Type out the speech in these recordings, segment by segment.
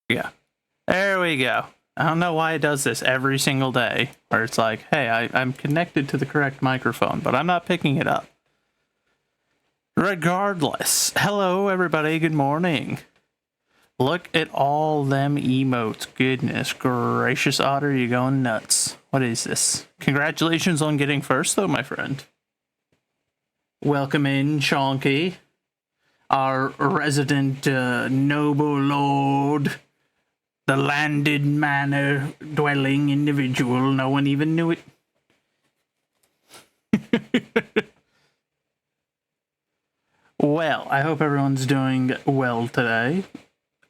Yeah. There we go. I don't know why it does this every single day, where it's like, hey, I'm connected to the correct microphone, but I'm not picking it up. Regardless, hello everybody, good morning. Look at all them emotes. Goodness gracious, Otter, you going nuts. What is this? Congratulations on getting first, though, my friend. Welcome in, Chonky, our resident noble lord, the landed manor dwelling individual. No one even knew it. Well, I hope everyone's doing well today.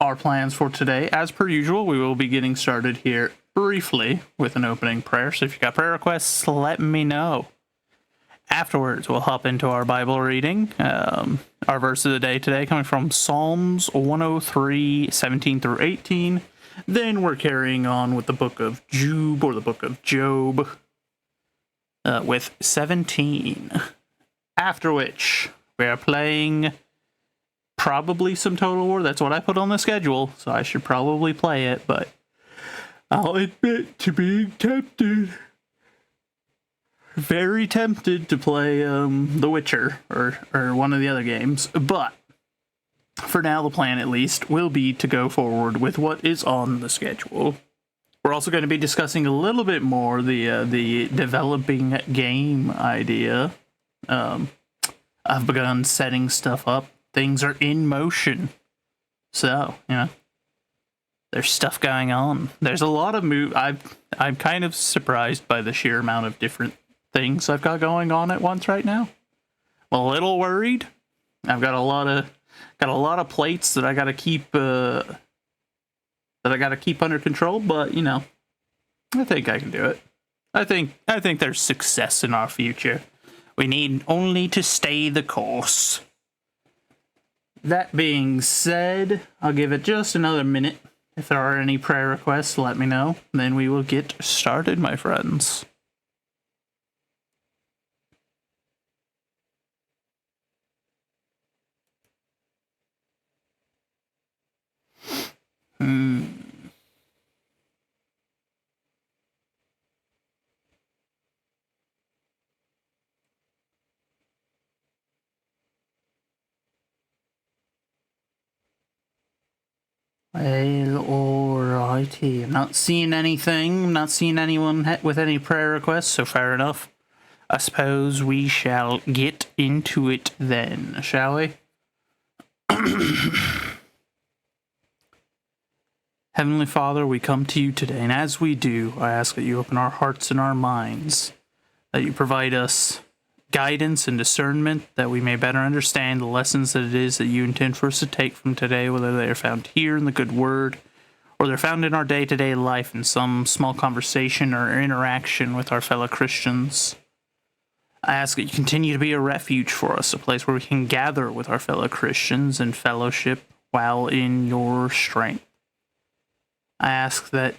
Our plans for today, as per usual, we will be getting started here briefly with an opening prayer. So if you got prayer requests, let me know. Afterwards, we'll hop into our Bible reading. Our verse of the day today coming from Psalms 103, 17 through 18. Then we're carrying on with the book of Job, or the book of Job, with 17. After which, we are playing probably some Total War. That's what I put on the schedule, so I should probably play it, but I'll admit to being tempted. Very tempted to play The Witcher, or one of the other games, but for now, the plan at least will be to go forward with what is on the schedule. We're also going to be discussing a little bit more the developing game idea. I've begun setting stuff up. Things are in motion. So, there's stuff going on. There's a lot of I'm kind of surprised by the sheer amount of different things I've got going on at once right now. I'm a little worried. I've got a lot of plates that I got to keep under control, but I think I can do it. I think there's success in our future. We need only to stay the course. That being said, I'll give it just another minute. If there are any prayer requests, let me know. Then we will get started, my friends. Well, alrighty. I'm not seeing anything. I'm not seeing anyone with any prayer requests, so fair enough. I suppose we shall get into it then, shall we? Heavenly Father, we come to you today, and as we do, I ask that you open our hearts and our minds, that you provide us guidance and discernment, that we may better understand the lessons that it is that you intend for us to take from today, whether they are found here in the good word, or they're found in our day-to-day life in some small conversation or interaction with our fellow Christians. I ask that you continue to be a refuge for us, a place where we can gather with our fellow Christians and fellowship while in your strength. I ask that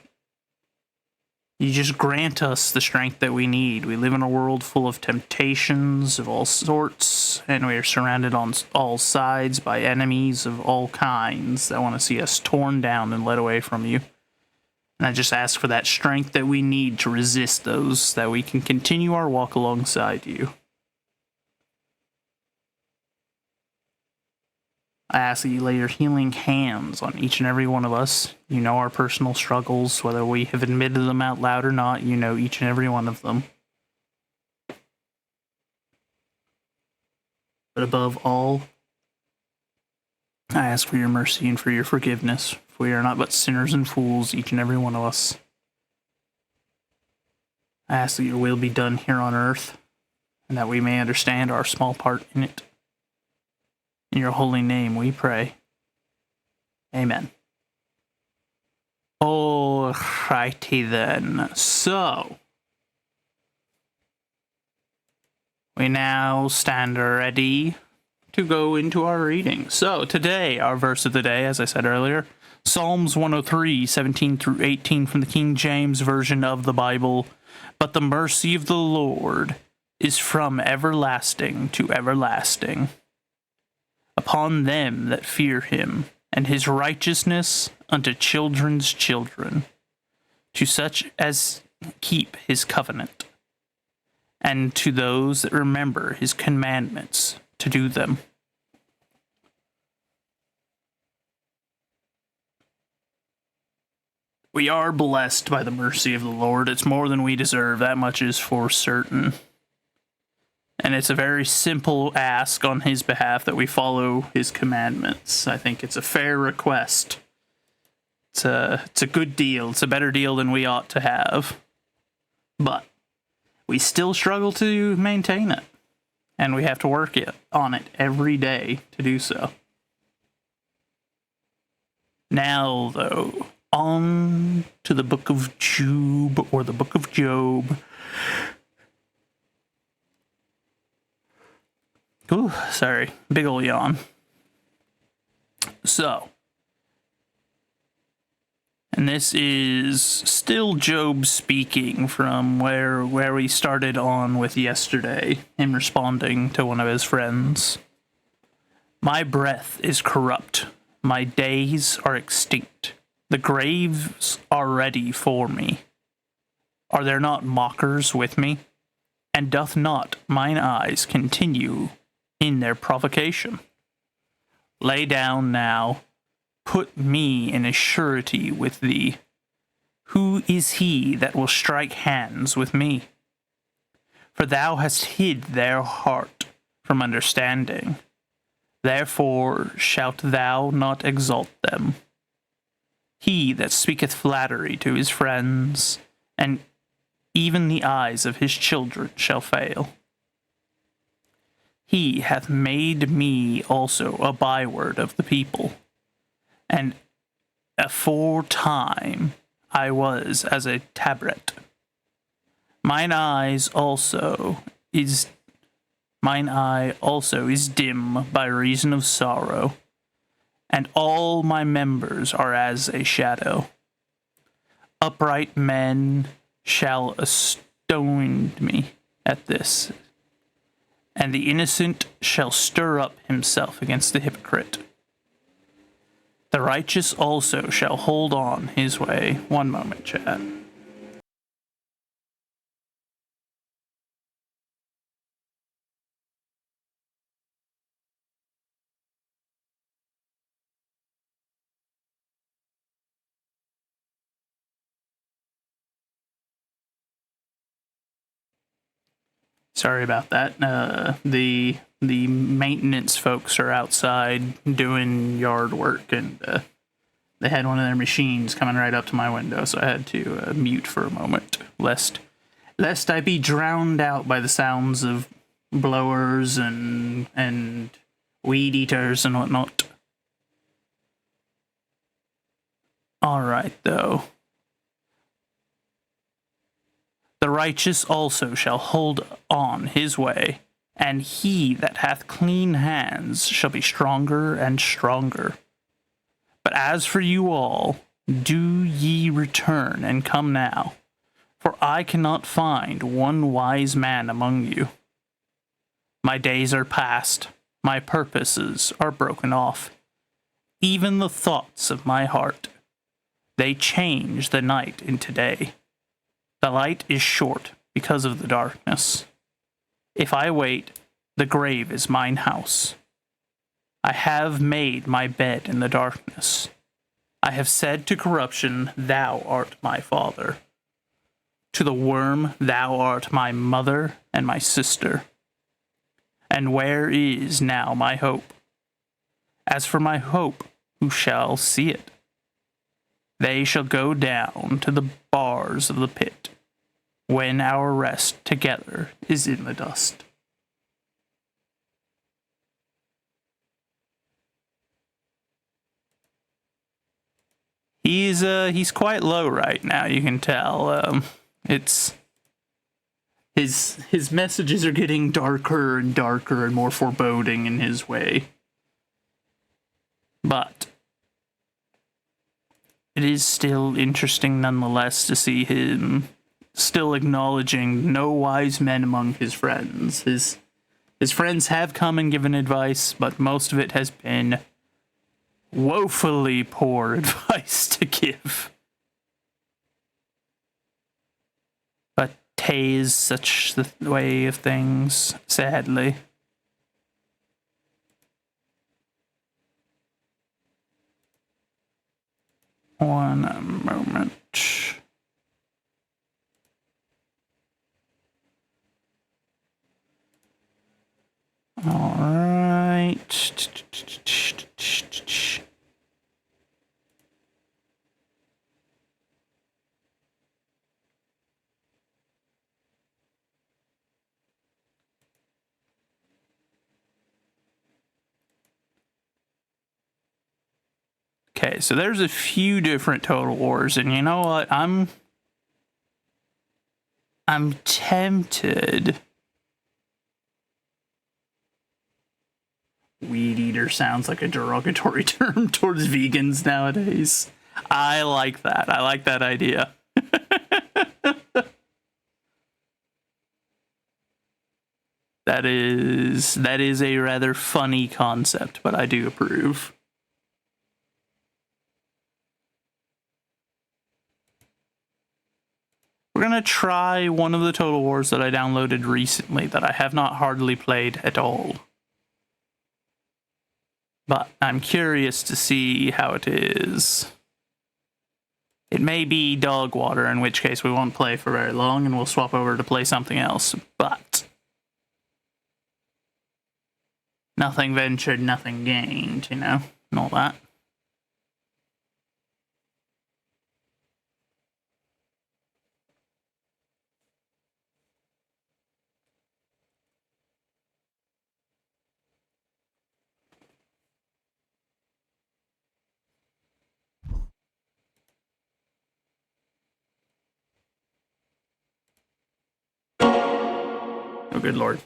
you just grant us the strength that we need. We live in a world full of temptations of all sorts, and we are surrounded on all sides by enemies of all kinds that want to see us torn down and led away from you. And I just ask for that strength that we need to resist those, that we can continue our walk alongside you. I ask that you lay your healing hands on each and every one of us. You know our personal struggles, whether we have admitted them out loud or not. You know each and every one of them. But above all, I ask for your mercy and for your forgiveness, for we are not but sinners and fools, each and every one of us. I ask that your will be done here on earth, and that we may understand our small part in it. In your holy name we pray. Amen. Alrighty then. So, we now stand ready to go into our reading. So, today, our verse of the day, as I said earlier, Psalms 103, 17 through 18 from the King James Version of the Bible. But the mercy of the Lord is from everlasting to everlasting upon them that fear him, and his righteousness unto children's children, to such as keep his covenant, and to those that remember his commandments to do them. We are blessed by the mercy of the Lord. It's more than we deserve. That much is for certain. And it's a very simple ask on his behalf that we follow his commandments. I think it's a fair request. It's a good deal. It's a better deal than we ought to have. But we still struggle to maintain it. And we have to work on it every day to do so. Now, though, on to the book of Job, or the book of Job. Ooh, sorry. Big ol' yawn. So, and this is still Job speaking from where we started on with yesterday, him responding to one of his friends. My breath is corrupt. My days are extinct. The graves are ready for me. Are there not mockers with me? And doth not mine eyes continue in their provocation? Lay down now, put me in a surety with thee. Who is he that will strike hands with me? For thou hast hid their heart from understanding. Therefore shalt thou not exalt them. He that speaketh flattery to his friends, and even the eyes of his children shall fail. He hath made me also a byword of the people, and aforetime I was as a tabret. Mine eye also is dim by reason of sorrow, and all my members are as a shadow. Upright men shall astonish me at this, and the innocent shall stir up himself against the hypocrite. The righteous also shall hold on his way. One moment, chat. Sorry about that. The maintenance folks are outside doing yard work, and they had one of their machines coming right up to my window, so I had to mute for a moment, lest I be drowned out by the sounds of blowers and weed eaters and whatnot. All right, though. The righteous also shall hold on his way, and he that hath clean hands shall be stronger and stronger. But as for you all, do ye return and come now, for I cannot find one wise man among you. My days are past, my purposes are broken off, even the thoughts of my heart. They change the night into day. The light is short because of the darkness. If I wait, the grave is mine house. I have made my bed in the darkness. I have said to corruption, thou art my father. To the worm, thou art my mother and my sister. And where is now my hope? As for my hope, who shall see it? They shall go down to the bars of the pit, when our rest together is in the dust. He's quite low right now, you can tell. It's his messages are getting darker and darker and more foreboding in his way. But it is still interesting nonetheless to see him still acknowledging no wise men among his friends. His friends have come and given advice, but most of it has been woefully poor advice to give. But is such the way of things, sadly. One moment. All right. Okay, so there's a few different Total Wars, and you know what? I'm tempted. Weed eater sounds like a derogatory term towards vegans nowadays. I like that. I like that idea. That is a rather funny concept, but I do approve. We're gonna try one of the Total Wars that I downloaded recently that I have not hardly played at all. But I'm curious to see how it is. It may be dog water, in which case we won't play for very long and we'll swap over to play something else. But nothing ventured, nothing gained, you know, and all that. Oh, good lord.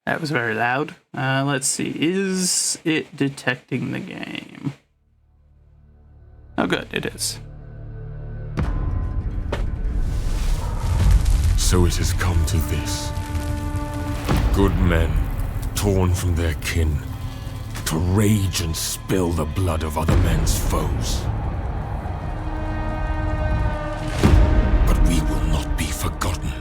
That was very loud. Let's see. Is it detecting the game? Oh, good. It is. So it has come to this. Good men, torn from their kin, to rage and spill the blood of other men's foes. But we will not be forgotten.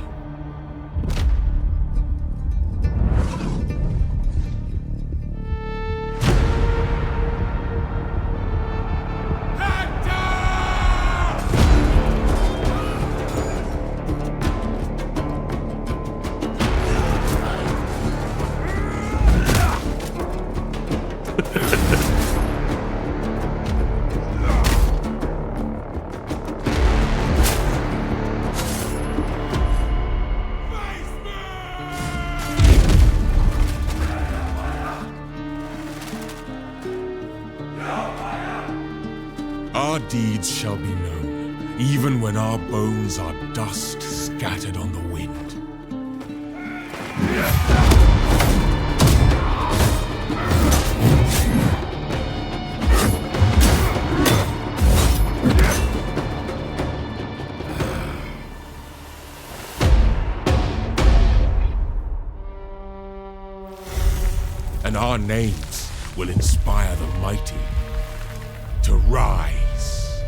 Our deeds shall be known, even when our bones are dust scattered on the wind. And our names will inspire the mighty to rise.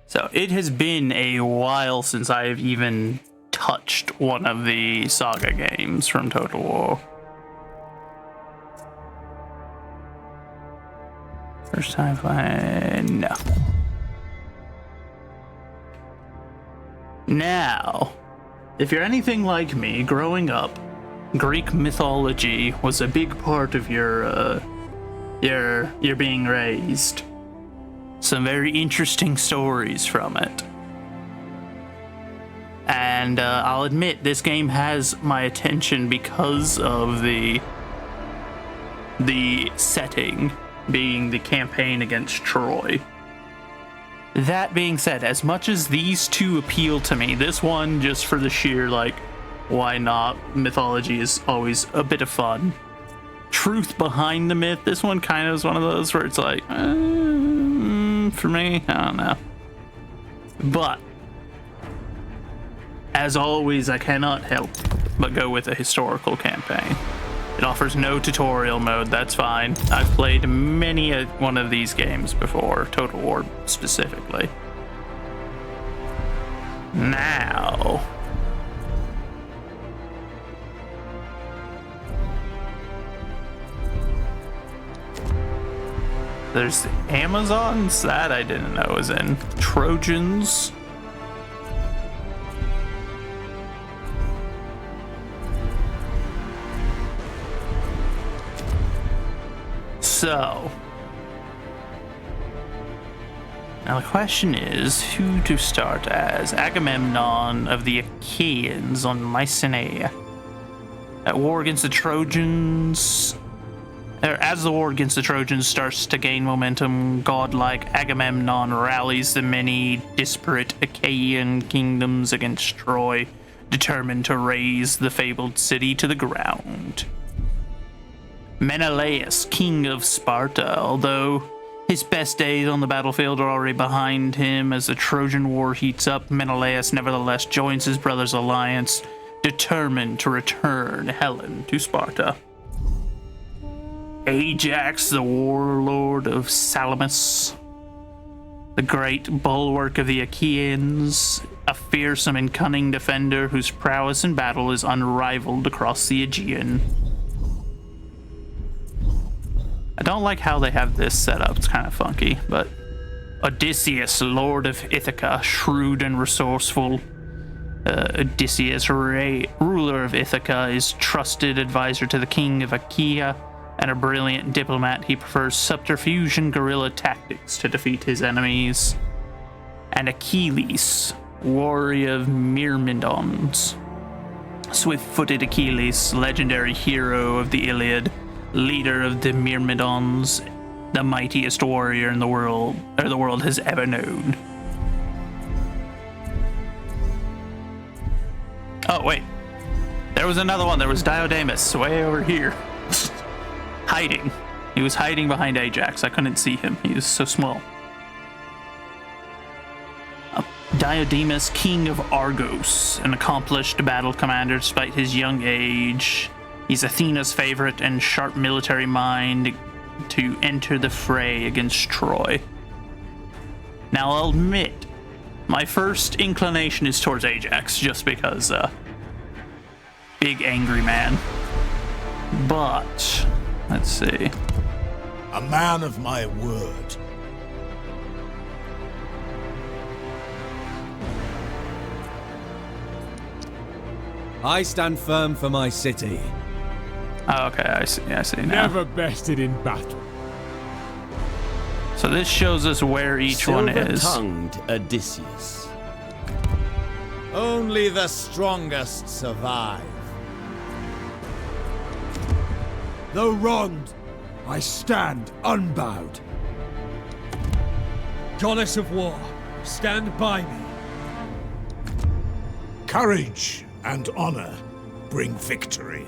So it has been a while since I have even touched one of the Saga games from Total War. First time playing, no. Now, if you're anything like me, growing up, Greek mythology was a big part of your being raised. Some very interesting stories from it. And I'll admit, this game has my attention because of the setting being the campaign against Troy. That being said, as much as these two appeal to me, this one just for the sheer, like, why not? Mythology is always a bit of fun. Truth behind the myth, this one kind of is one of those where it's like, for me, I don't know. But as always, I cannot help but go with a historical campaign. It offers no tutorial mode, that's fine. I've played many one of these games before, Total War specifically. Now... there's the Amazons, that I didn't know was in. Trojans. So, now the question is who to start as. Agamemnon of the Achaeans on Mycenae. At war against the Trojans, as the war against the Trojans starts to gain momentum, godlike Agamemnon rallies the many disparate Achaean kingdoms against Troy, determined to raze the fabled city to the ground. Menelaus, king of Sparta, although his best days on the battlefield are already behind him as the Trojan War heats up, Menelaus nevertheless joins his brother's alliance, determined to return Helen to Sparta. Ajax, the warlord of Salamis, the great bulwark of the Achaeans, a fearsome and cunning defender whose prowess in battle is unrivaled across the Aegean. I don't like how they have this set up, it's kind of funky, but Odysseus, lord of Ithaca, shrewd and resourceful. Odysseus, ruler of Ithaca, is trusted advisor to the king of Achaea, and a brilliant diplomat. He prefers subterfuge and guerrilla tactics to defeat his enemies. And Achilles, warrior of Myrmidons. Swift-footed Achilles, legendary hero of the Iliad, leader of the Myrmidons, the mightiest warrior in the world has ever known. Oh, wait. There was another one. There was Diodamus, way over here. Hiding. He was hiding behind Ajax. I couldn't see him. He was so small. Diodamus, king of Argos, an accomplished battle commander despite his young age. He's Athena's favorite and sharp military mind to enter the fray against Troy. Now, I'll admit, my first inclination is towards Ajax, just because, big angry man. But, let's see. A man of my word. I stand firm for my city. Oh, okay, I see now. Never bested in battle. So this shows us where each one is. Silver-tongued Odysseus. Only the strongest survive. Though wronged, I stand unbowed. Goddess of war, stand by me. Courage and honor bring victory.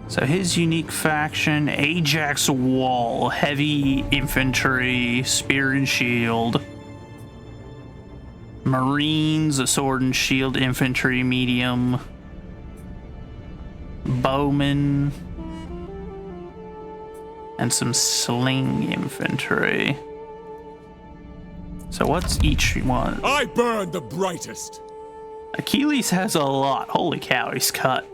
So his unique faction, Ajax Wall, heavy infantry, spear and shield. Marines, a sword and shield infantry, medium. Bowmen. And some sling infantry. So what's each one? I burn the brightest. Achilles has a lot. Holy cow, he's cut.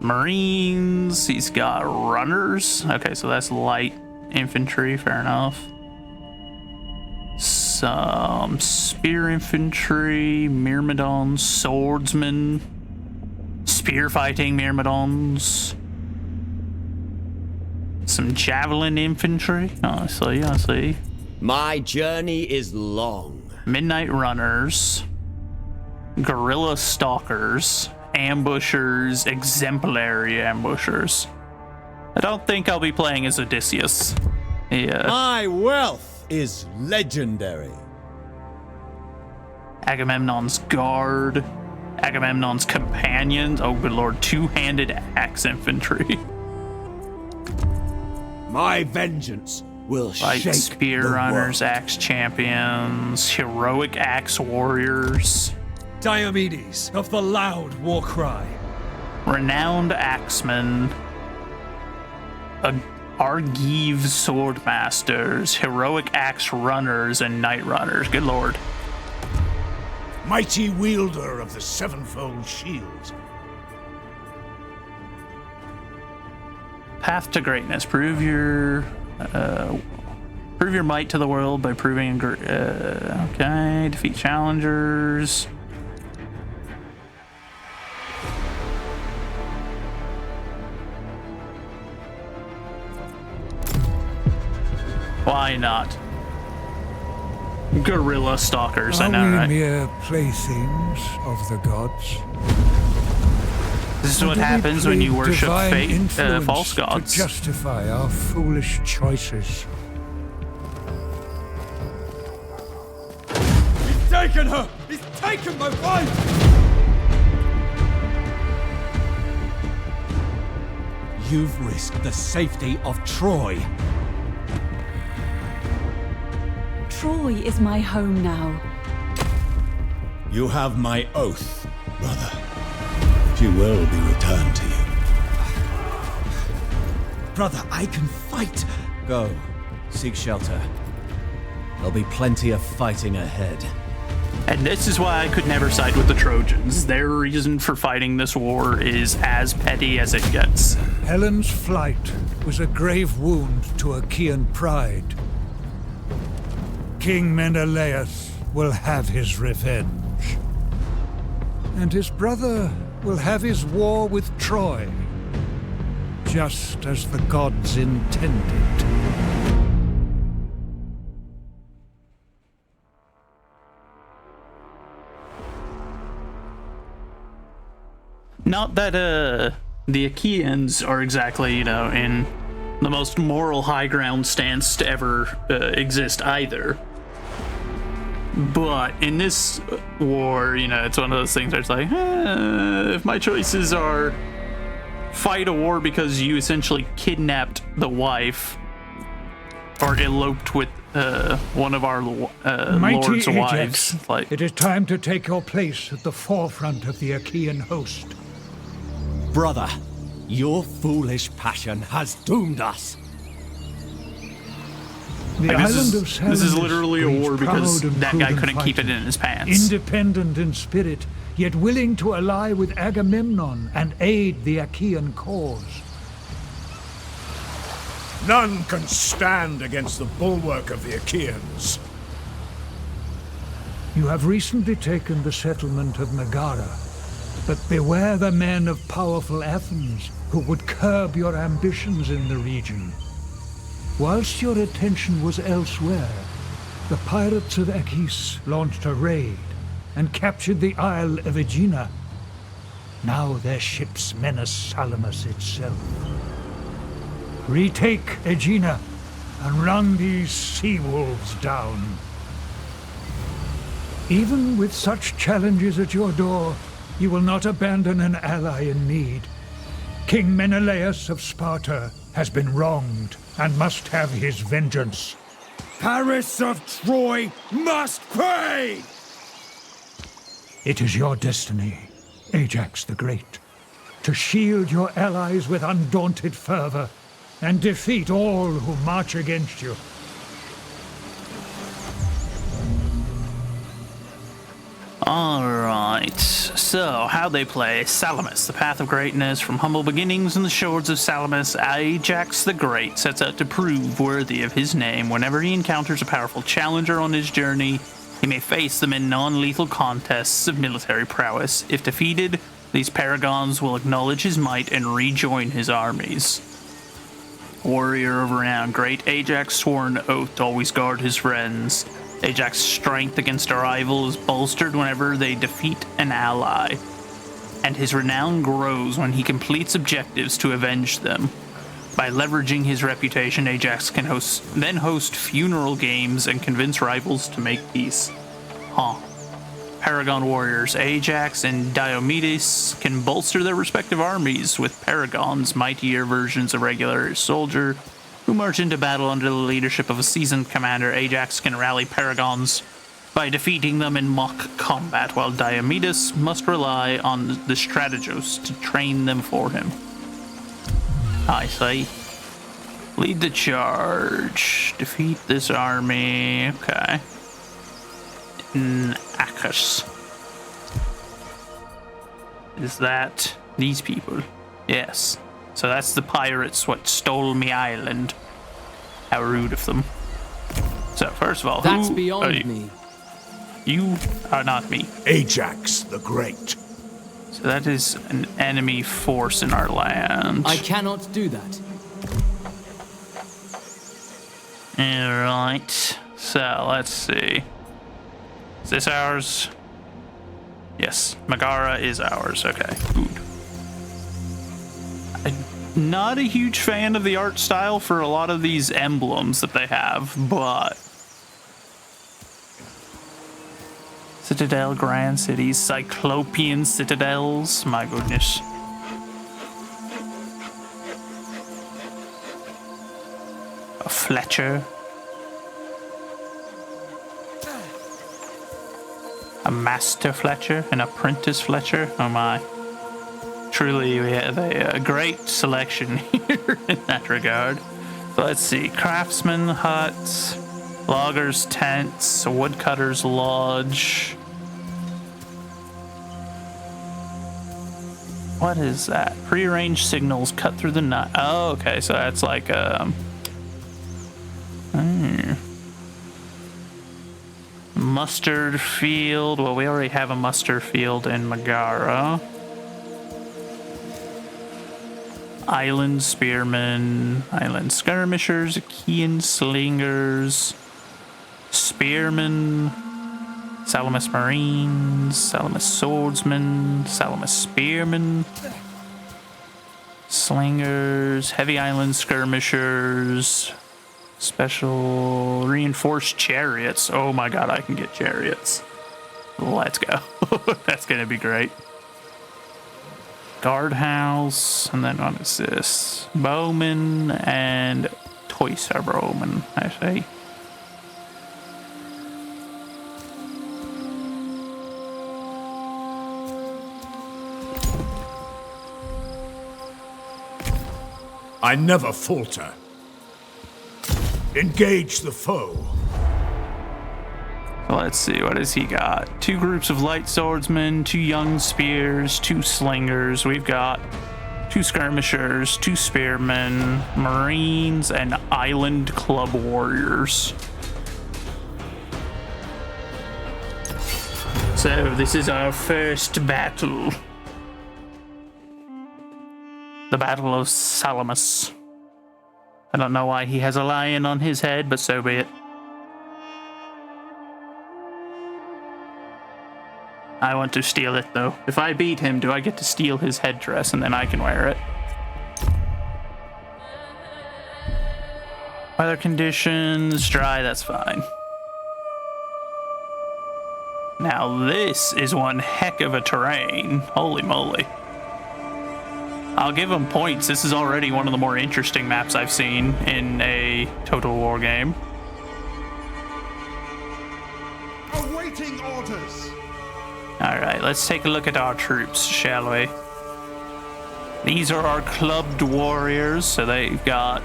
Marines, he's got runners. Okay, so that's light infantry, fair enough. Some spear infantry, Myrmidons, swordsmen, spear fighting Myrmidons. Some javelin infantry. Oh, I see. My journey is long. Midnight runners, guerrilla stalkers, ambushers, exemplary ambushers. I don't think I'll be playing as Odysseus. Yeah. My wealth is legendary. Agamemnon's guard, Agamemnon's companions. Oh, good lord, two-handed axe infantry. My vengeance will Light shake spear the runners, world. axe champions, heroic axe warriors. Diomedes of the loud war cry. renowned axemen, Argive swordmasters, heroic axe runners, and knight runners. Good lord. Mighty wielder of the sevenfold shield. Path to greatness. Prove your might to the world by proving. Okay. Defeat challengers. Why not? Gorilla stalkers. I know, Are we right? mere playthings of the gods? This is Or what do we happens when you plead worship divine influence false gods. to justify our foolish choices? He's taken her! He's taken my wife! You've risked the safety of Troy. Troy is my home now. You have my oath, brother. She will be returned to you. Brother, I can fight. Go, seek shelter. There'll be plenty of fighting ahead. And this is why I could never side with the Trojans. Their reason for fighting this war is as petty as it gets. Helen's flight was a grave wound to Achaean pride. King Menelaus will have his revenge. And his brother will have his war with Troy, just as the gods intended. Not that the Achaeans are exactly, in the most moral high ground stance to ever exist either. But in this war, it's one of those things where it's like, if my choices are fight a war because you essentially kidnapped the wife or eloped with one of our Mighty lord's Ajax, wives, like, it is time to take your place at the forefront of the Achaean host. Brother, your foolish passion has doomed us. The Like, island this of is Salamis literally a breeds war because proud and that guy prudent couldn't keep it fighters, in his pants. Independent in spirit, yet willing to ally with Agamemnon and aid the Achaean cause. None can stand against the bulwark of the Achaeans. You have recently taken the settlement of Megara, but beware the men of powerful Athens who would curb your ambitions in the region. Whilst your attention was elsewhere, the pirates of Achis launched a raid and captured the Isle of Aegina. Now their ships menace Salamis itself. Retake Aegina and run these sea wolves down. Even with such challenges at your door, you will not abandon an ally in need. King Menelaus of Sparta has been wronged and must have his vengeance. Paris of Troy must pay! It is your destiny, Ajax the Great, to shield your allies with undaunted fervor and defeat all who march against you. Alright, so how they play Salamis, the path of greatness. From humble beginnings in the shores of Salamis, Ajax the Great sets out to prove worthy of his name. Whenever he encounters a powerful challenger on his journey, he may face them in non-lethal contests of military prowess. If defeated, these paragons will acknowledge his might and rejoin his armies. Warrior of renown, great Ajax swore an oath to always guard his friends. Ajax's strength against a rival is bolstered whenever they defeat an ally, and his renown grows when he completes objectives to avenge them. By leveraging his reputation, Ajax can host funeral games and convince rivals to make peace. Paragon warriors Ajax and Diomedes can bolster their respective armies with paragons, mightier versions of regular soldier, who march into battle under the leadership of a seasoned commander. Ajax can rally paragons by defeating them in mock combat, while Diomedes must rely on the strategos to train them for him. I see. Lead the charge. Defeat this army. Okay. Akers. Is that these people? Yes. So that's the pirates what stole me island. How rude of them. So first of all, That's who beyond are you? me. You are not me. Ajax the Great. So that is an enemy force in our land. I cannot do that. Alright. So let's see. Is this ours? Yes. Megara is ours. Okay. Food. I'm not a huge fan of the art style for a lot of these emblems that they have, but Citadel, Grand Cities, Cyclopean Citadels. My goodness. A Fletcher. A Master Fletcher, an Apprentice Fletcher. Oh my. Truly, we have a great selection here in that regard. So let's see. Craftsman huts, loggers' tents, woodcutters' lodge. What is that? Prearranged signals cut through the night. Oh, okay. So that's like mustard field. Well, we already have a mustard field in Megara. Island spearmen, island skirmishers, Achaean slingers, spearmen, Salamis marines, Salamis swordsmen, Salamis spearmen, slingers, heavy island skirmishers, special reinforced chariots. Oh my god, I can get chariots. Let's go. That's gonna be great. Guardhouse, and then what is this? Bowman and Toyser Bowman, I say. I never falter. Engage the foe. Let's see, what has he got? 2 groups of light swordsmen, 2 young spears, 2 slingers. We've got 2 skirmishers, 2 spearmen, marines, and island club warriors. So this is our first battle. The Battle of Salamis. I don't know why he has a lion on his head, but so be it. I want to steal it, though. If I beat him, do I get to steal his headdress and then I can wear it? Weather conditions, dry, that's fine. Now this is one heck of a terrain. Holy moly. I'll give him points. This is already one of the more interesting maps I've seen in a Total War game. Awaiting orders. Alright, let's take a look at our troops, shall we? These are our clubbed warriors, so they've got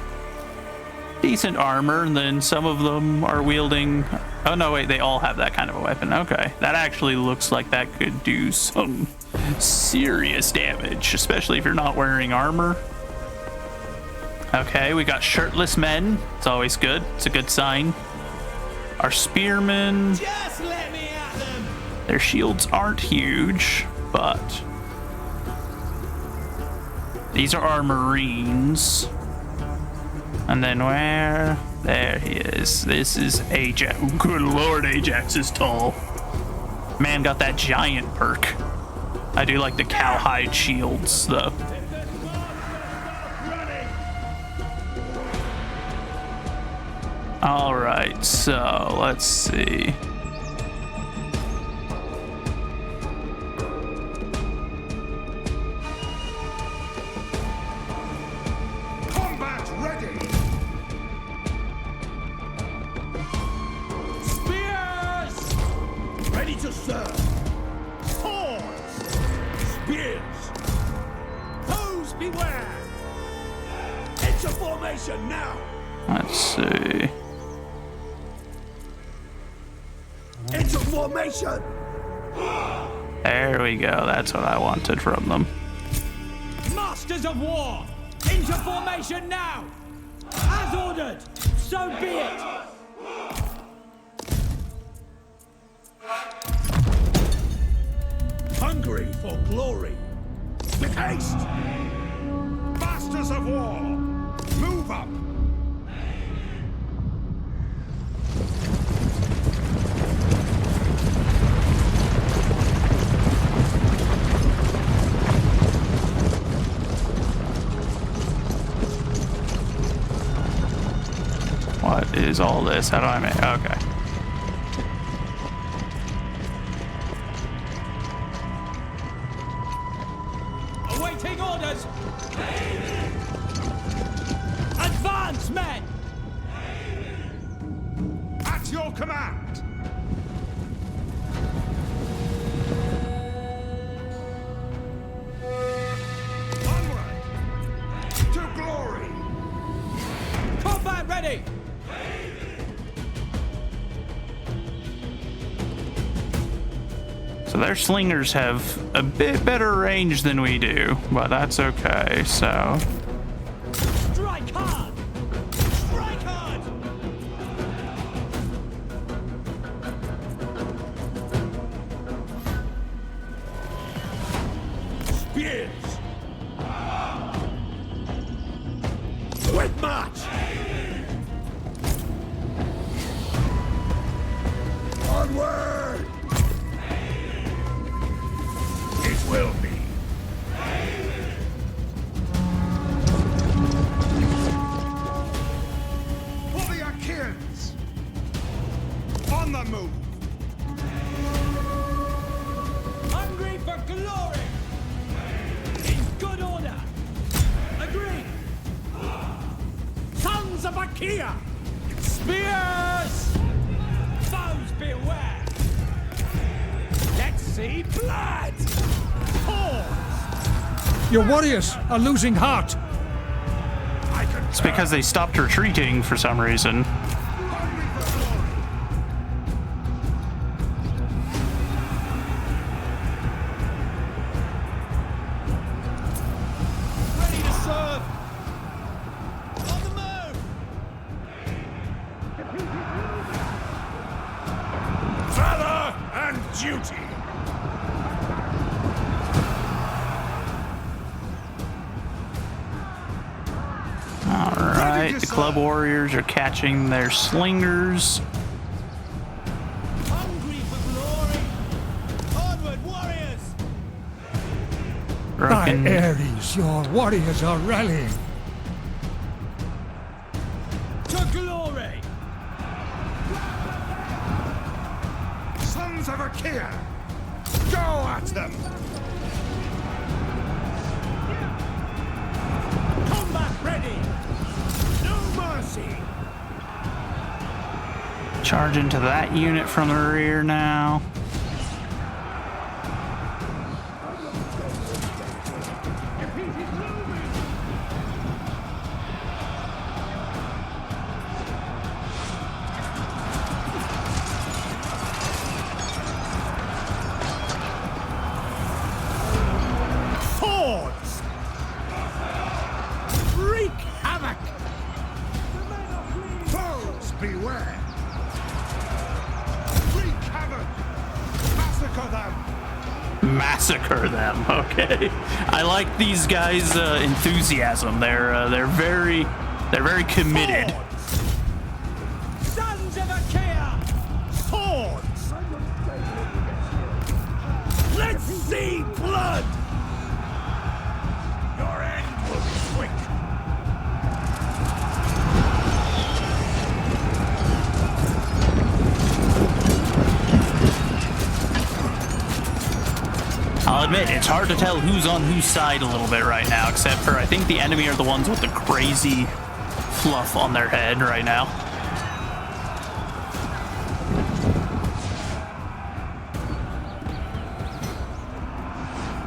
decent armor, and then some of them are wielding... Oh no, wait, they all have that kind of a weapon. Okay, that actually looks like that could do some serious damage, especially if you're not wearing armor. Okay, we got shirtless men. It's always good. It's a good sign. Our spearmen... Just let me at them. Their shields aren't huge, but these are our marines. And then where? There he is. This is Ajax. Good lord, Ajax is tall. Man got that giant perk. I do like the cowhide shields, though. Alright, so let's see. beware! Into formation now! Let's see. Into formation! There we go. That's what I wanted from them. Masters of war! Into formation now! As ordered! So be it! Hungry for glory! With haste! Masters of war! Move up! What is all this? How do I make? Okay. Awaiting orders! Advance, men! At your command! Onward! To glory! Combat ready! So their slingers have a bit better range than we do, but that's okay. So Strike hard! Strike hard! Spears! With march! Onward! It will be. For the Achaeans! On the move! Hungry for glory! In good order! Agreed! Sons of Achaea! Spears! Foes beware! Let's see blood! Your warriors are losing heart. I can it's because they stopped retreating for some reason. Ready to serve! On the move! valor and duty! Alright, the club warriors are catching their slingers. Hungry for glory! Onward, warriors! By Reckon- Ares, your warriors are rallying. To glory! Sons of Achaea! Go at them! Combat ready! No mercy! Charge into that unit from the rear now. Swords! Wreak havoc! Foes beware! Wreak havoc! Massacre them! Massacre them. Okay, I like these guys' enthusiasm. They're very committed. Swords! Sons of Achaea! Swords! Let's see blood! Your end will be quick! I'll admit, it's hard to tell who's on whose side a little bit right now, except for I think the enemy are the ones with the crazy fluff on their head right now.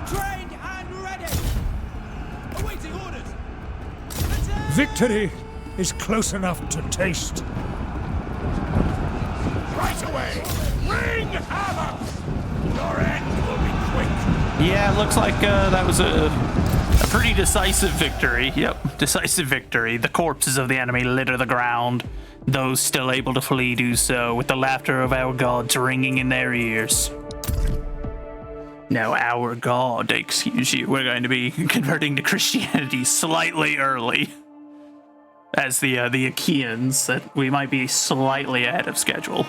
Trained and ready! Awaiting orders. Victory is close enough to taste. Right away! Bring havoc! Your end will be quick. Yeah, it looks like that was a pretty decisive victory. Yep, decisive victory. The corpses of the enemy litter the ground. Those still able to flee do so, with the laughter of our gods ringing in their ears. Now, our god, excuse you, we're going to be converting to Christianity slightly early. As the Achaeans, that we might be slightly ahead of schedule.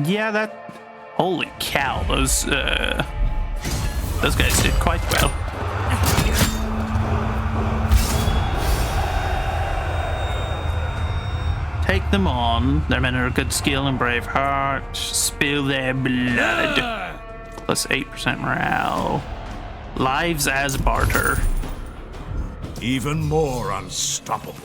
Yeah, that... Holy cow, those guys did quite well. Take them on. Their men are of good skill and brave heart. Spill their blood. Plus 8% morale. Lives as barter. Even more unstoppable.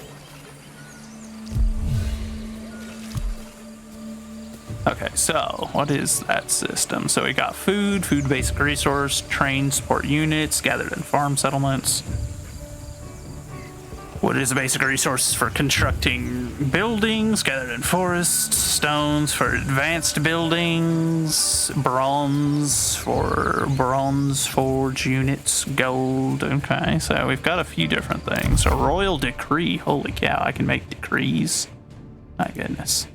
Okay, so what is that system? So we got food, food basic resource, train support units, gathered in farm settlements. What is the basic resources for constructing buildings, gathered in forests, stones for advanced buildings, bronze for bronze forge units, gold. Okay, so we've got a few different things. A royal decree, holy cow, I can make decrees. My goodness.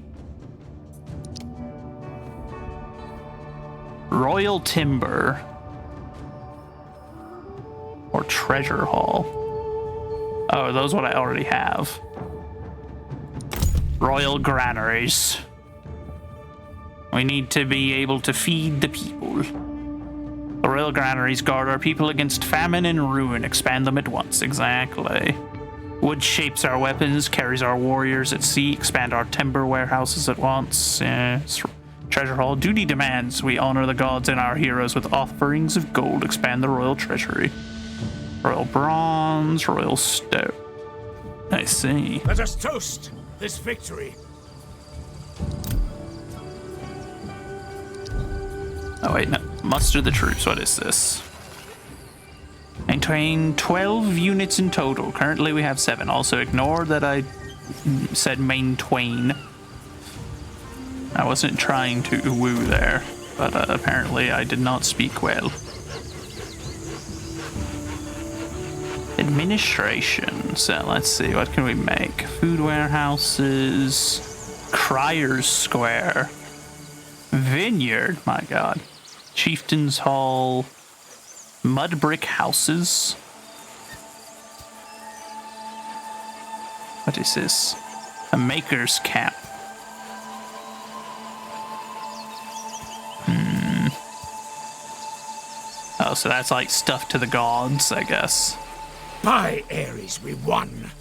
Royal timber or treasure hall. Oh, those what I already have. Royal granaries. We need to be able to feed the people. The royal granaries guard our people against famine and ruin. Expand them at once. Exactly. Wood shapes our weapons, carries our warriors at sea. Expand our timber warehouses at once. Treasure hall. Duty demands we honor the gods and our heroes with offerings of gold. Expand the royal treasury. Royal bronze, royal stone. I see. Let us toast this victory. Oh wait, no. Muster the troops. What is this? Maintain 12 units in total. Currently we have 7. Also ignore that I said maintain. I wasn't trying to woo there, but apparently I did not speak well. Administration. So let's see, what can we make? Food warehouses, Crier's Square, Vineyard, my god, Chieftain's Hall, mud brick houses. What is this? A maker's camp. Oh, so that's like stuff to the gods, I guess. By Ares, we won.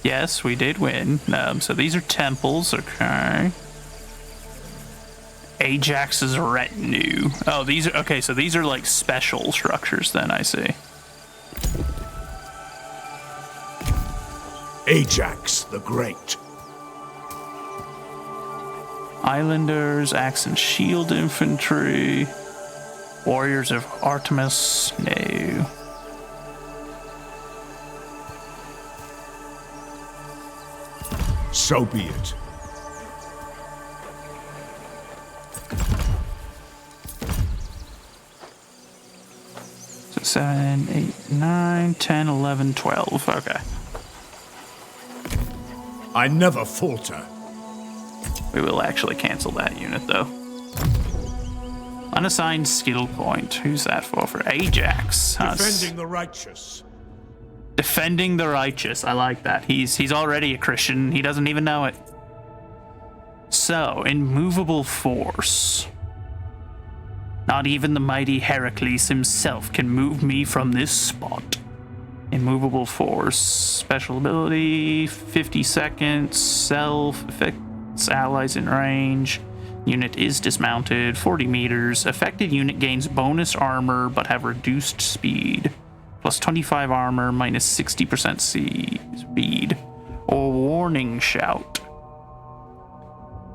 Yes, we did win. So these are temples, okay. Ajax's retinue. Oh, these are okay. So these are like special structures. Then I see. Ajax the Great. Islanders, axe and shield infantry, warriors of Artemis. No. So be it. So 7, 8, 9, 10, 11, 12. Okay. I never falter. We will actually cancel that unit, though. Unassigned skill point. Who's that for? For Ajax. Defending the righteous. Defending the righteous. I like that. He's already a Christian. He doesn't even know it. So, immovable force. Not even the mighty Heracles himself can move me from this spot. Immovable force. Special ability. 50 seconds. Self. Affects allies in range. Unit is dismounted. 40 meters. Affected unit gains bonus armor but have reduced speed. Plus 25 armor, minus 60% speed. Or warning shout.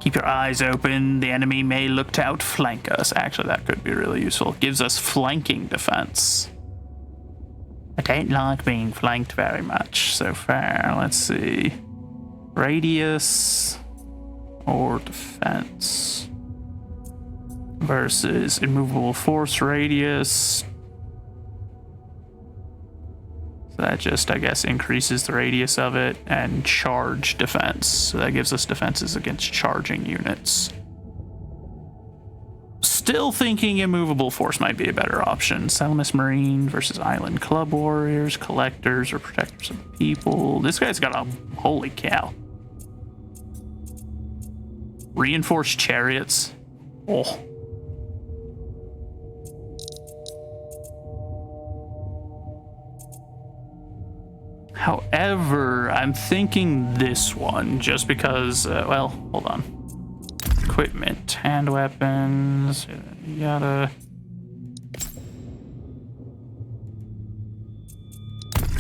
Keep your eyes open. The enemy may look to outflank us. Actually, that could be really useful. It gives us flanking defense. I don't like being flanked very much so far. Let's see. Radius or defense versus immovable force radius. So that just, I guess, increases the radius of it, and charge defense. So that gives us defenses against charging units. Still thinking immovable force might be a better option. Salamis Marine versus Island Club Warriors, Collectors, or Protectors of the People. This guy's got a... holy cow. Reinforced Chariots. Oh. However, I'm thinking this one just because, well, hold on. Equipment, hand weapons, yada.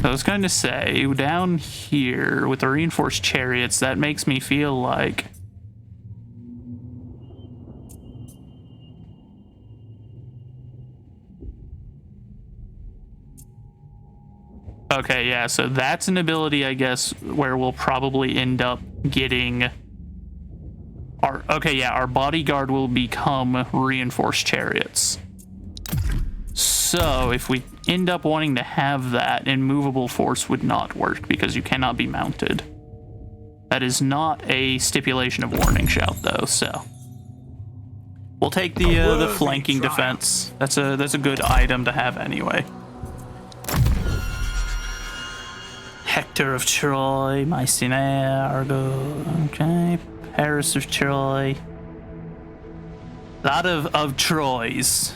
I was going to say, down here with the reinforced chariots, that makes me feel like okay, yeah, so that's an ability, I guess, where we'll probably end up getting our... Okay, yeah, our bodyguard will become reinforced chariots. So, if we end up wanting to have that, immovable force would not work because you cannot be mounted. That is not a stipulation of Warning Shout, though, so... We'll take the flanking defense. That's a good item to have anyway. Hector of Troy, Mycenae, Argo, okay, Paris of Troy. A lot of Troys.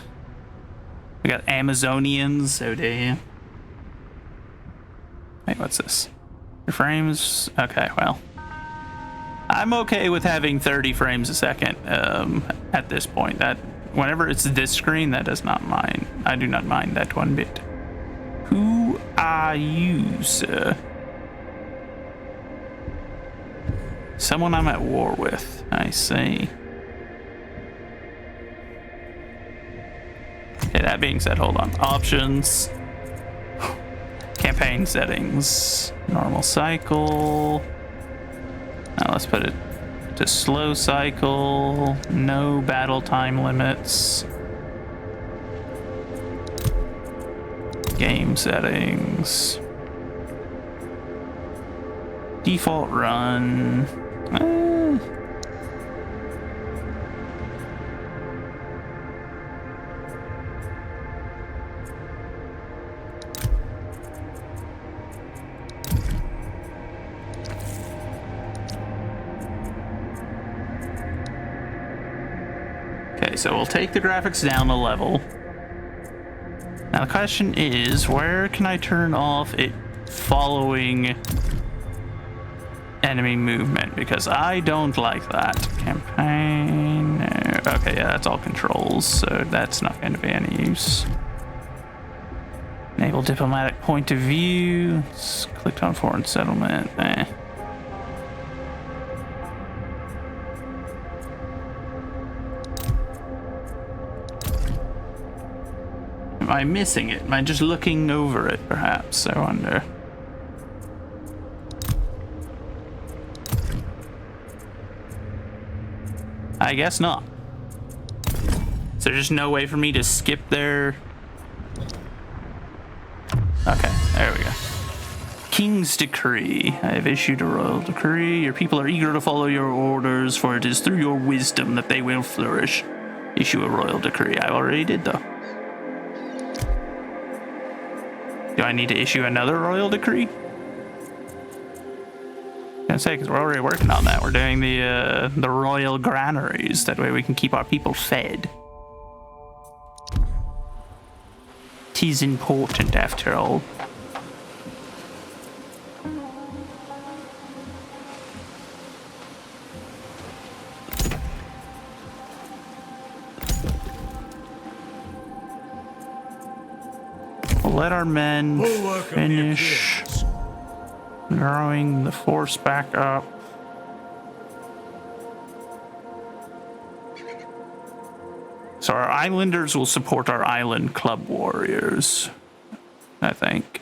We got Amazonians, oh damn. Wait, what's this? Your frames? Okay, well. I'm okay with having 30 frames a second at this point. That whenever it's this screen, that does not mind. I do not mind that one bit. Who are you, sir? Someone I'm at war with. I see. Okay, that being said, hold on. Options. Campaign settings. Normal cycle. Now let's put it to slow cycle. No battle time limits. Game settings. Default run. Okay, so we'll take the graphics down a level. Now the question is, where can I turn off it following enemy movement? Because I don't like that. Campaign. No. Okay, yeah, that's all controls, so that's not going to be any use. Enable diplomatic point of view. Clicked on foreign settlement. Am I missing it? Am I just looking over it, perhaps? I wonder. I guess not. Is there just no way for me to skip there? Okay, there we go. King's Decree. I have issued a royal decree. Your people are eager to follow your orders, for it is through your wisdom that they will flourish. Issue a royal decree. I already did, though. Do I need to issue another royal decree? I was gonna say, because we're already working on that. We're doing the royal granaries. That way we can keep our people fed. 'Tis important, after all. We'll let our men finish growing the force back up. islanders will support our island club warriors, I think.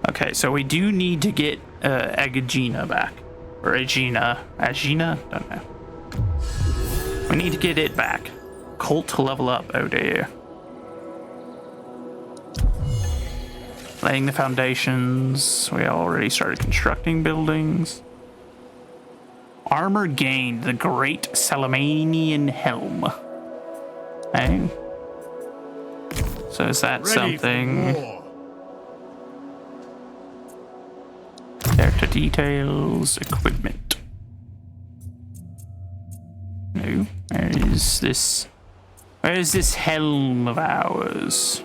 Okay, so we do need to get Agagina back. Or Agina. Don't know. We need to get it back. Colt to level up out there. Laying the foundations. We already started constructing buildings. Armor gained. The Great Salamanian Helm. Hey. So is that Ready something? for war. Character details, equipment. No, where is this? Where is this helm of ours?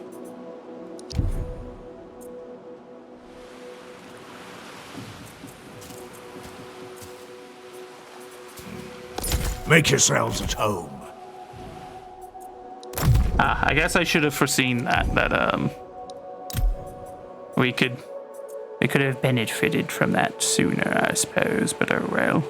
Make yourselves at home. I guess I should have foreseen that we could have benefited from that sooner, I suppose, but oh well.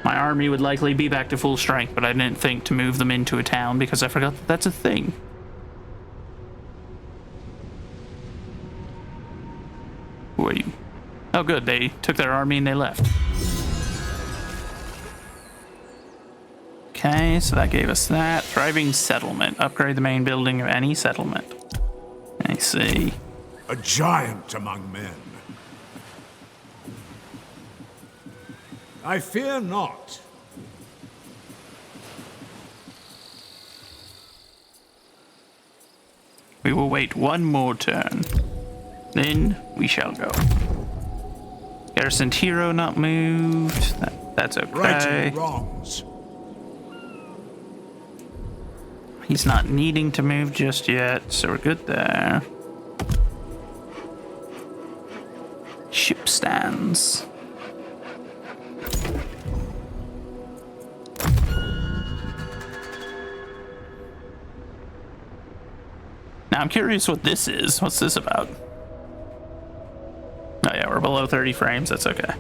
My army would likely be back to full strength, but I didn't think to move them into a town because I forgot that that's a thing. Who are you? Oh good, they took their army and they left. Okay, so that gave us that. Thriving settlement. Upgrade the main building of any settlement. I see. A giant among men. I fear not. We will wait one more turn. Then we shall go. Garrisoned hero not moved. That's okay. Righting wrongs. He's not needing to move just yet, so we're good there. Ship stands. Now I'm curious what this is. What's this about? Oh yeah, we're below 30 frames. That's okay.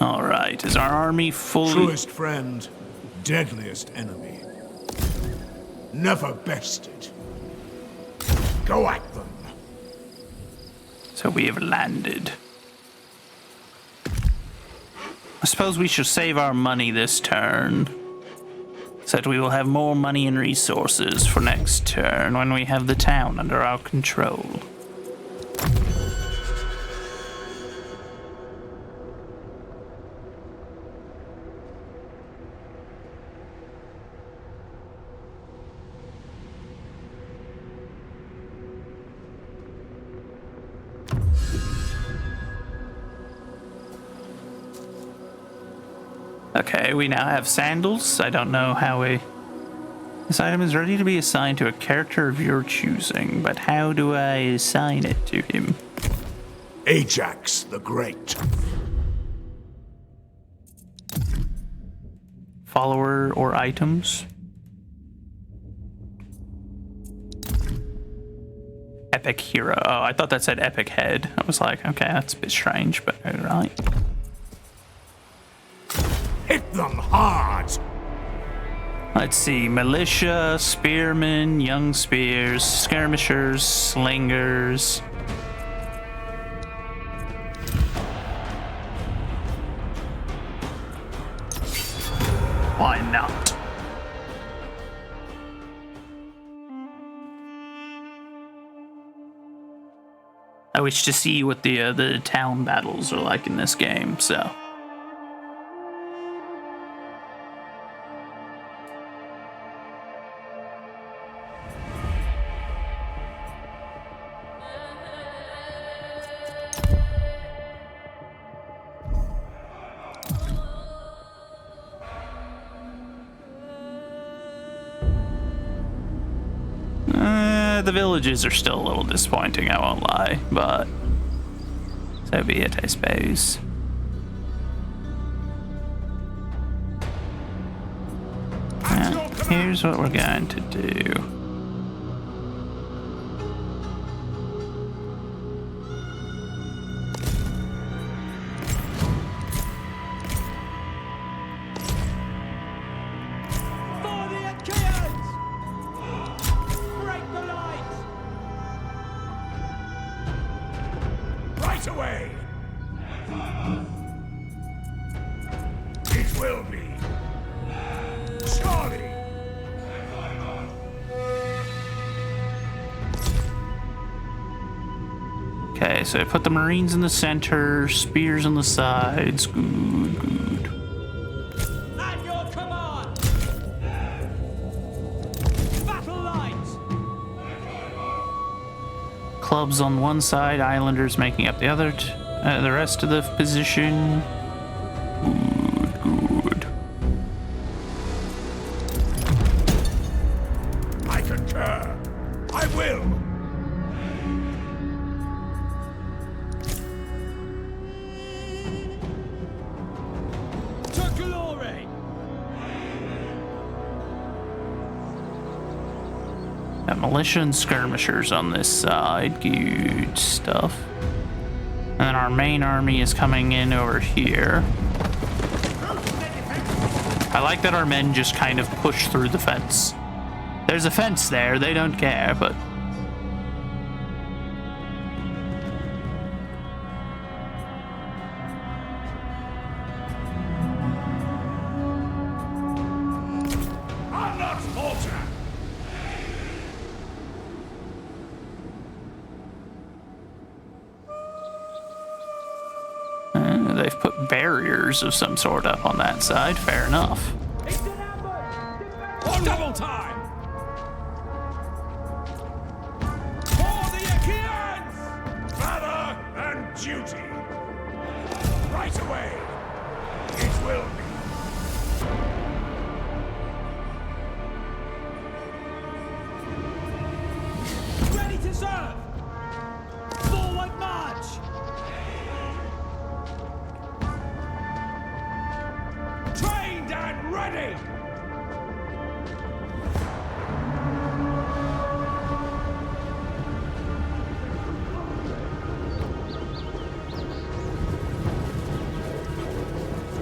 All right, is our army fully... Truest friend, deadliest enemy. Never bested. Go at them. So we have landed. I suppose we should save our money this turn, so that we will have more money and resources for next turn when we have the town under our control. Okay, we now have sandals. I don't know how we... This item is ready to be assigned to a character of your choosing, but how do I assign it to him? Ajax the Great. Follower or items? Epic hero. Oh, I thought that said epic head. I was like, okay, that's a bit strange, but alright. Hit them hard! Let's see, militia, spearmen, young spears, skirmishers, slingers. Why not? I wish to see what the town battles are like in this game, so... the the villages are still a little disappointing, I won't lie, but so be it, I suppose. Now, here's what we're going to do. For the Achaeans! Break the lines! Right away! It will be. Charlie! Okay, so I put the Marines in the center, spears on the sides. Good, good. At your command! Battle lines! Clubs on one side, islanders making up the other, the rest of the position. Good, good. I concur. I will. To glory! Got militia and skirmishers on this side. Good stuff. And then our main army is coming in over here. I like that our men just kind of push through the fence. There's a fence there, they don't care, but... I'm not falter. They've put barriers of some sort up on that side, fair enough. It's an ambush! On double time! For the Achaeans! Valor and duty. Right away. It will be. Ready to serve! Forward march! Trained and ready!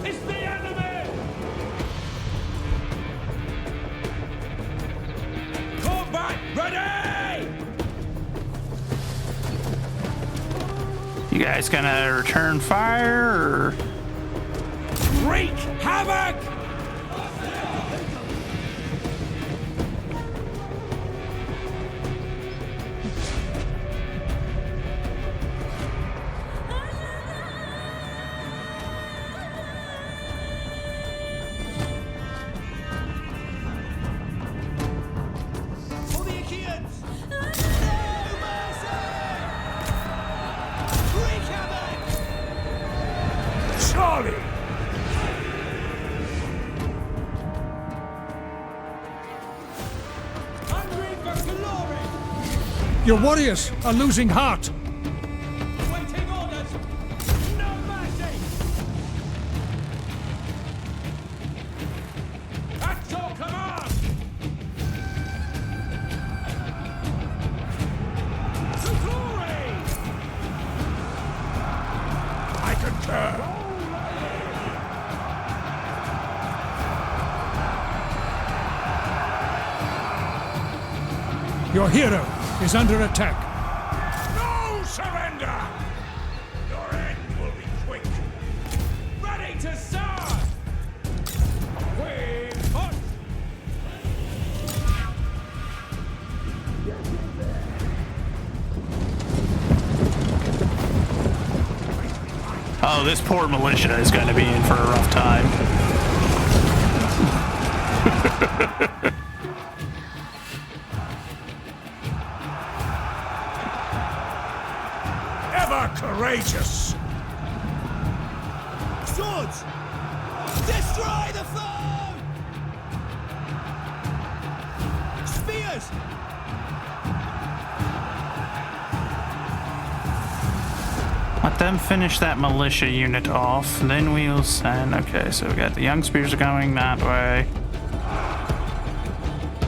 It's the enemy! Combat ready! You guys gonna return fire, or...? Wreak havoc! For the Achaeans! No mercy! Wreak havoc! Charlie! Hungry for glory! Your warriors are losing heart. Waiting orders! No mercy! At your command! To glory! I concur. Your hero is under attack. No surrender! Your end will be quick. Ready to serve! We push! Oh, this poor militia is gonna be in for a rough time. Ever courageous. Swords! Destroy the foe! Spears! Let them finish that militia unit off, and then we'll send. Okay, so we got the young spears going that way.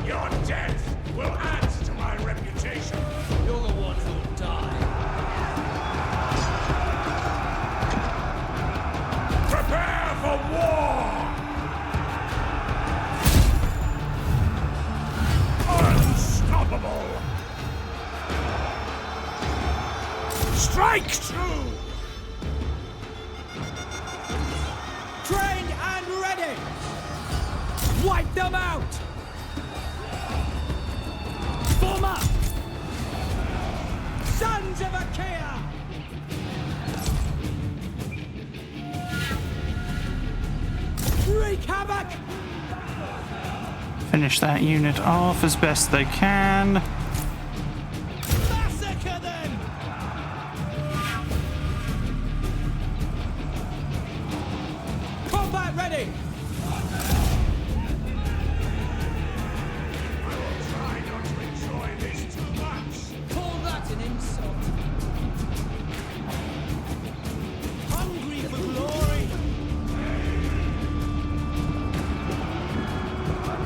Your death will add to my reputation. You're the one who'll die. Prepare for war! Unstoppable! Strike true! Trained and ready! Wipe them out! Form up! Sons of Achaea! Wreak havoc! Finish that unit off as best they can. Massacre them! Combat ready! Try not to enjoy this too much. Call that an insult. Hungry for glory?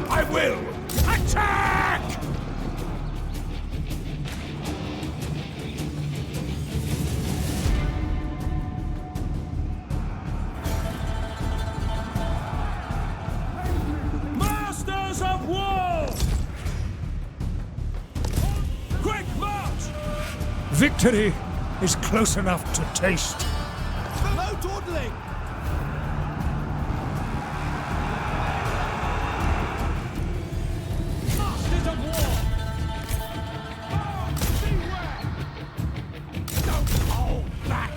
I will! Attack! Masters of War! Quick march! Victory is close enough to taste. No dawdling! Masters of War! Don't hold back!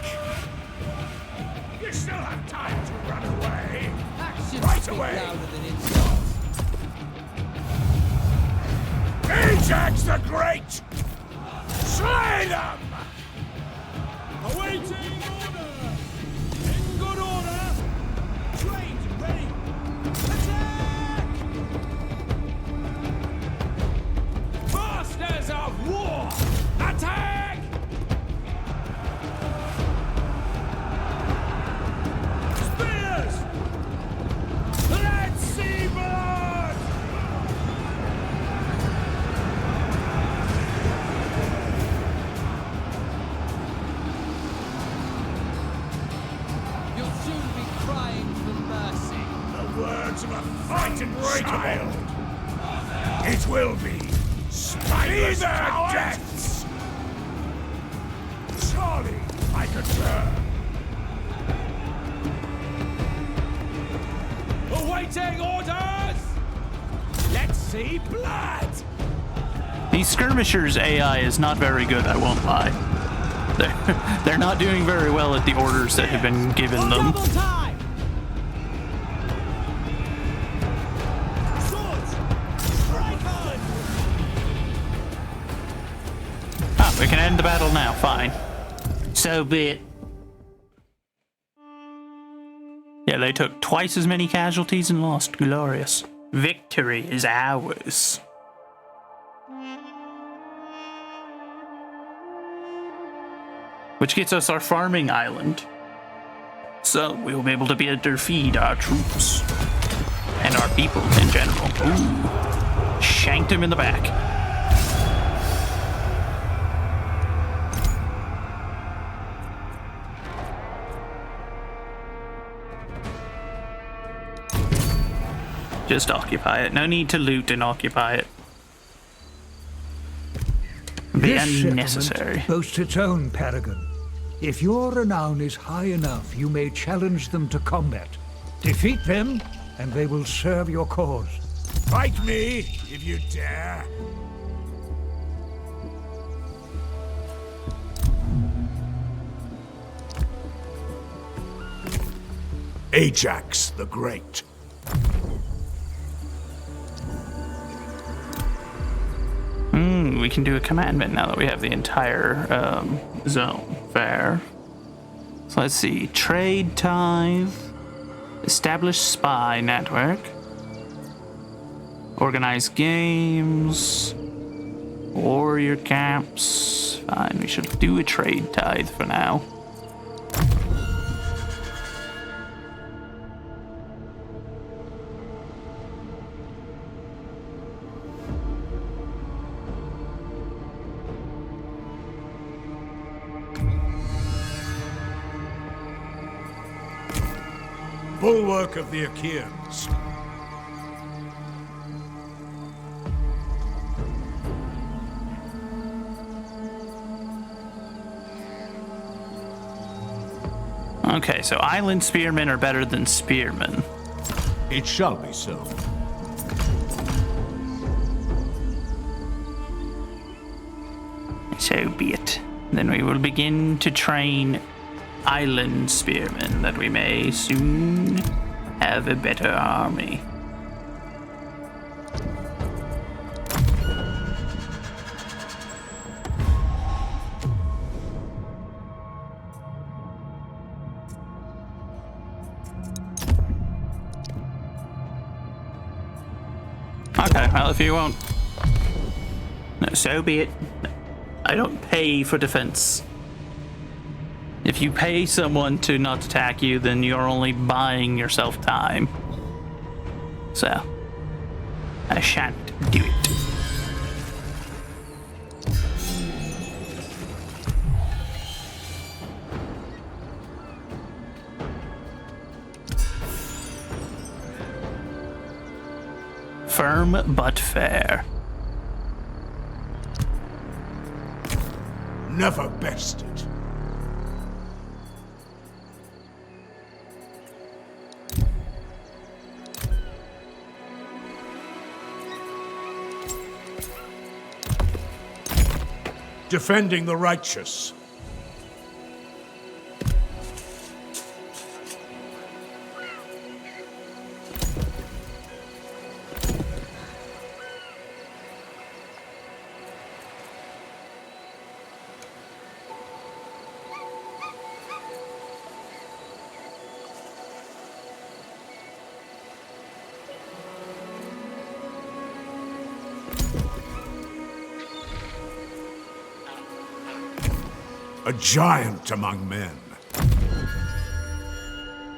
You still have time to run away! Actions Right speak away. louder than insults. Ajax the Great! Slay them! Awaiting order! In good order! Trained, ready! Attack! Masters of War! Attack! Spears! Let's see blood! You'll soon be crying for mercy. The words of a frightened child. It will be spineless deaths. Surely I concur. Awaiting orders! Let's see blood! These skirmishers AI is not very good, I won't lie. They're not doing very well at the orders that have been given them. Double time! Swords! Strike on! Ah, we can end the battle now, fine. So be it. Yeah, they took twice as many casualties and lost. Glorious. Victory is ours. Which gets us our farming island. So we'll be able to better feed our troops. And our people in general. Ooh. Shanked him in the back. Just occupy it. No need to loot and occupy it. Be This unnecessary. settlement boasts its own paragon. If your renown is high enough, you may challenge them to combat. Defeat them, and they will serve your cause. Fight me if you dare. Ajax the Great. We can do a commandment now that we have the entire zone. Fair. So let's see. Trade tithe. Establish spy network. Organize games. Warrior camps. Fine, we should do a trade tithe for now. bulwark of the Achaeans. Okay, so island spearmen are better than spearmen. It shall be so. So be it. Then we will begin to train island spearmen that we may soon have a better army. Okay, well, if you won't, no, so be it. I don't pay for defense. If you pay someone to not attack you, then you're only buying yourself time. So, I shan't do it. Firm but fair. Never bested. Defending the righteous. A giant among men.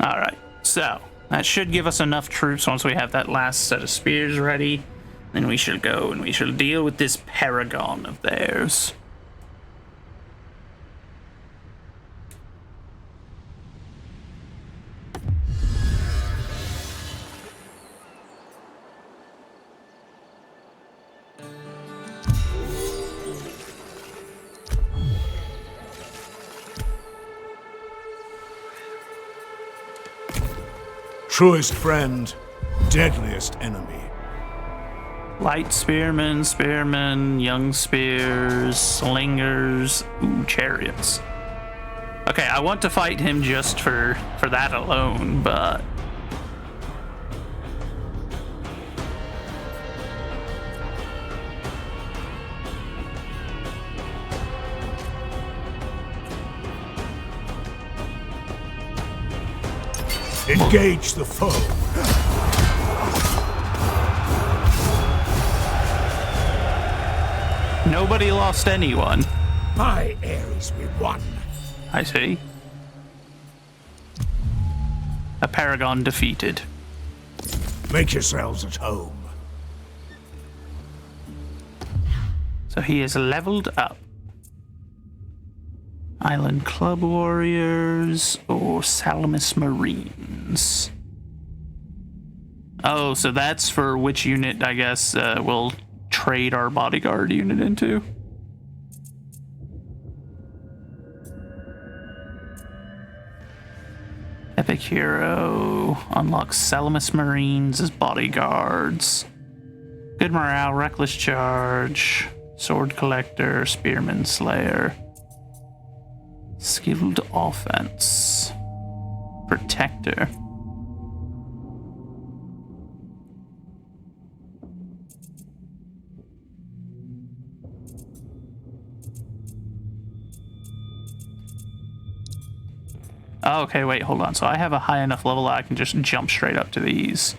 Alright, so that should give us enough troops once we have that last set of spears ready. Then we shall go and we shall deal with this paragon of theirs. Truest friend, deadliest enemy. Light spearmen, spearmen, young spears, slingers, ooh, chariots. Okay, I want to fight him just for that alone, but Engage the foe. nobody lost anyone. By Ares we won. I see. A paragon defeated. Make yourselves at home. So he is leveled up. Island Club Warriors or Salamis Marines. Oh, so that's for which unit, I guess, we'll trade our bodyguard unit into. Epic Hero unlocks Salamis Marines as bodyguards. Good morale, reckless charge, sword collector, spearman slayer. Skilled offense. Protector. Oh, okay, wait, hold on. So I have a high enough level that I can just jump straight up to these.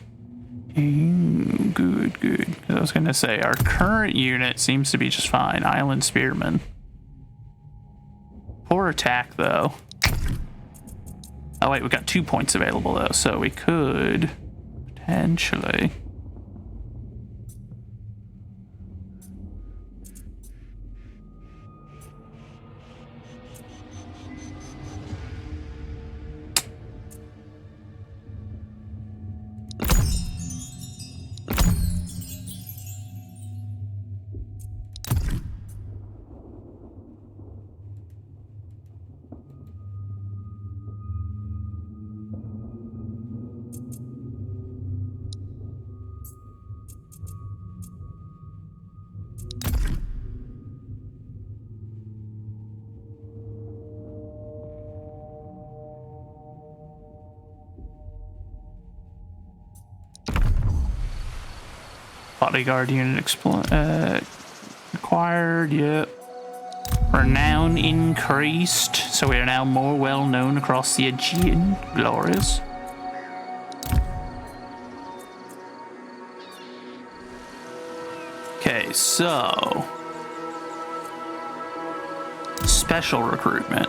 Ooh, good, good. I was going to say, our current unit seems to be just fine. Island Spearman. Poor attack, though. Oh, wait, we've got 2 points available, though, so we could potentially... Bodyguard unit acquired, yep. Renown increased, so we are now more well known across the Aegean. Glorious. Okay, so special recruitment.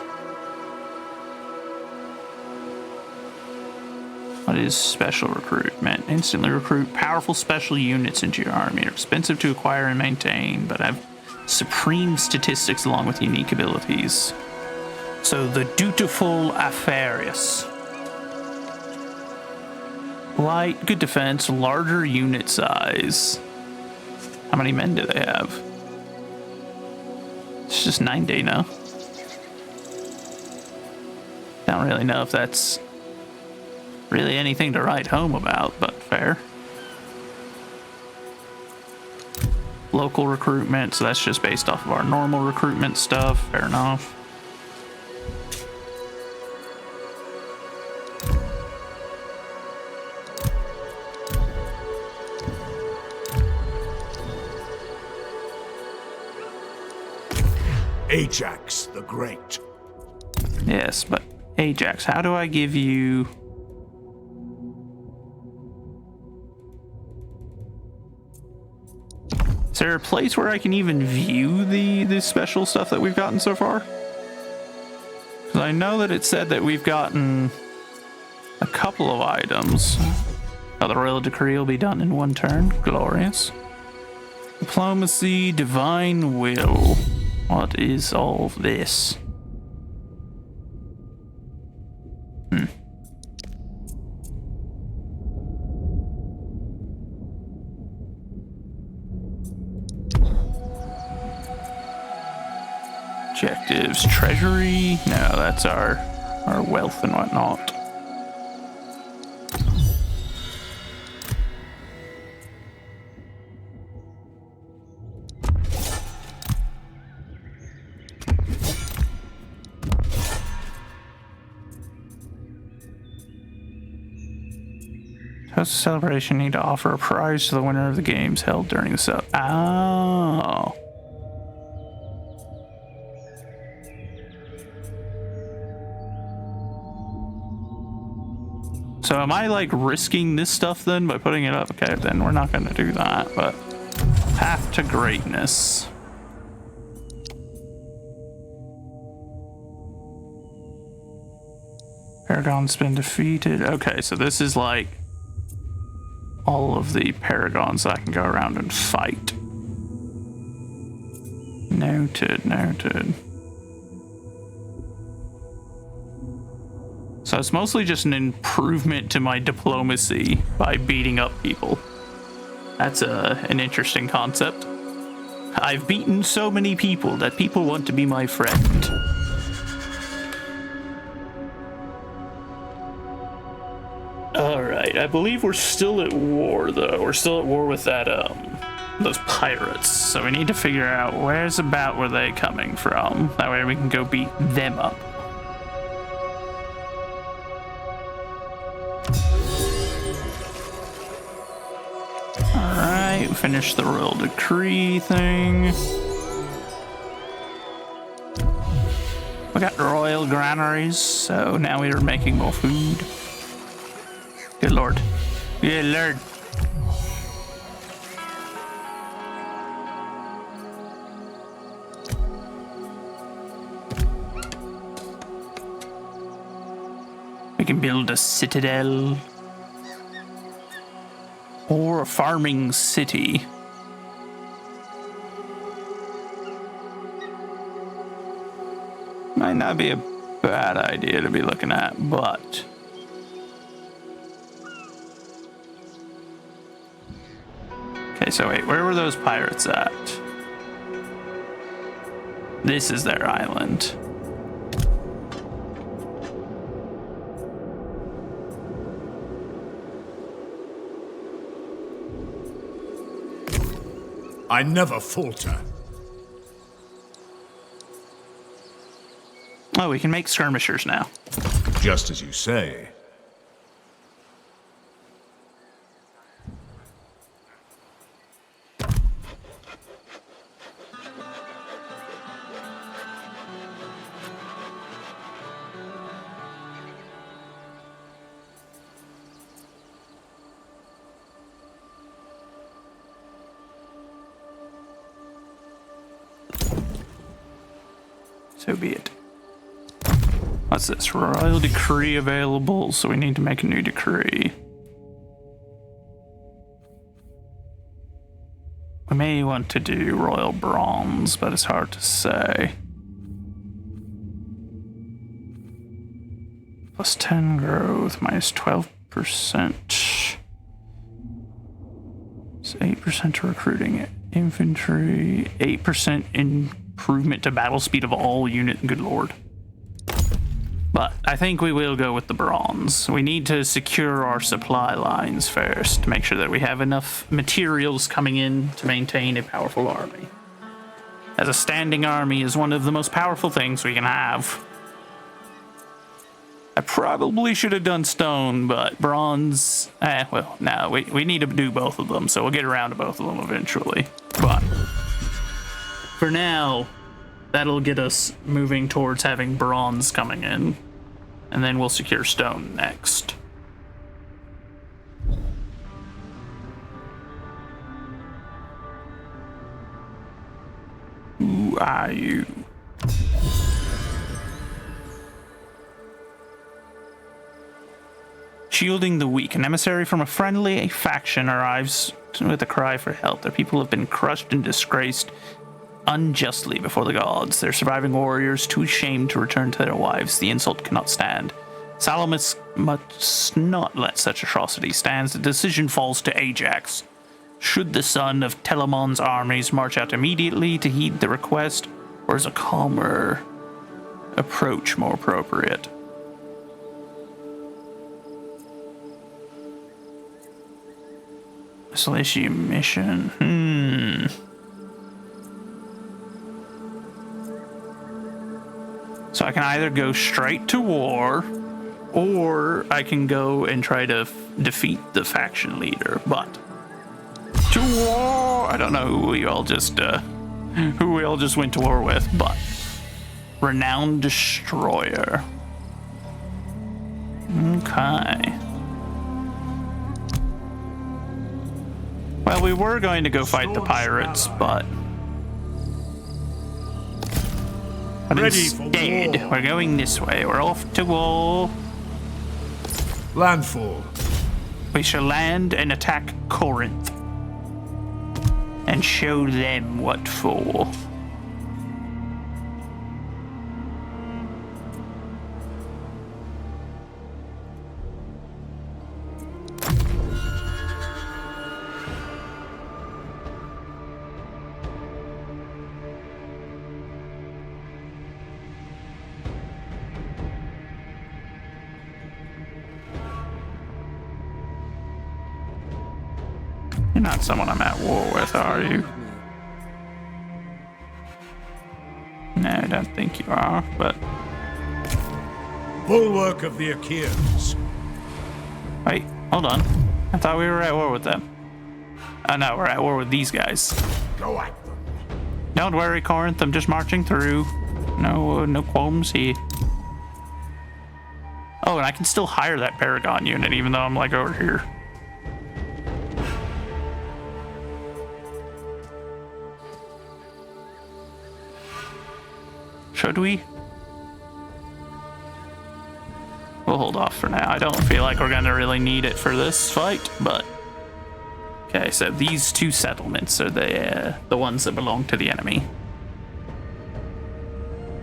What is special recruitment? Instantly recruit powerful special units into your army. Are expensive to acquire and maintain, but have supreme statistics along with unique abilities. So the dutiful Apharius. Light, good defense, larger unit size. How many men do they have? It's just 90 now. Don't really know if that's really anything to write home about, but fair. Local recruitment, so that's just based off of our normal recruitment stuff. Fair enough. Ajax the Great. Yes, but Ajax, how do I give you... Is there a place where I can even view the special stuff that we've gotten so far? Because I know that it said that we've gotten a couple of items. Oh, the royal decree will be done in one turn. Glorious. Diplomacy, divine will. What is all of this? Objectives, treasury. No, that's our wealth and whatnot. Host a celebration, need to offer a prize to the winner of the games held during the Oh. So am I like risking this stuff then by putting it up? Okay, then we're not going to do that, but path to greatness. Paragon's been defeated. Okay, so this is like all of the paragons I can go around and fight. Noted, noted. So it's mostly just an improvement to my diplomacy by beating up people. That's an interesting concept. I've beaten so many people that people want to be my friend. Alright, I believe we're still at war though. We're still at war with that, those pirates. So we need to figure out where they coming from. That way we can go beat them up. Alright, we finished the royal decree thing. We got royal granaries, so now we are making more food. Good lord. Good lord. We can build a citadel. Or a farming city. Might not be a bad idea to be looking at, but... Okay, so wait, where were those pirates at? This is their island. I never falter. Oh, we can make skirmishers now. Just as you say. So be it. What's this? Royal decree available, so we need to make a new decree. We may want to do royal bronze, but it's hard to say. Plus 10 growth, minus 12%. It's 8% to recruiting infantry, 8% improvement to battle speed of all unit. Good lord. But I think we will go with the bronze. We need to secure our supply lines first to make sure that we have enough materials coming in to maintain a powerful army. As a standing army is one of the most powerful things we can have. I probably should have done stone, but bronze, well, no, we need to do both of them, so we'll get around to both of them eventually. But for now, that'll get us moving towards having bronze coming in, and then we'll secure stone next. Who are you? Shielding the weak. An emissary from a friendly faction arrives with a cry for help. Their people have been crushed and disgraced unjustly before the gods. Their surviving warriors, too ashamed to return to their wives. The insult cannot stand. Salamis must not let such atrocity stand. The decision falls to Ajax. Should the son of Telamon's armies march out immediately to heed the request, or is a calmer approach more appropriate? Isolation mission. So I can either go straight to war, or I can go and try to defeat the faction leader. But to war! I don't know who we all just went to war with, but renowned destroyer. Okay. Well, we were going to go fight the pirates, but instead, we're going this way. We're off to war. Landfall. We shall land and attack Corinth and show them what for. You're not someone I'm at war with, are you? No, I don't think you are, but... Bulwark of the Achaeans. Wait, hold on. I thought we were at war with them. Oh no, we're at war with these guys. Go at them. Don't worry, Corinth, I'm just marching through. No qualms here. Oh, and I can still hire that Paragon unit, even though I'm like over here. Should we? We'll hold off for now. I don't feel like we're gonna really need it for this fight, but... Okay, so these two settlements are the ones that belong to the enemy.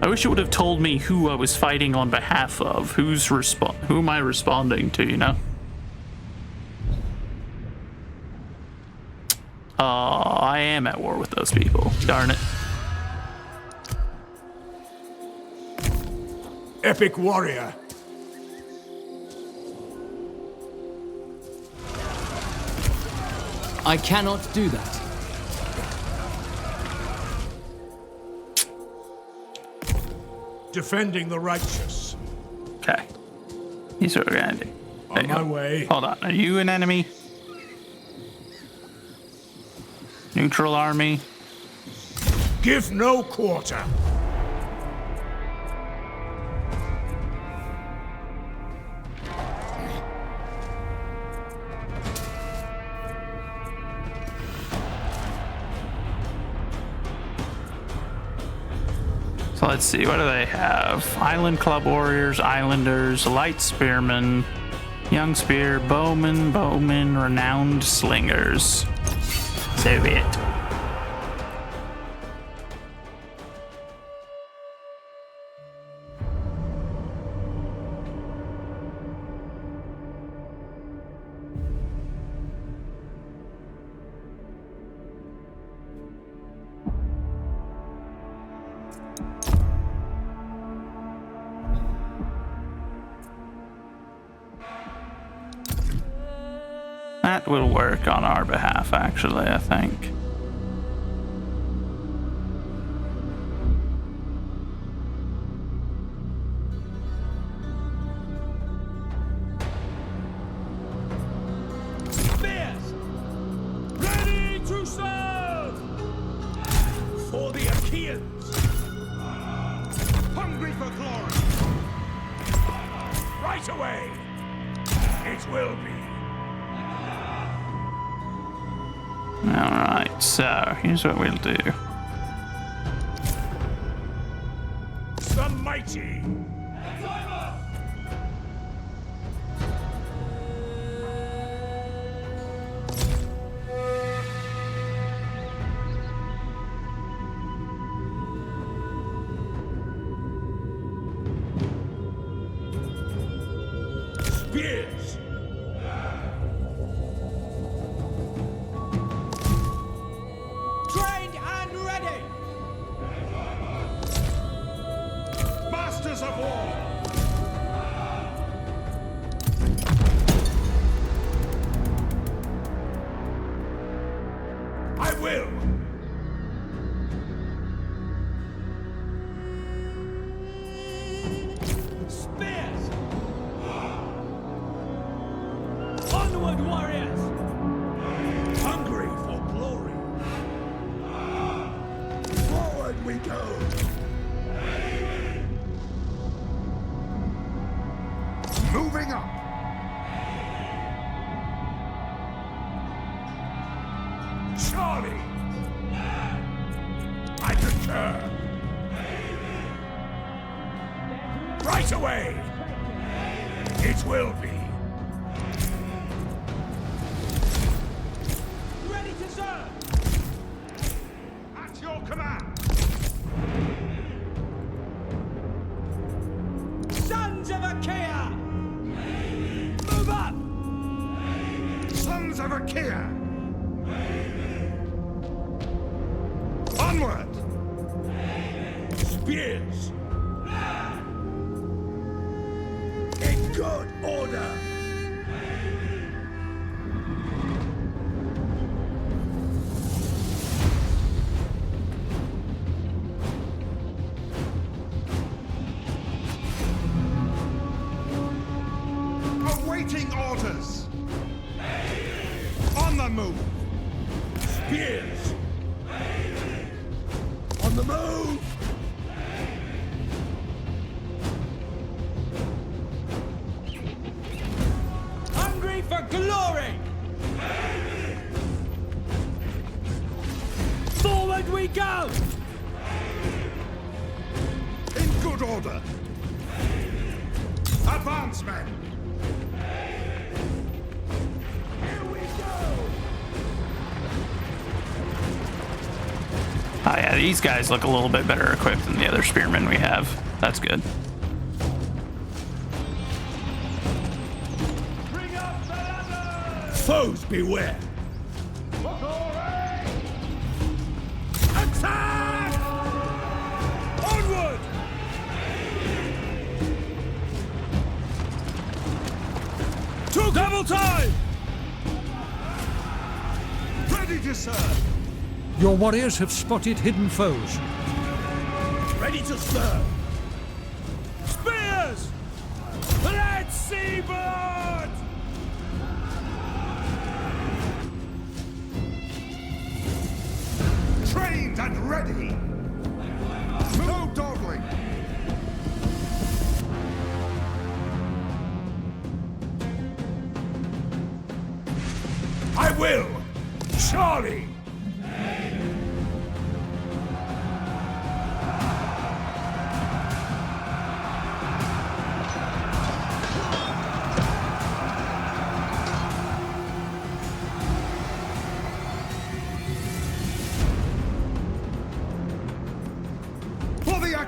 I wish it would have told me who I was fighting on behalf of. Who am I responding to, you know? I am at war with those people. Darn it. Epic warrior. I cannot do that. Defending the righteous. Okay. Here's what we're gonna do. On my way. Hold on. Are you an enemy? Neutral army. Give no quarter. So let's let's see, what do they have? Island Club Warriors, Islanders, Light Spearmen, Young Spear, Bowmen, Renowned Slingers. So be it. That will work on our behalf, actually, I think. Spears! Ready to serve! For the Achaeans! Hungry for glory! Right away! It will be. Alright, so here's what we'll do. The mighty! Spears! Trained and ready! Masters of war! I will! Spears! Onward, warriors! Hungry for glory! Forward we go! Moving up! Charlie! I concur! Right away! It will be! Ready to serve! At your command! Sons of Achaea! Move up! Sons of Achaea! Onward! Spears! In good order! Awaiting orders! On the move! Spears! On the move! Hungry for glory! Forward we go! In good order! Advance, men! Here we go! Oh yeah, these guys look a little bit better equipped than the other spearmen we have. That's good. Bring up the ladders! Foes beware! Attack! Onward! To double time! Ready to serve! Your warriors have spotted hidden foes. Ready to serve! Spears! Let's see blood! Trained and ready! No dawdling! I will! Charlie!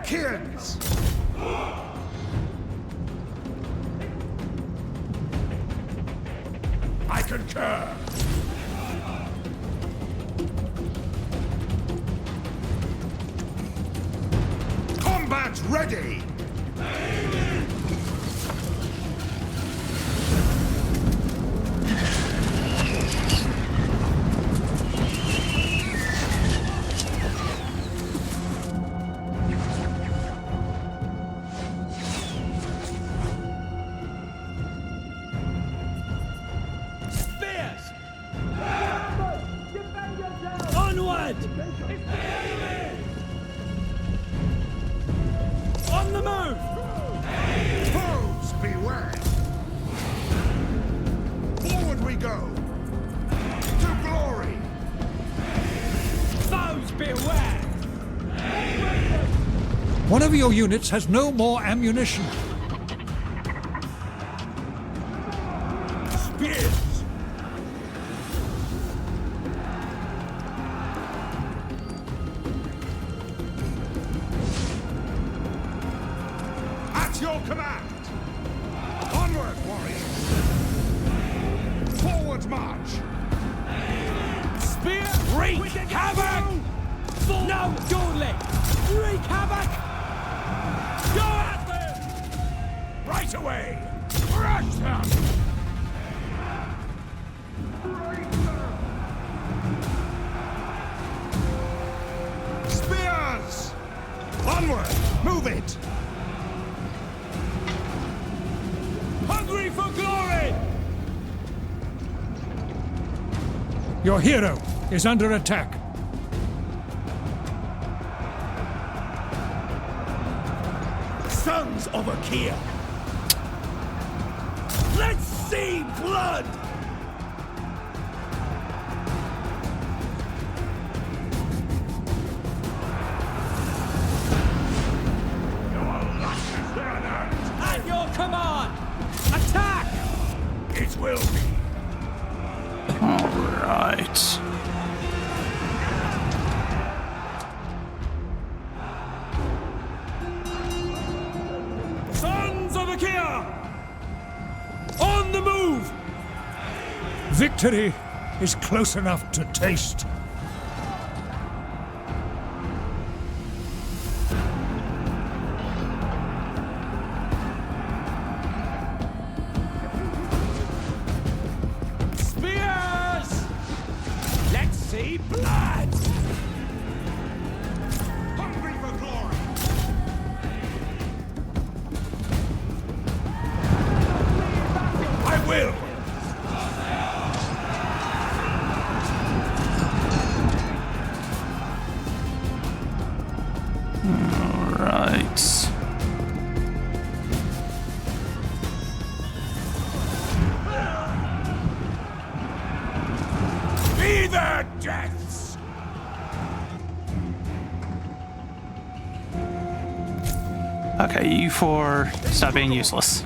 Achaeans! I concur! Combat ready! Spears! Onward! On the move! Foes beware! Forward we go! To glory! Foes beware! One of your units has no more ammunition. Spears! At your command! Onward, warriors! Forward march! Spear! Wreak havoc! No dawdling! Wreak havoc! Go at them! Right away! Rush them! Spears! Onward! Move it! Hungry for glory! Your hero is under attack. Sons of Achaea! Let's see blood! At your command! Attack! It will be. All right. Sons of Achaea! On the move! Victory is close enough to taste. Spears! Let's see blood! Hungry for glory! I will! All right. Be their deaths! Okay, you four, stop being useless.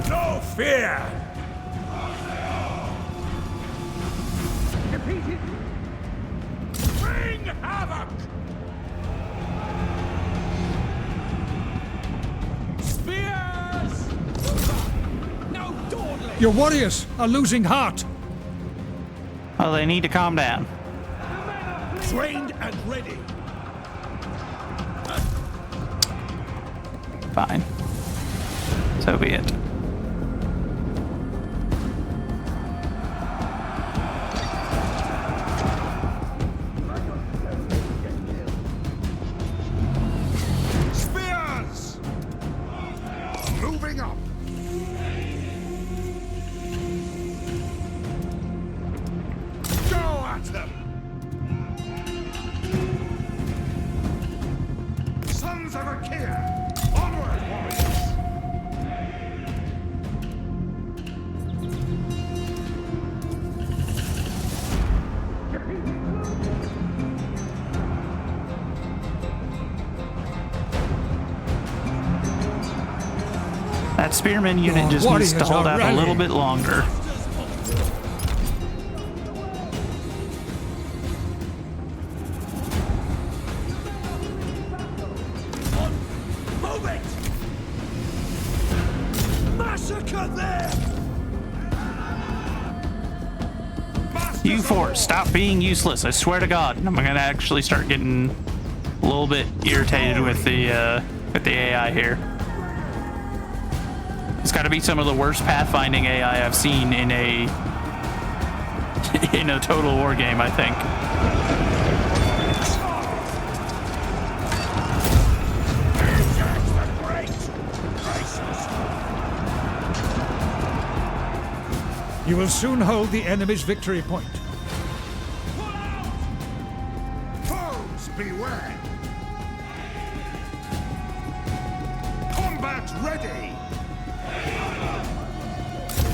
No fear! Bring havoc! Spears! No dawdling! Your warriors are losing heart. Well, they need to calm down. Trained and ready! Fine. So be it. Spears! Moving up! Go at them! Sons of Achaea! Onward, warriors! That spearman unit Your just needs to warriors hold are out a little rallying. bit longer. at them! You four, stop being useless. I swear to God. I'm gonna actually start getting a little bit irritated with the AI here. It's got to be some of the worst pathfinding AI I've seen in a Total War game, I think. You will soon hold the enemy's victory point. Foes, beware! Combat ready!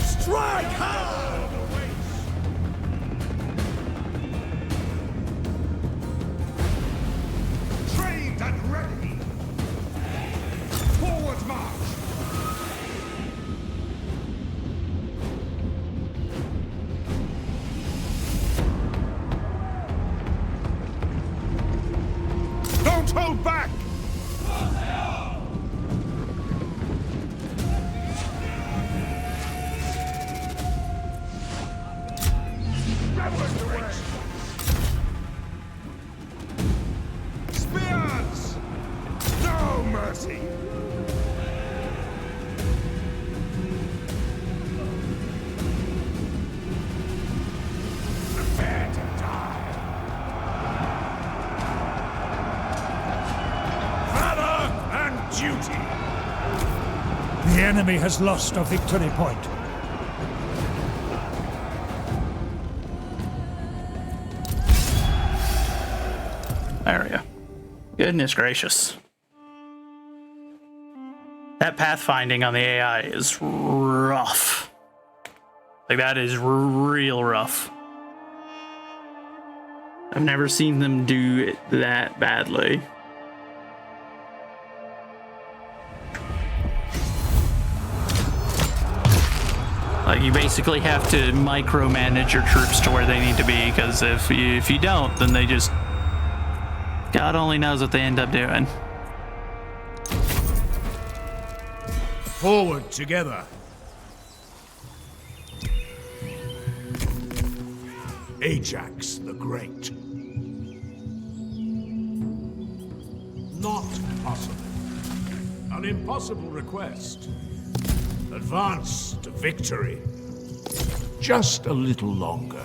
Strike hard! Trained and ready! Forward march! Don't hold back! Spears! No mercy! Prepare to die! Valor and duty! The enemy has lost a victory point. There we go. Goodness gracious. That pathfinding on the AI is rough. Like, that is real rough. I've never seen them do it that badly. Like, you basically have to micromanage your troops to where they need to be, because if you don't, then they just... God only knows what they end up doing. Forward together. Ajax the Great. Not possible. An impossible request. Advance to victory. Just a little longer.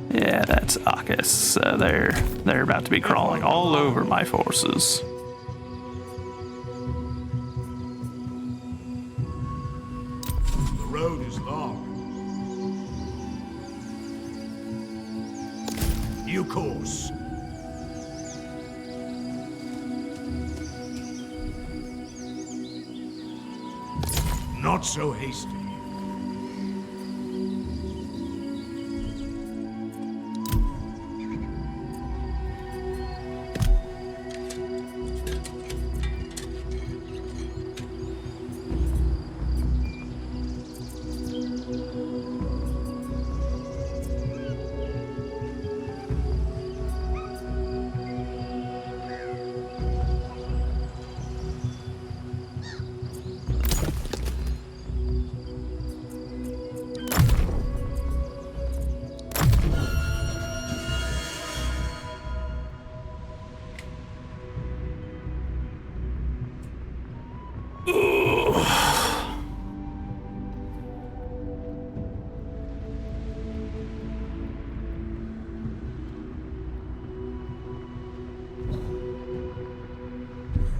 Yeah, that's Akis. They're about to be crawling all over my forces. The road is long. New course. Not so hasty.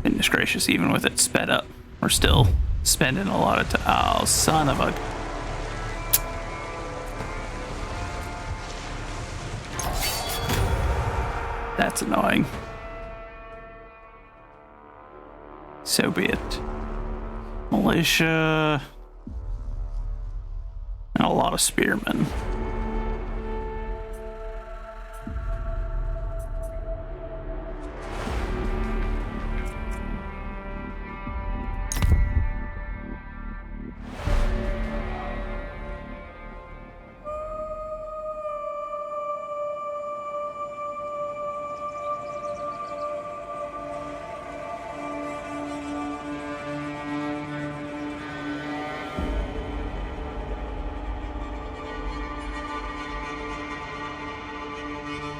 Goodness gracious, even with it sped up, we're still spending a lot of time. Oh, son of a... That's annoying. So be it. militia, and a lot of spearmen.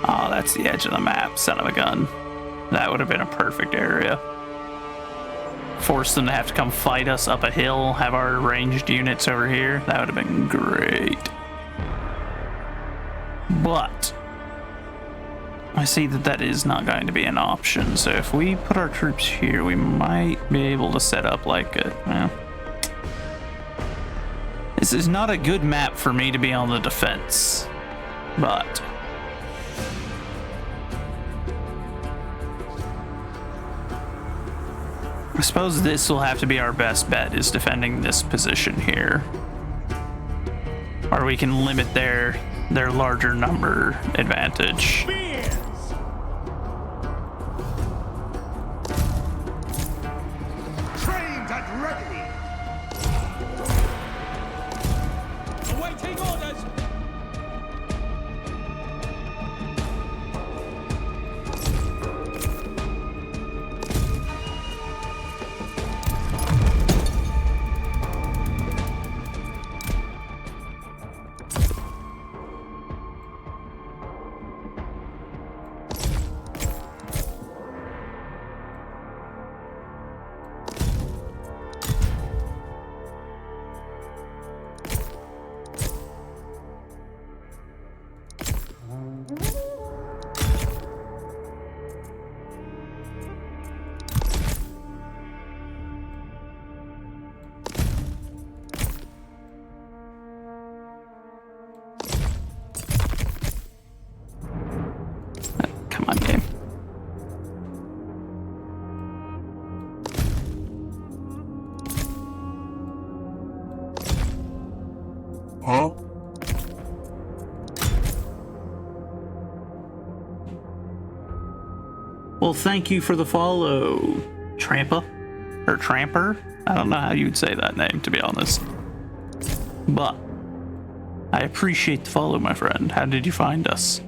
Oh, that's the edge of the map, son of a gun. That would have been a perfect area. Force them to have to come fight us up a hill, have our ranged units over here. That would have been great. But I see that that is not going to be an option. So if we put our troops here, we might be able to set up like a... Well, this is not a good map for me to be on the defense. But... I suppose this will have to be our best bet, is defending this position here. Or we can limit their larger number advantage. Spears! Trained and ready! Awaiting orders! Come on, game. Huh? Well, thank you for the follow, Trampa. Or Tramper? I don't know how you'd say that name, to be honest. But I appreciate the follow, my friend. How did you find us?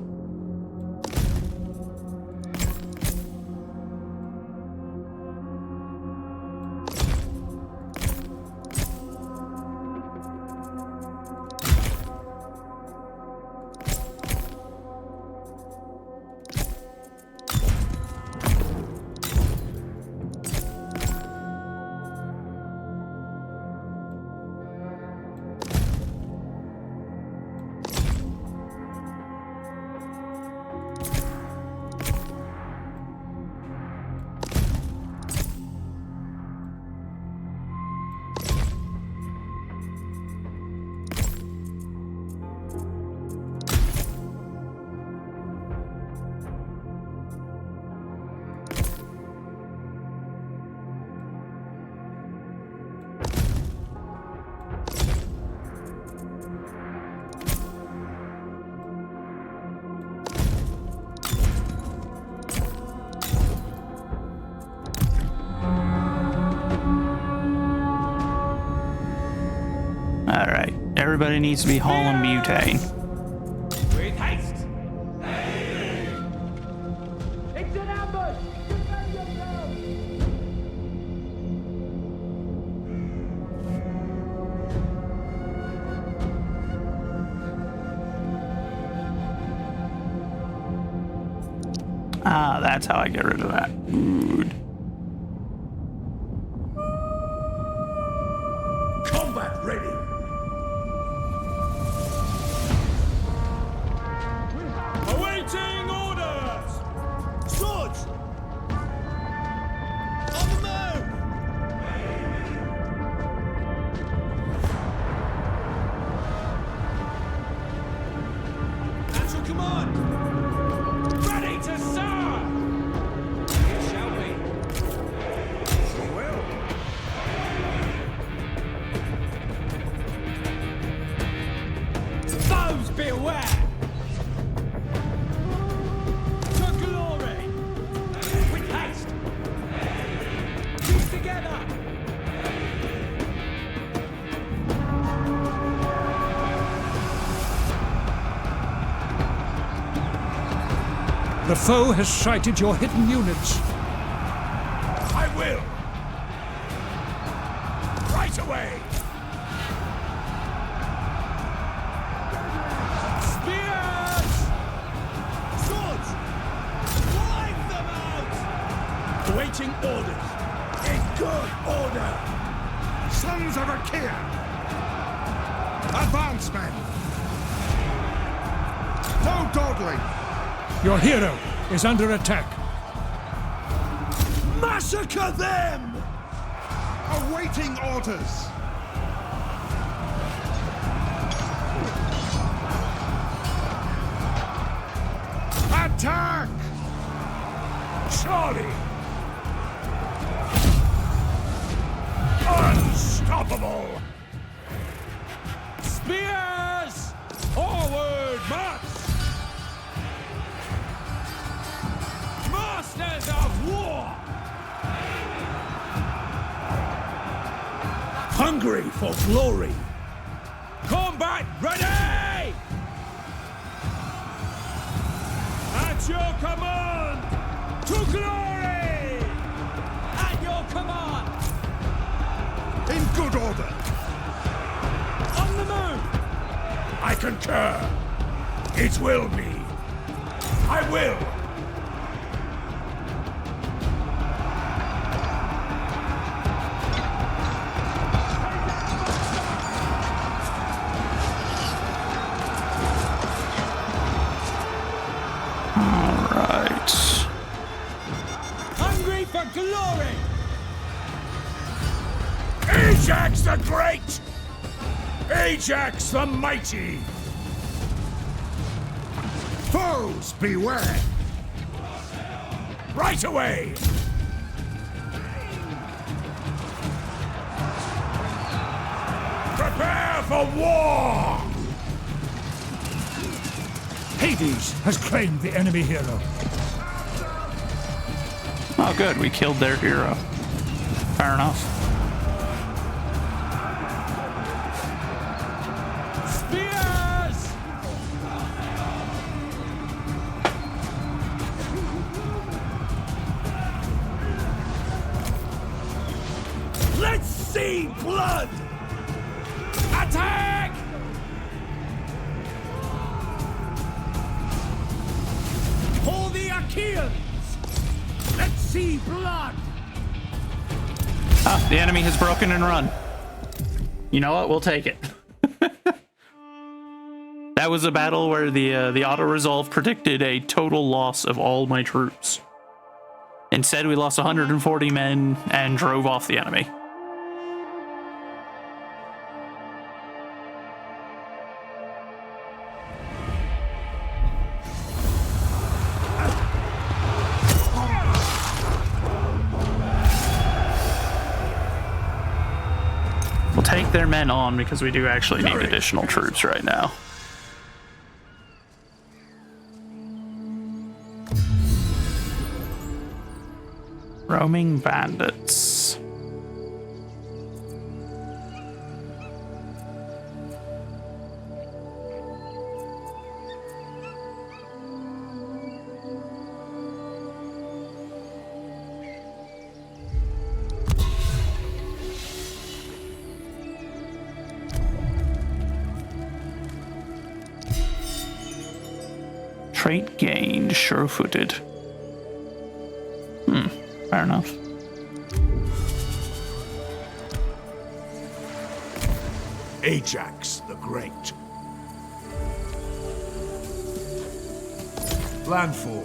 Alright, everybody needs to be hauling butane. With haste! It's an ambush! Defend yourself! Ah, that's how I get rid of that. Good. Combat ready! Awaiting orders! Swords! On the move! At your command! Ready to serve! Here shall we? The foe has sighted your hidden units. I will! Right away! Spears! Swords! Wipe them out! Awaiting orders. In good order! Sons of Achaea! Advance, men! No dawdling! Your hero is under attack. Massacre them! Awaiting orders! Attack! Charlie! Unstoppable! Spears! Forward march! Masters of war! Hungry for glory! Combat ready! At your command! To glory! At your command! In good order! On the move! I concur! It will be! I will! Right. Hungry for glory! Ajax the Great! Ajax the Mighty! Foes beware! Right away! Prepare for war! Hades has claimed the enemy hero. Oh, good. We killed their hero. Fair enough. Spears! Let's see blood! Attack! For the Achaeans! Let's see blood! Ah, the enemy has broken and run. You know what? We'll take it. That was a battle where the auto-resolve predicted a total loss of all my troops. Instead, we lost 140 men and drove off the enemy. We'll take their men on because we do actually need additional troops right now. Roaming bandits. Trait gained, sure-footed. Fair enough. Ajax the Great. Landfall.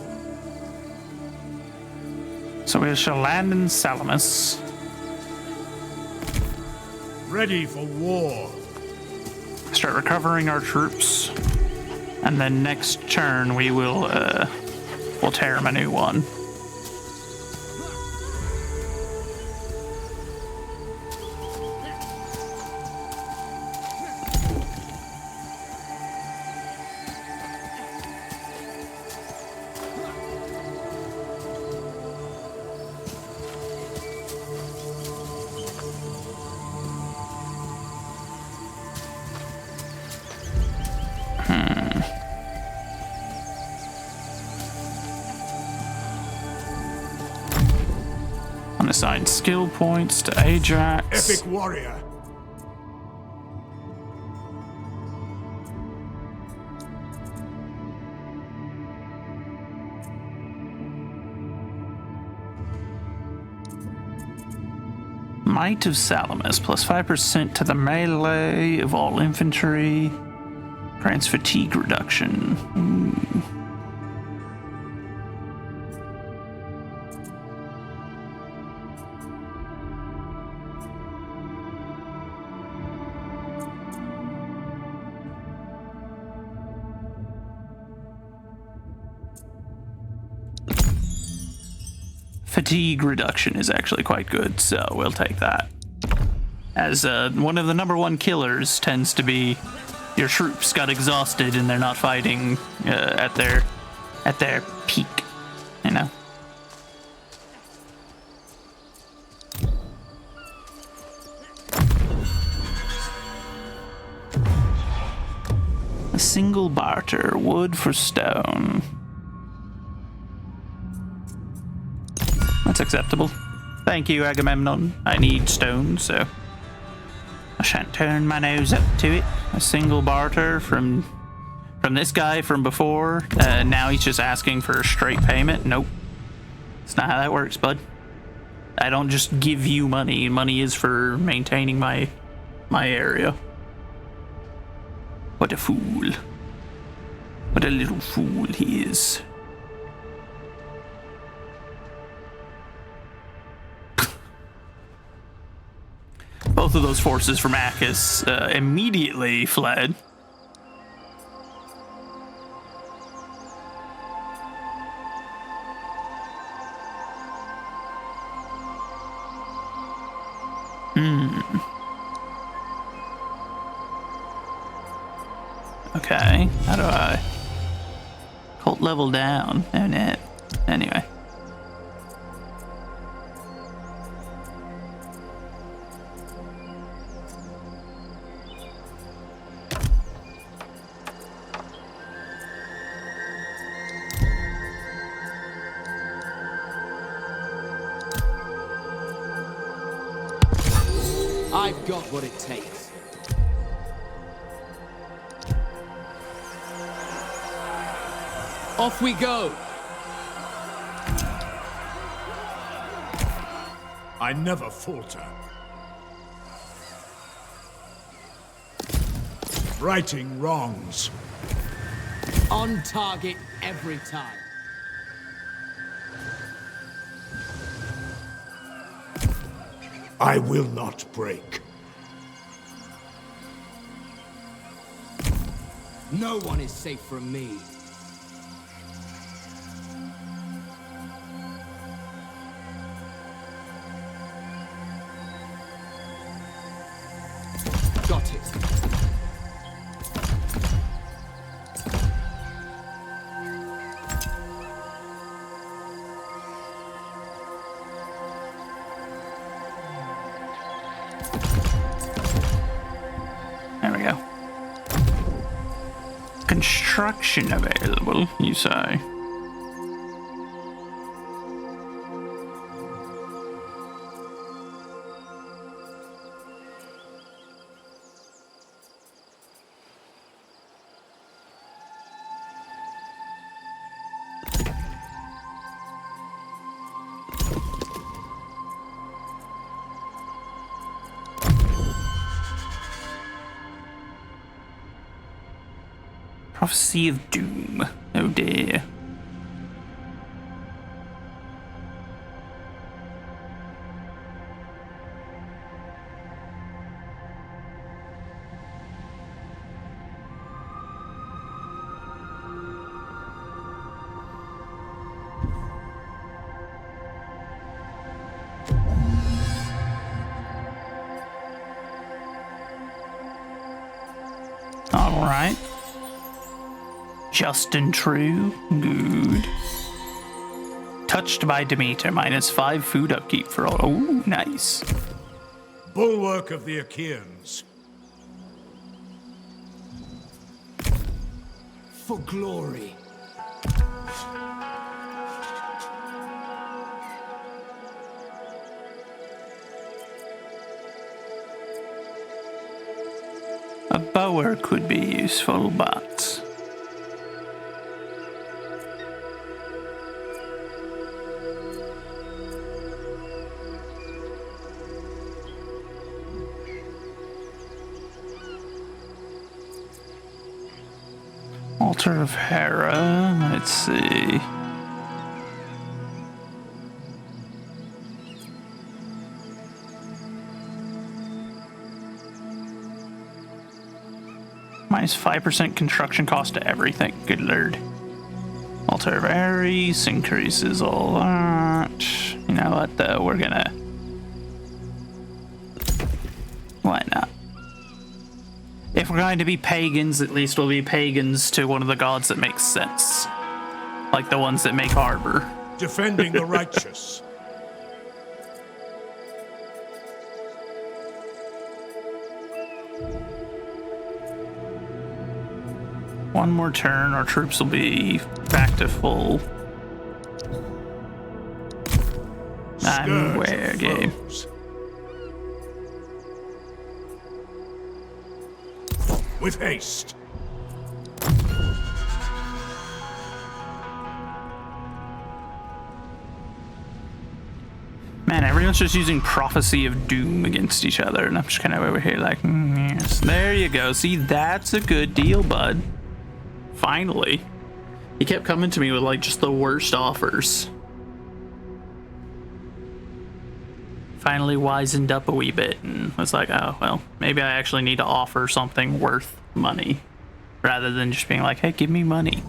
So we shall land in Salamis. Ready for war. Start recovering our troops. And then next turn we will we'll tear him a new one. Unassign skill points to Ajax. Epic warrior. Might of Salamis, plus 5% to the melee of all infantry. Grants fatigue reduction. Ooh. Fatigue reduction is actually quite good, so we'll take that. As one of the number one killers tends to be your troops got exhausted and they're not fighting at their peak, you know. A single barter, wood for stone. That's acceptable. Thank you, Agamemnon. I need stone, so I shan't turn my nose up to it. A single barter from this guy from before. Now he's just asking for a straight payment. Nope. That's not how that works, bud. I don't just give you money. Money is for maintaining my area. What a fool. What a little fool he is. Both of those forces from Acus immediately fled. Okay, how do I cult level down? Oh, no. Anyway. I've got what it takes. Off we go! I never falter. Righting wrongs. On target every time. I will not break. No one is safe from me. Got it. There we go. Construction available, you say? Prophecy of Doom. Oh dear. All right. Just and true. Good. Touched by Demeter. -5 food upkeep for all. Oh, nice. Bulwark of the Achaeans. For glory. A bower could be useful, but... Altar of Hera, let's see. Minus 5% construction cost to everything. Good lord. Altar of Ares increases all that. You know what though? We're gonna... Why not? If we're going to be pagans, at least we'll be pagans to one of the gods that makes sense. Like the ones that make armor. Defending the righteous. One more turn, our troops will be back to full. And where, game? With haste. Man, everyone's just using Prophecy of Doom against each other, and I'm just kind of over here like, yes. There you go. See, that's a good deal, bud. Finally. He kept coming to me with like just the worst offers. Finally wisened up a wee bit and was like, oh, well, maybe I actually need to offer something worth money rather than just being like, hey, give me money.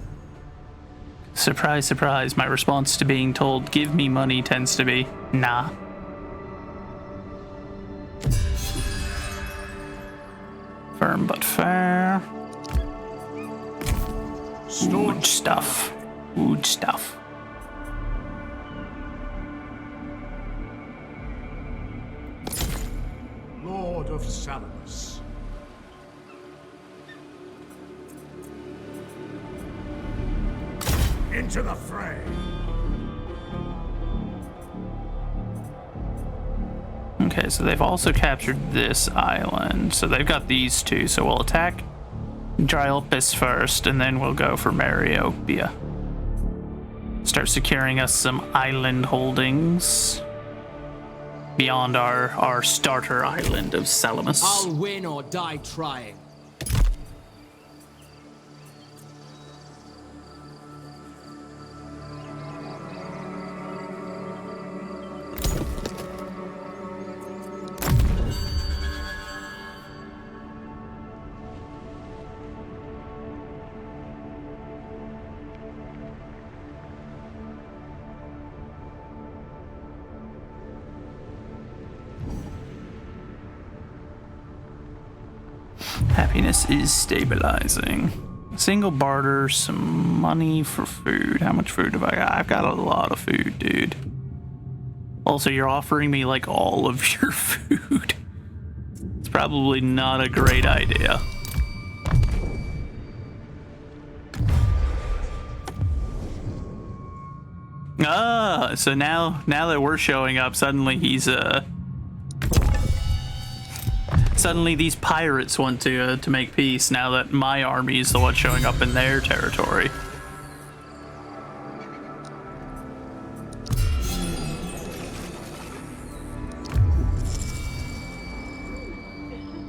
Surprise, surprise. My response to being told, give me money tends to be, nah. Firm but fair. Good stuff. Good stuff. Lord of Salamis. Into the fray. Okay, so they've also captured this island. So they've got these two. So we'll attack Dryalpus first, and then we'll go for Mariopia. Start securing us some island holdings beyond our starter island of Salamis. I'll win or die trying. Happiness is stabilizing. Single barter, some money for food. How much food have I got? I've got a lot of food, dude. Also, you're offering me like all of your food. It's probably not a great idea. Ah, so now that we're showing up, suddenly he's suddenly these pirates want to make peace now that my army is the one showing up in their territory.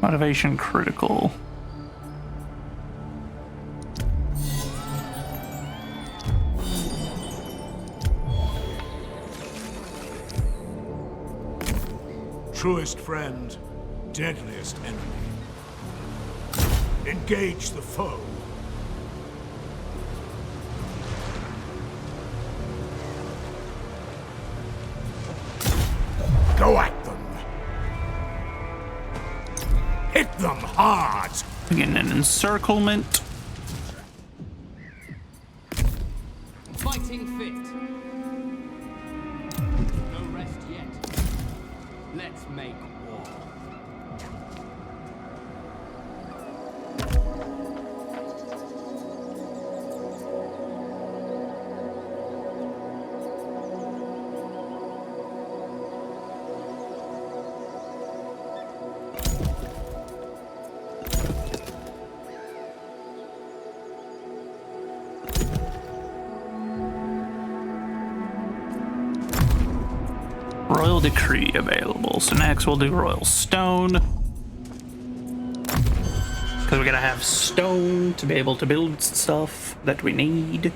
Motivation critical. Truest friend, deadliest enemy. Engage the foe. Go at them. Hit them hard. Begin an encirclement. Fighting fit. No rest yet. Let's make war. Royal Decree available. So next we'll do Royal Stone. Because we gotta have stone to be able to build stuff that we need.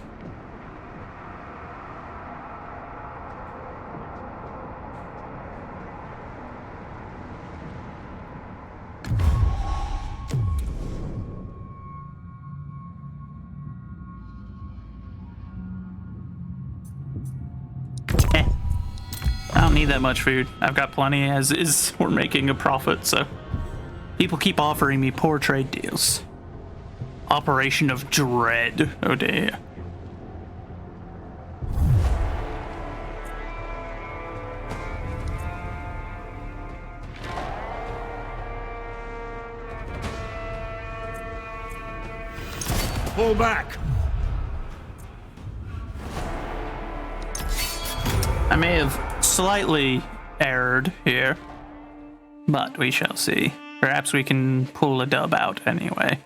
I don't need that much food. I've got plenty as is. We're making a profit, so people keep offering me poor trade deals. Operation of Dread. Oh dear. Pull back! I may have slightly erred here, but we shall see. Perhaps we can pull a dub out anyway.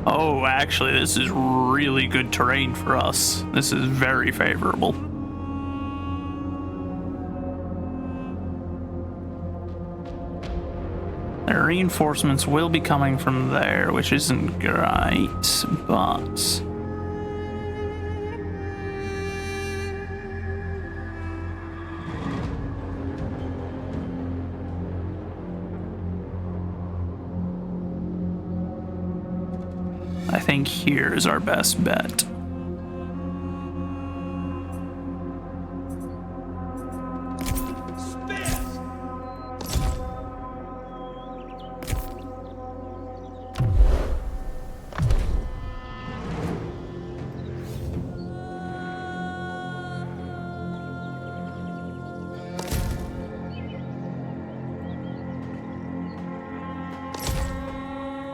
Oh, actually, this is really good terrain for us. This is very favorable. The reinforcements will be coming from there, which isn't great, but... I think here is our best bet.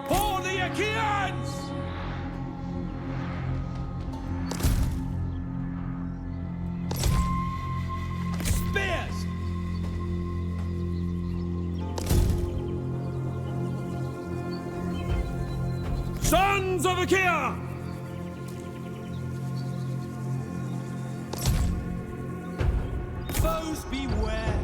For the Achaeans! Spears! Sons of Achaea! Foes beware!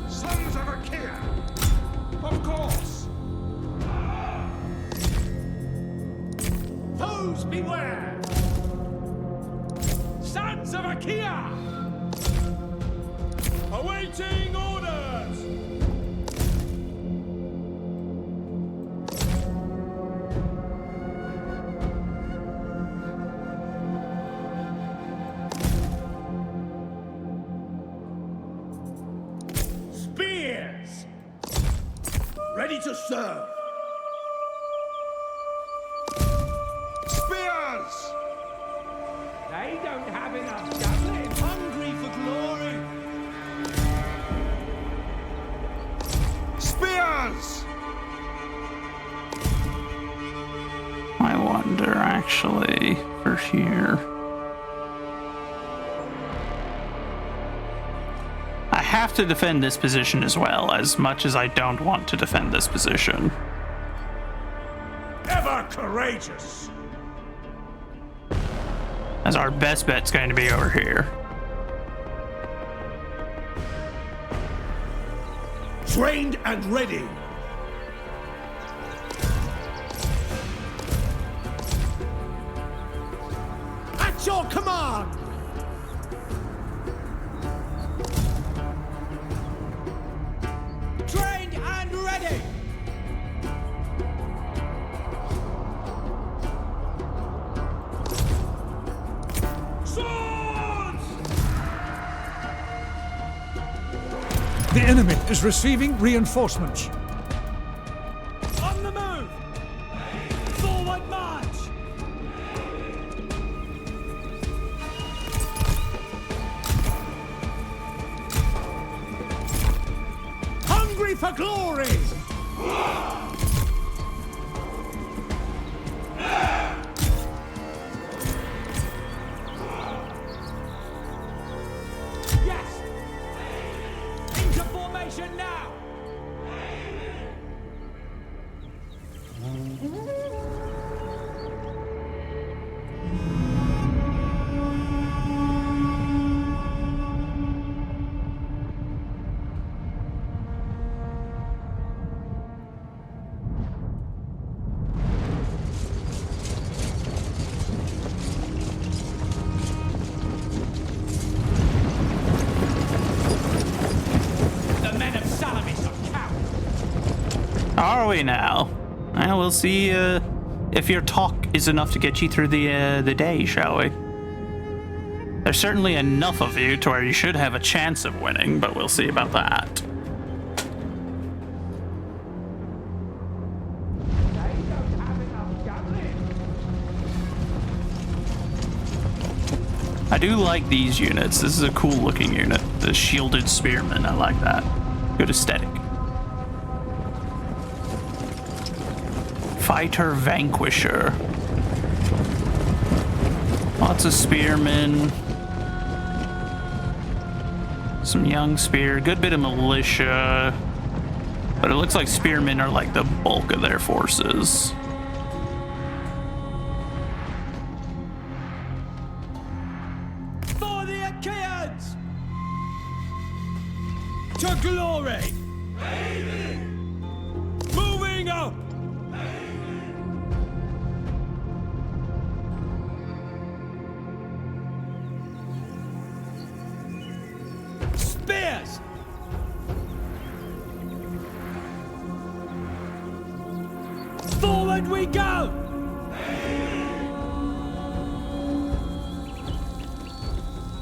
Sons of Achaea! Of course! Foes beware! Sons of Achaea! Awaiting orders! Spears! Ready to serve! Spears! They don't have enough javelin. Hungry for glory. Spears! I wonder, actually, for here. I have to defend this position as well, as much as I don't want to defend this position. Ever courageous! As our best bet's going to be over here. Trained and ready! At your command! Trained and ready! Swords! The enemy is receiving reinforcements. On the move! Forward march! Hungry for glory! Yes! Into formation now! The men of Salamis are cowards! Are we now? Well, we'll see if your talk is enough to get you through the day, shall we? There's certainly enough of you to where you should have a chance of winning, but we'll see about that. I do like these units. This is a cool looking unit. The shielded spearmen, I like that. Good aesthetic. Fighter Vanquisher. Lots of spearmen. Some young spear. Good bit of militia. But it looks like spearmen are like the bulk of their forces. For the Achaeans! To glory! Moving up! Spears! Forward we go!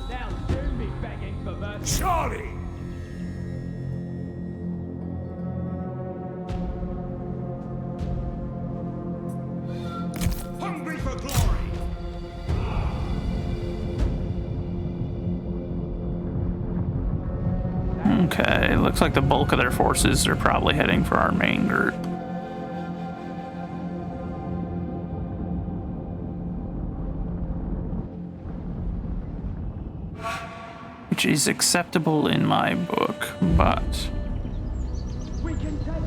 They'll soon be begging for mercy. Charlie! Hungry for glory! Okay, looks like the bulk of their forces are probably heading for our main group. Which is acceptable in my book, but We can take it!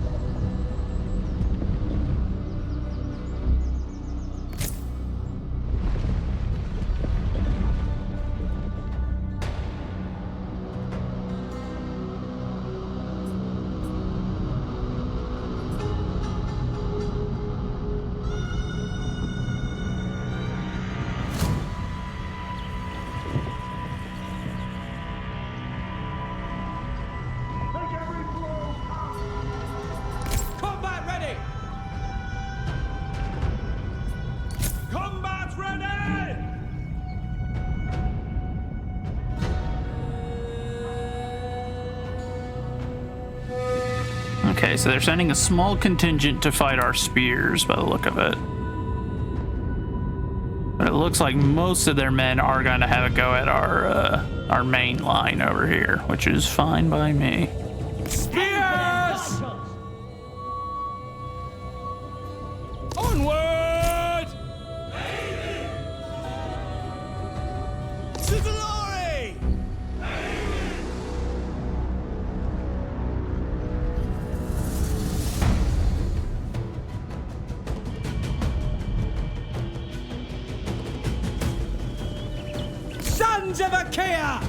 Make every blow count! Combat ready! Combat ready! okay, so they're sending a small contingent to fight our spears by the look of it. But it looks like most of their men are going to have a go at our main line over here, which is fine by me. Spears! Onward! To glory! Sons of Achaea!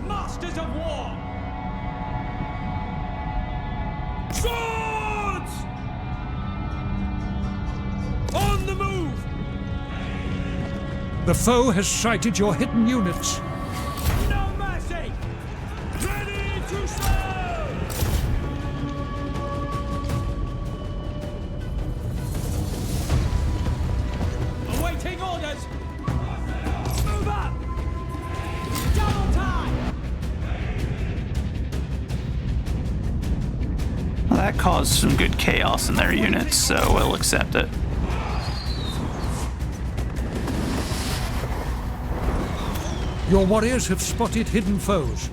Masters of war! Swords! On the move! The foe has sighted your hidden units. No mercy! Ready to serve! Awaiting orders! Move up! That caused some good chaos in their units, so we'll accept it. Your warriors have spotted hidden foes.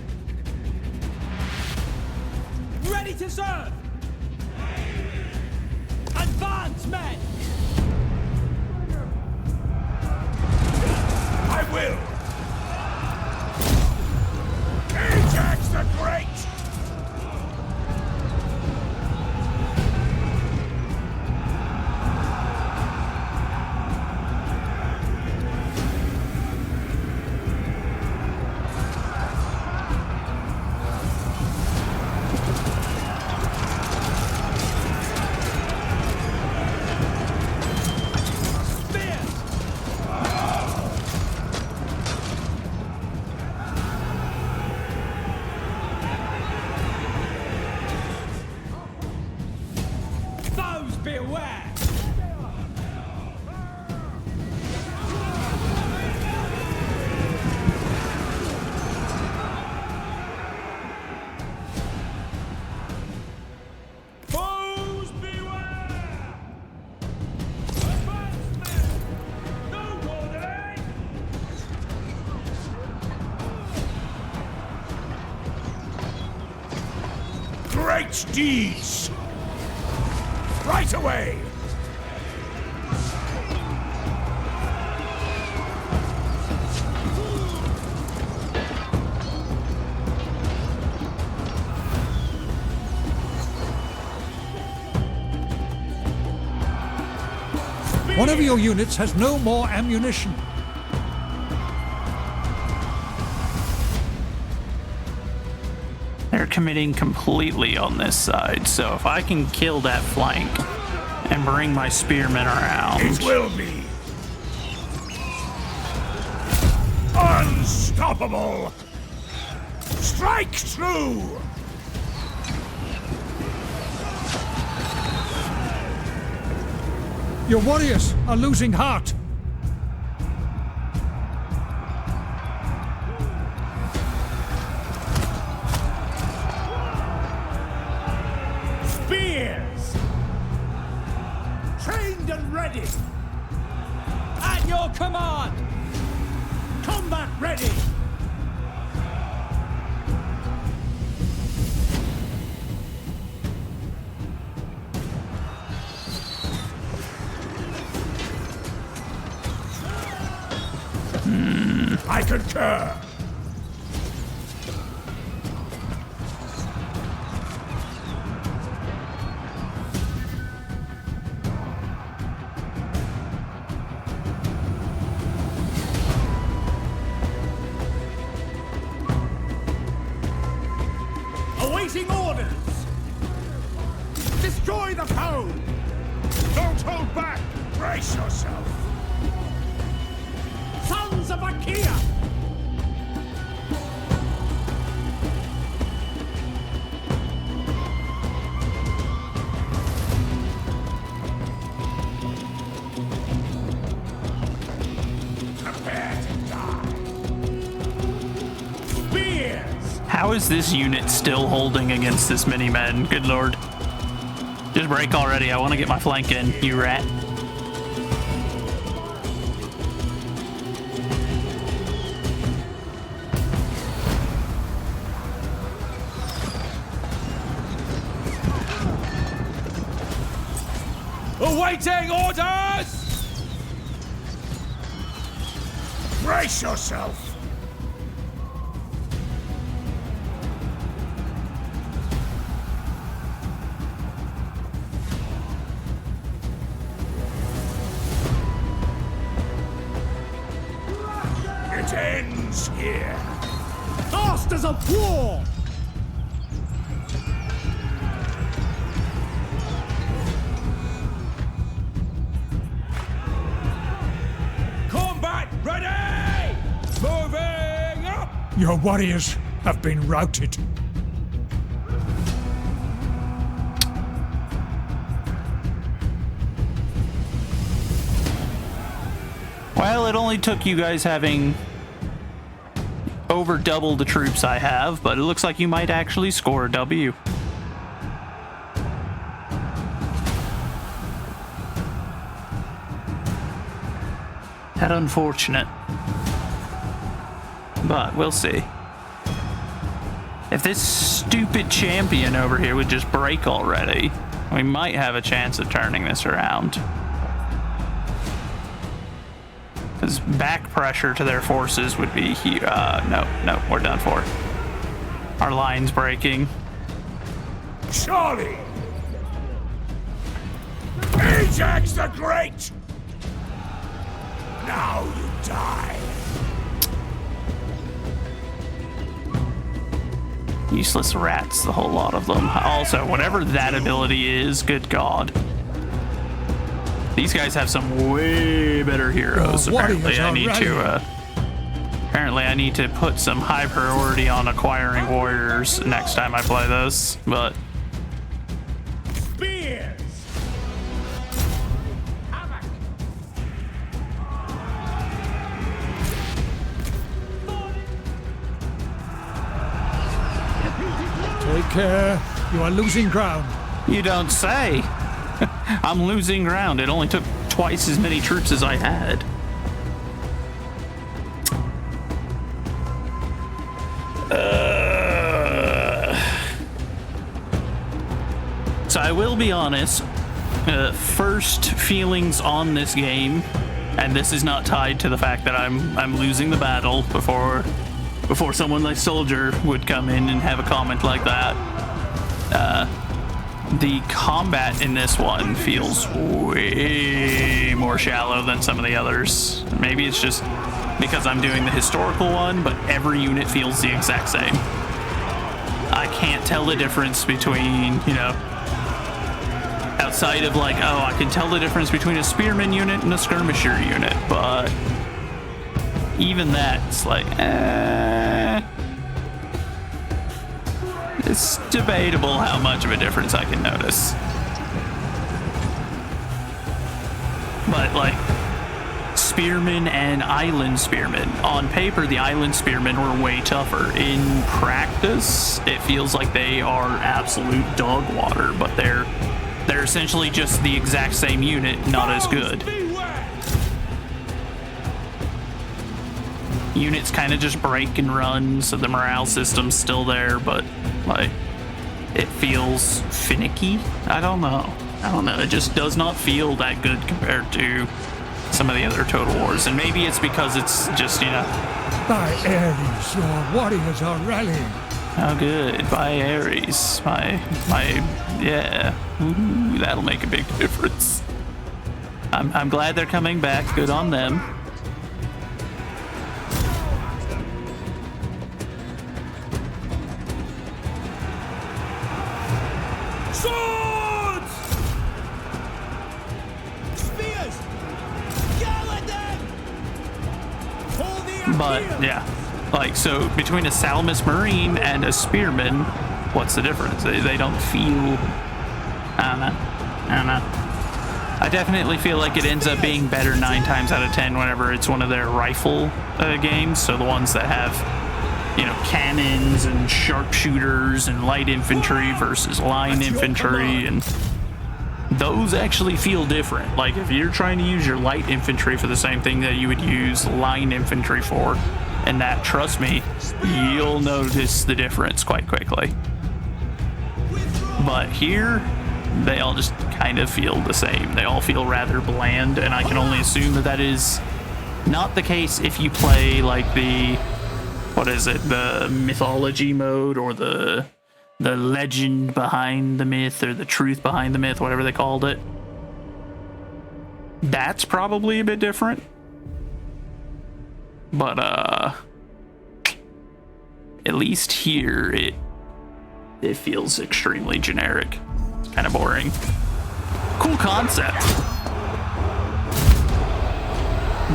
Ready to serve! Advance, men! I will! Ajax the Great! Foes beware! Foes beware! Advancement! No orderly! Great deeds! Right away! One of your units has no more ammunition. They're committing completely on this side, so if I can kill that flank and bring my spearmen around. It will be! Unstoppable! Strike true! Your warriors are losing heart. Spears! Trained and ready! At your command! Combat ready! I concur! Awaiting orders! Destroy the foe! Don't hold back! Brace yourself! Sons of Achaea! Prepare to die! Spears! How is this unit still holding against this many men? Good lord. Just break already. I want to get my flank in, you rat. Awaiting orders! Brace yourself! It ends here. Masters of war! Combat ready! Moving up! Your warriors have been routed. Well, it only took you guys having over double the troops I have, but it looks like you might actually score a W. That unfortunate. But we'll see. If this stupid champion over here would just break already, we might have a chance of turning this around. Because back pressure to their forces would be here. No, we're done for. Our line's breaking. Charlie! Ajax the Great! Now you die. Useless rats, the whole lot of them. Also, whatever that ability is, good God. These guys have some way better heroes. Apparently, I need to put some high priority on acquiring warriors next time I play this. But Spears! Take care. You are losing ground. you don't say. I'm losing ground. It only took twice as many troops as I had. So I will be honest, first feelings on this game, and this is not tied to the fact that I'm losing the battle before someone like Soldier would come in and have a comment like that. The combat in this one feels way more shallow than some of the others. Maybe it's just because I'm doing the historical one, but every unit feels the exact same. I can't tell the difference between, you know, outside of like, oh, I can tell the difference between a spearman unit and a skirmisher unit, but even that's like, it's debatable how much of a difference I can notice. But like, spearmen and island spearmen. On paper, the island spearmen were way tougher. In practice, it feels like they are absolute dog water, but they're essentially just the exact same unit, not as good. Units kind of just break and run, so the morale system's still there, but like, it feels finicky. I don't know. It just does not feel that good compared to some of the other Total Wars, and maybe it's because it's just, you know. By Ares, your warriors are rallying. Oh, good. By Ares, yeah. Ooh, that'll make a big difference. I'm glad they're coming back. Good on them. Swords! Spears! Yell at them! Pull the But yeah, like, so between a Salamis Marine and a Spearman, what's the difference? They don't feel, I don't know. I definitely feel like it ends up being better 9 times out of 10 whenever it's one of their rifle games. So the ones that have, you know, cannons and sharpshooters and light infantry versus line infantry, and those actually feel different. Like, if you're trying to use your light infantry for the same thing that you would use line infantry for, and that, trust me, you'll notice the difference quite quickly. But here, they all just kind of feel the same. They all feel rather bland, and I can only assume that that is not the case if you play like the, what is it, the mythology mode, or the legend behind the myth, or the truth behind the myth, whatever they called it. That's probably a bit different. But at least here it feels extremely generic. It's kind of boring. Cool concept.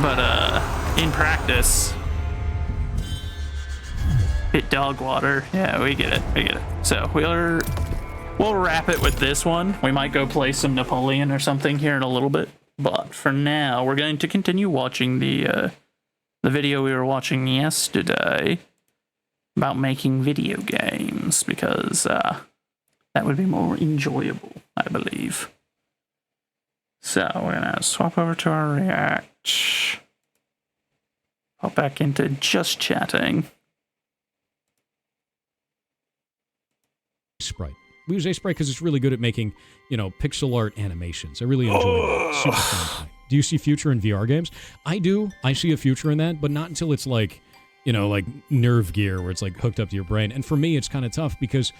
But in practice, hit dog water. Yeah, we get it. So we'll wrap it with this one. We might go play some Napoleon or something here in a little bit. But for now, we're going to continue watching the video we were watching yesterday about making video games, because that would be more enjoyable, I believe. So we're gonna swap over to our React. Hop back into just chatting. Sprite. We use Sprite because it's really good at making, pixel art animations. I really enjoy that. Super fun. Do you see future in VR games? I do. I see a future in that, but not until it's like, like Nerve Gear, where it's like hooked up to your brain. And for me, it's kind of tough because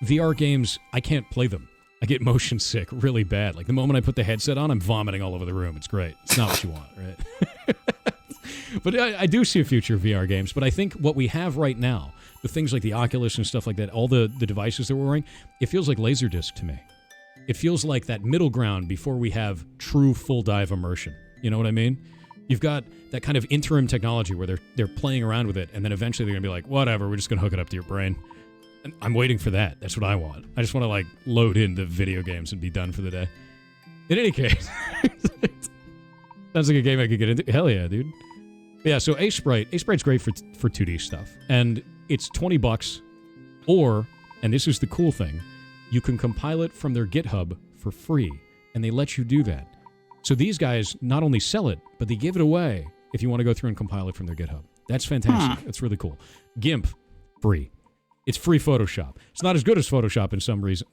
VR games, I can't play them. I get motion sick really bad. Like the moment I put the headset on, I'm vomiting all over the room. It's great. It's not what you want, right? But I do see a future of VR games. But I think what we have right now, the things like the Oculus and stuff like that, all the devices that we're wearing, it feels like Laserdisc to me. It feels like that middle ground before we have true full dive immersion. You know what I mean? You've got that kind of interim technology where they're playing around with it, and then eventually they're going to be like, whatever, we're just going to hook it up to your brain. And I'm waiting for that. That's what I want. I just want to, load into video games and be done for the day. In any case, sounds like a game I could get into. Hell yeah, dude. Yeah, so Sprite's great for 2D stuff. And it's $20, or, and this is the cool thing, you can compile it from their GitHub for free, and they let you do that. So these guys not only sell it, but they give it away if you want to go through and compile it from their GitHub. That's fantastic. That's really cool. GIMP, free. It's free Photoshop. It's not as good as Photoshop in some reason,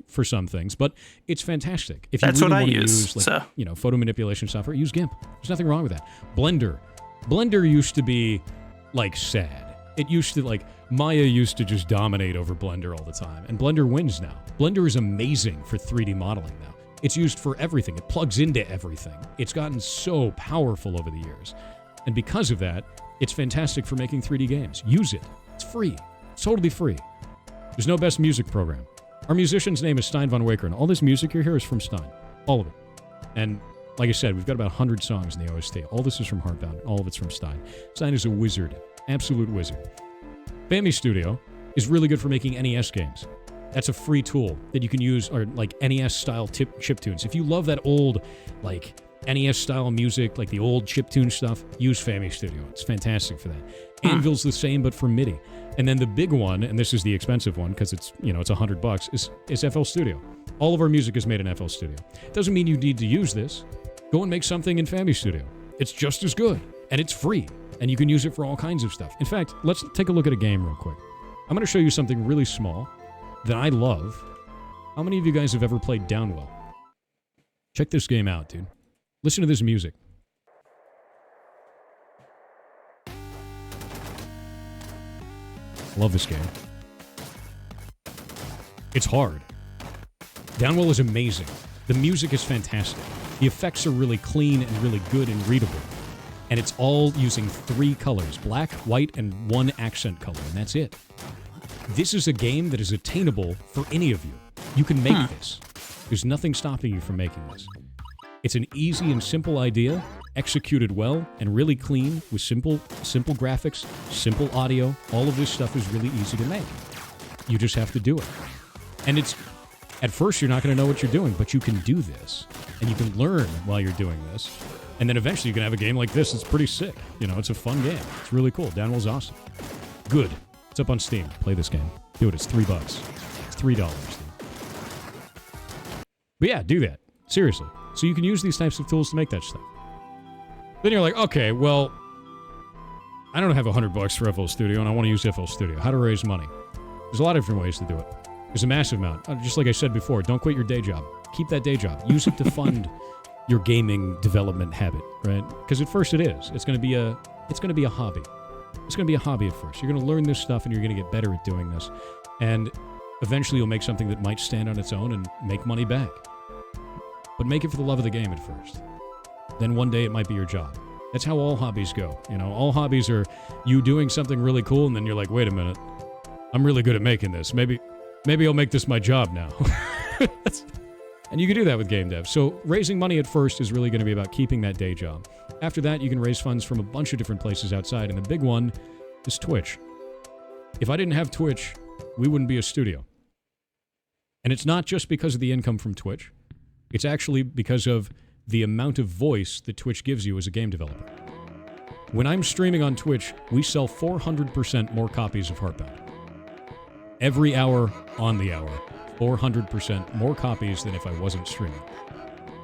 for some things, but it's fantastic. If you That's really what I want to use. use photo manipulation software, use GIMP. There's nothing wrong with that. Blender used to be sad. It used to Maya used to just dominate over Blender all the time, and Blender wins now. Blender is amazing for 3D modeling now. It's used for everything. It plugs into everything. It's gotten so powerful over the years. And because of that, it's fantastic for making 3D games. Use it. It's free. It's totally free. There's no best music program. Our musician's name is Stein von Waker, and all this music you hear is from Stein. All of it. And like I said, we've got about 100 songs in the OST. All this is from Heartbound. All of it's from Stein. Stein is a wizard. Absolute wizard. Fami Studio is really good for making NES games. That's a free tool that you can use, or NES-style chiptunes. If you love that old, NES-style music, like the old chiptune stuff, use Fami Studio. It's fantastic for that. Anvil's the same, but for MIDI. And then the big one, and this is the expensive one because it's it's $100, is FL Studio. All of our music is made in FL Studio. Doesn't mean you need to use this. Go and make something in Fami Studio. It's just as good, and it's free, and you can use it for all kinds of stuff. In fact, let's take a look at a game real quick. I'm going to show you something really small that I love. How many of you guys have ever played Downwell? Check this game out, dude. Listen to this music. Love this game. It's hard. Downwell is amazing. The music is fantastic. The effects are really clean and really good and readable. And it's all using 3 colors, black, white, and 1 accent color, and that's it. This is a game that is attainable for any of you. You can make this. There's nothing stopping you from making this. It's an easy and simple idea, executed well, and really clean with simple graphics, simple audio. All of this stuff is really easy to make. You just have to do it. And at first you're not going to know what you're doing, but you can do this. And you can learn while you're doing this. And then eventually you can have a game like this that's pretty sick. It's a fun game. It's really cool. Downwell's awesome. Good. It's up on Steam. Play this game. Do it. It's $3. It's $3. Dude. But yeah, do that. Seriously. So you can use these types of tools to make that stuff. Then you're like, okay, well, I don't have $100 for FL Studio, and I want to use FL Studio. How to raise money? There's a lot of different ways to do it. There's a massive amount. Just like I said before, don't quit your day job. Keep that day job. Use it to fund your gaming development habit, right? Because at first it is. It's going to be a hobby. It's going to be a hobby at first. You're going to learn this stuff, and you're going to get better at doing this. And eventually you'll make something that might stand on its own and make money back. But make it for the love of the game at first. Then one day it might be your job. That's how all hobbies go. All hobbies are you doing something really cool, and then you're like, wait a minute, I'm really good at making this. Maybe I'll make this my job now. And you can do that with game dev. So raising money at first is really going to be about keeping that day job. After that, you can raise funds from a bunch of different places outside, and the big one is Twitch. If I didn't have Twitch, we wouldn't be a studio. And it's not just because of the income from Twitch. It's actually because of the amount of voice that Twitch gives you as a game developer. When I'm streaming on Twitch, we sell 400% more copies of Heartbound. Every hour on the hour, 400% more copies than if I wasn't streaming.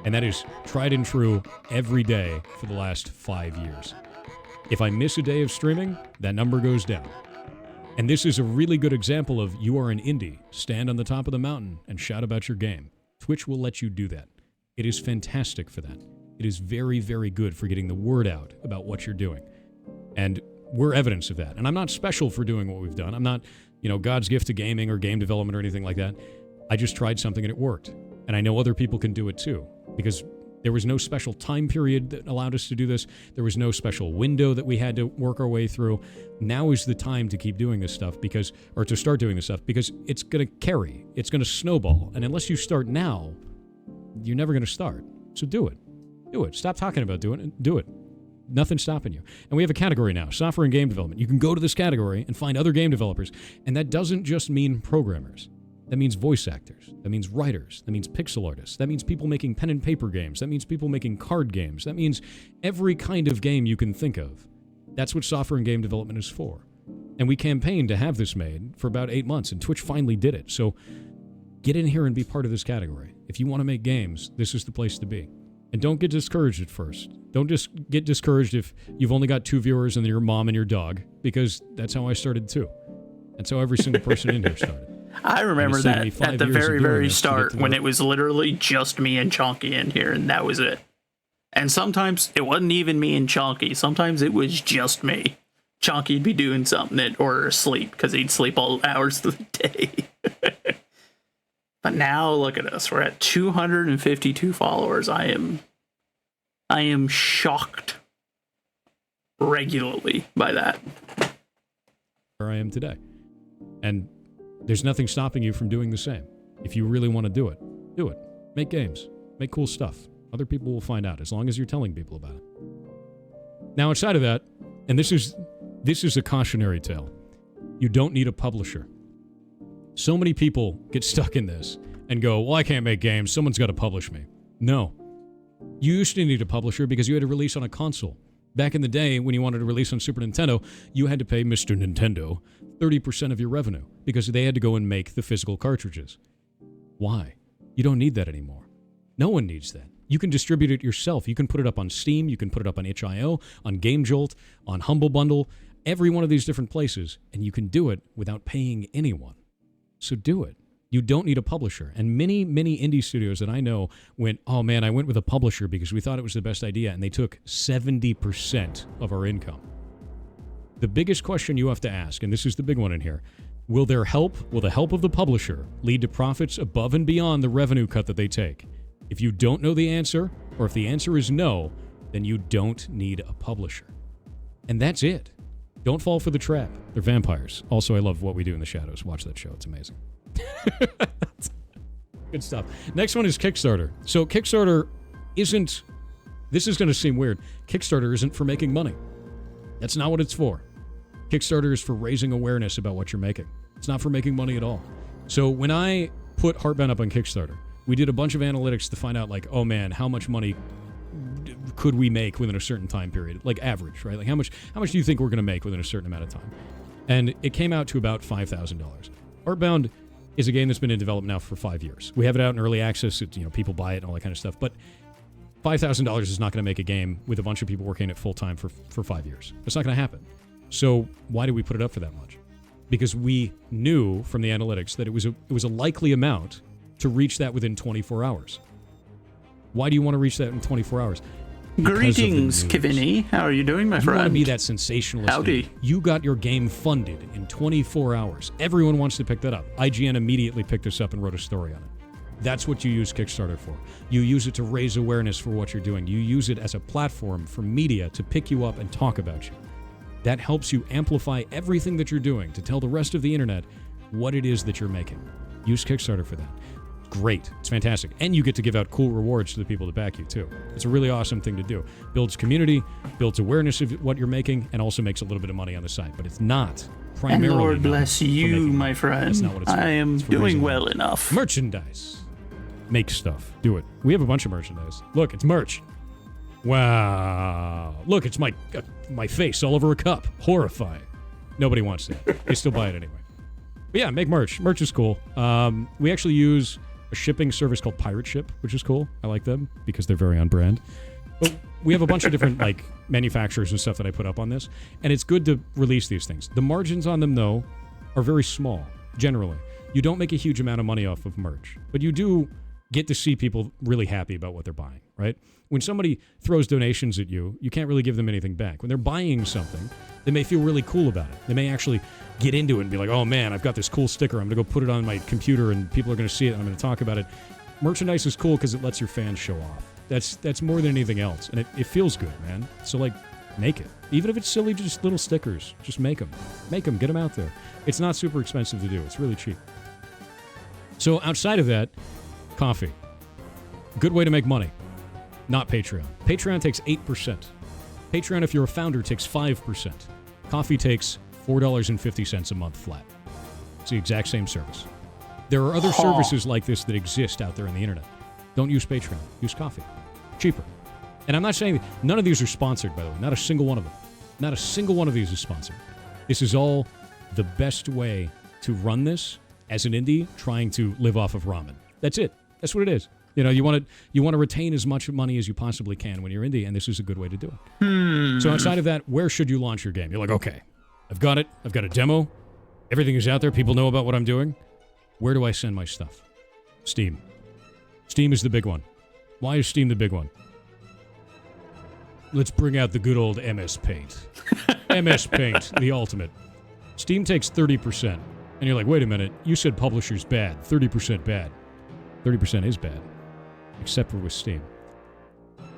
And that is tried and true every day for the last 5 years. If I miss a day of streaming, that number goes down. And this is a really good example of you are an indie. Stand on the top of the mountain and shout about your game. Twitch will let you do that. It is fantastic for that. It is very, very good for getting the word out about what you're doing. And we're evidence of that. And I'm not special for doing what we've done. I'm not, God's gift to gaming or game development or anything like that. I just tried something and it worked. And I know other people can do it too, because there was no special time period that allowed us to do this. There was no special window that we had to work our way through. Now is the time to keep doing this stuff or to start doing this stuff, because it's going to carry. It's going to snowball. And unless you start now, you're never going to start. So do it. Do it. Stop talking about doing it. Do it. Nothing's stopping you. And we have a category now, software and game development. You can go to this category and find other game developers. And that doesn't just mean programmers. That means voice actors. That means writers. That means pixel artists. That means people making pen and paper games. That means people making card games. That means every kind of game you can think of. That's what software and game development is for. And we campaigned to have this made for about 8 months, and Twitch finally did it. So get in here and be part of this category. If you want to make games, this is the place to be. And don't get discouraged at first. Don't just get discouraged if you've only got 2 viewers and your mom and your dog, because that's how I started too. That's how every single person in here started. I remember that at the very, very start when it was literally just me and Chonky in here, and that was it. And sometimes it wasn't even me and Chonky. Sometimes it was just me. Chonky'd be doing something or asleep, because he'd sleep all hours of the day. But now look at us. We're at 252 followers. I am shocked regularly by that. Where I am today. And there's nothing stopping you from doing the same. If you really want to do it, do it. Make games. Make cool stuff. Other people will find out, as long as you're telling people about it. Now, outside of that, and this is a cautionary tale, you don't need a publisher. So many people get stuck in this and go, well, I can't make games. Someone's got to publish me. No. You used to need a publisher because you had to release on a console. Back in the day, when you wanted to release on Super Nintendo, you had to pay Mr. Nintendo 30% of your revenue because they had to go and make the physical cartridges. Why? You don't need that anymore. No one needs that. You can distribute it yourself. You can put it up on Steam. You can put it up on itch.io, on GameJolt, on Humble Bundle, every one of these different places, and you can do it without paying anyone. So do it. You don't need a publisher. And many, many indie studios that I know went, oh man, I went with a publisher because we thought it was the best idea, and they took 70% of our income. The biggest question you have to ask, and this is the big one in here, will the help of the publisher lead to profits above and beyond the revenue cut that they take? If you don't know the answer, or if the answer is no, then you don't need a publisher. And that's it. Don't fall for the trap. They're vampires. Also, I love What We Do in the Shadows. Watch that show. It's amazing. Good stuff. Next one is Kickstarter. So Kickstarter isn't... This is going to seem weird. Kickstarter isn't for making money. That's not what it's for. Kickstarter is for raising awareness about what you're making. It's not for making money at all. So when I put Heartbound up on Kickstarter, we did a bunch of analytics to find out, like, oh man, how much money could we make within a certain time period? Like average, right? Like how much do you think we're going to make within a certain amount of time? And it came out to about $5,000. Heartbound is a game that's been in development now for 5 years. We have it out in early access. People buy it and all that kind of stuff. But $5,000 is not going to make a game with a bunch of people working it full time for 5 years. It's not going to happen. So why did we put it up for that much? Because we knew from the analytics that it was a likely amount to reach that within 24 hours. Why do you want to reach that in 24 hours? Greetings, Kivini. How are you doing, my friend? You want to be that sensationalist. Howdy. You got your game funded in 24 hours. Everyone wants to pick that up. IGN immediately picked this up and wrote a story on it. That's what you use Kickstarter for. You use it to raise awareness for what you're doing. You use it as a platform for media to pick you up and talk about you. That helps you amplify everything that you're doing to tell the rest of the internet what it is that you're making. Use Kickstarter for that. Great. It's fantastic. And you get to give out cool rewards to the people that back you, too. It's a really awesome thing to do. Builds community, builds awareness of what you're making, and also makes a little bit of money on the side. But it's not primarily... And Lord bless you, my friend. That's not what it's for. I am doing well enough. Merchandise. Make stuff. Do it. We have a bunch of merchandise. Look, it's merch. Wow. Look, it's my face all over a cup. Horrifying. Nobody wants that. They still buy it anyway. But yeah, make merch. Merch is cool. We actually use a shipping service called Pirate Ship, which is cool. I like them because they're very on brand. But we have a bunch of different like manufacturers and stuff that I put up on this, and it's good to release these things. The margins on them, though, are very small, generally. You don't make a huge amount of money off of merch, but you do get to see people really happy about what they're buying, right? When somebody throws donations at you, you can't really give them anything back. When they're buying something, they may feel really cool about it. They may actually get into it and be like, oh man, I've got this cool sticker. I'm going to go put it on my computer and people are going to see it and I'm going to talk about it. Merchandise is cool because it lets your fans show off. That's more than anything else. And it feels good, man. So, like, make it. Even if it's silly, just little stickers. Just make them. Make them. Get them out there. It's not super expensive to do. It's really cheap. So, outside of that, coffee. Good way to make money. Not Patreon. Patreon takes 8%. Patreon, if you're a founder, takes 5%. Coffee takes $4.50 a month flat. It's the exact same service. There are other services like this that exist out there on the internet. Don't use Patreon. Use Coffee. Cheaper. And I'm not saying none of these are sponsored, by the way. Not a single one of them. Not a single one of these is sponsored. This is all the best way to run this as an indie trying to live off of ramen. That's it. That's what it is. You know, you want to retain as much money as you possibly can when you're indie, and this is a good way to do it. So outside of that, where should you launch your game? You're like, okay, I've got it. I've got a demo. Everything is out there. People know about what I'm doing. Where do I send my stuff? Steam. Steam is the big one. Why is Steam the big one? Let's bring out the good old MS Paint. MS Paint, the ultimate. Steam takes 30%. And you're like, wait a minute, you said publisher's bad. 30% bad. 30% is bad. Except for with Steam.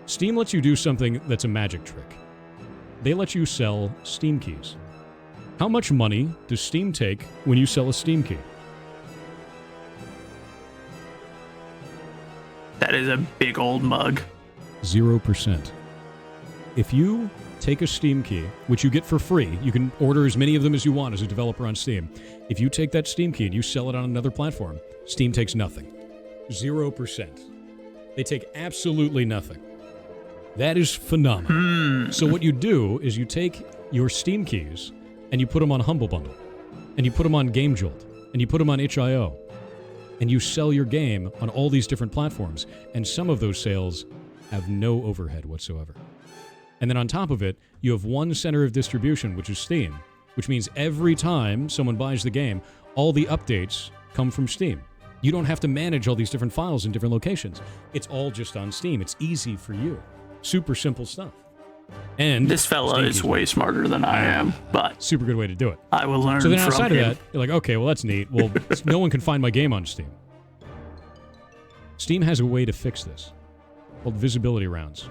Steam lets you do something that's a magic trick. They let you sell Steam keys. How much money does Steam take when you sell a Steam key? That is a big old mug. 0%. If you take a Steam key, which you get for free, you can order as many of them as you want as a developer on Steam. If you take that Steam key and you sell it on another platform, Steam takes nothing. 0%. They take absolutely nothing. That is phenomenal. So what you do is you take your Steam keys and you put them on Humble Bundle, and you put them on Game Jolt, and you put them on itch.io, and you sell your game on all these different platforms, and some of those sales have no overhead whatsoever. And then on top of it, you have one center of distribution, which is Steam, which means every time someone buys the game, all the updates come from Steam. You don't have to manage all these different files in different locations. It's all just on Steam. It's easy for you. Super simple stuff. And this fella is way smarter than I am, but super good way to do it. I will learn from him. So then outside of that, you're like, okay, well, that's neat. Well, no one can find my game on Steam. Steam has a way to fix this called visibility rounds.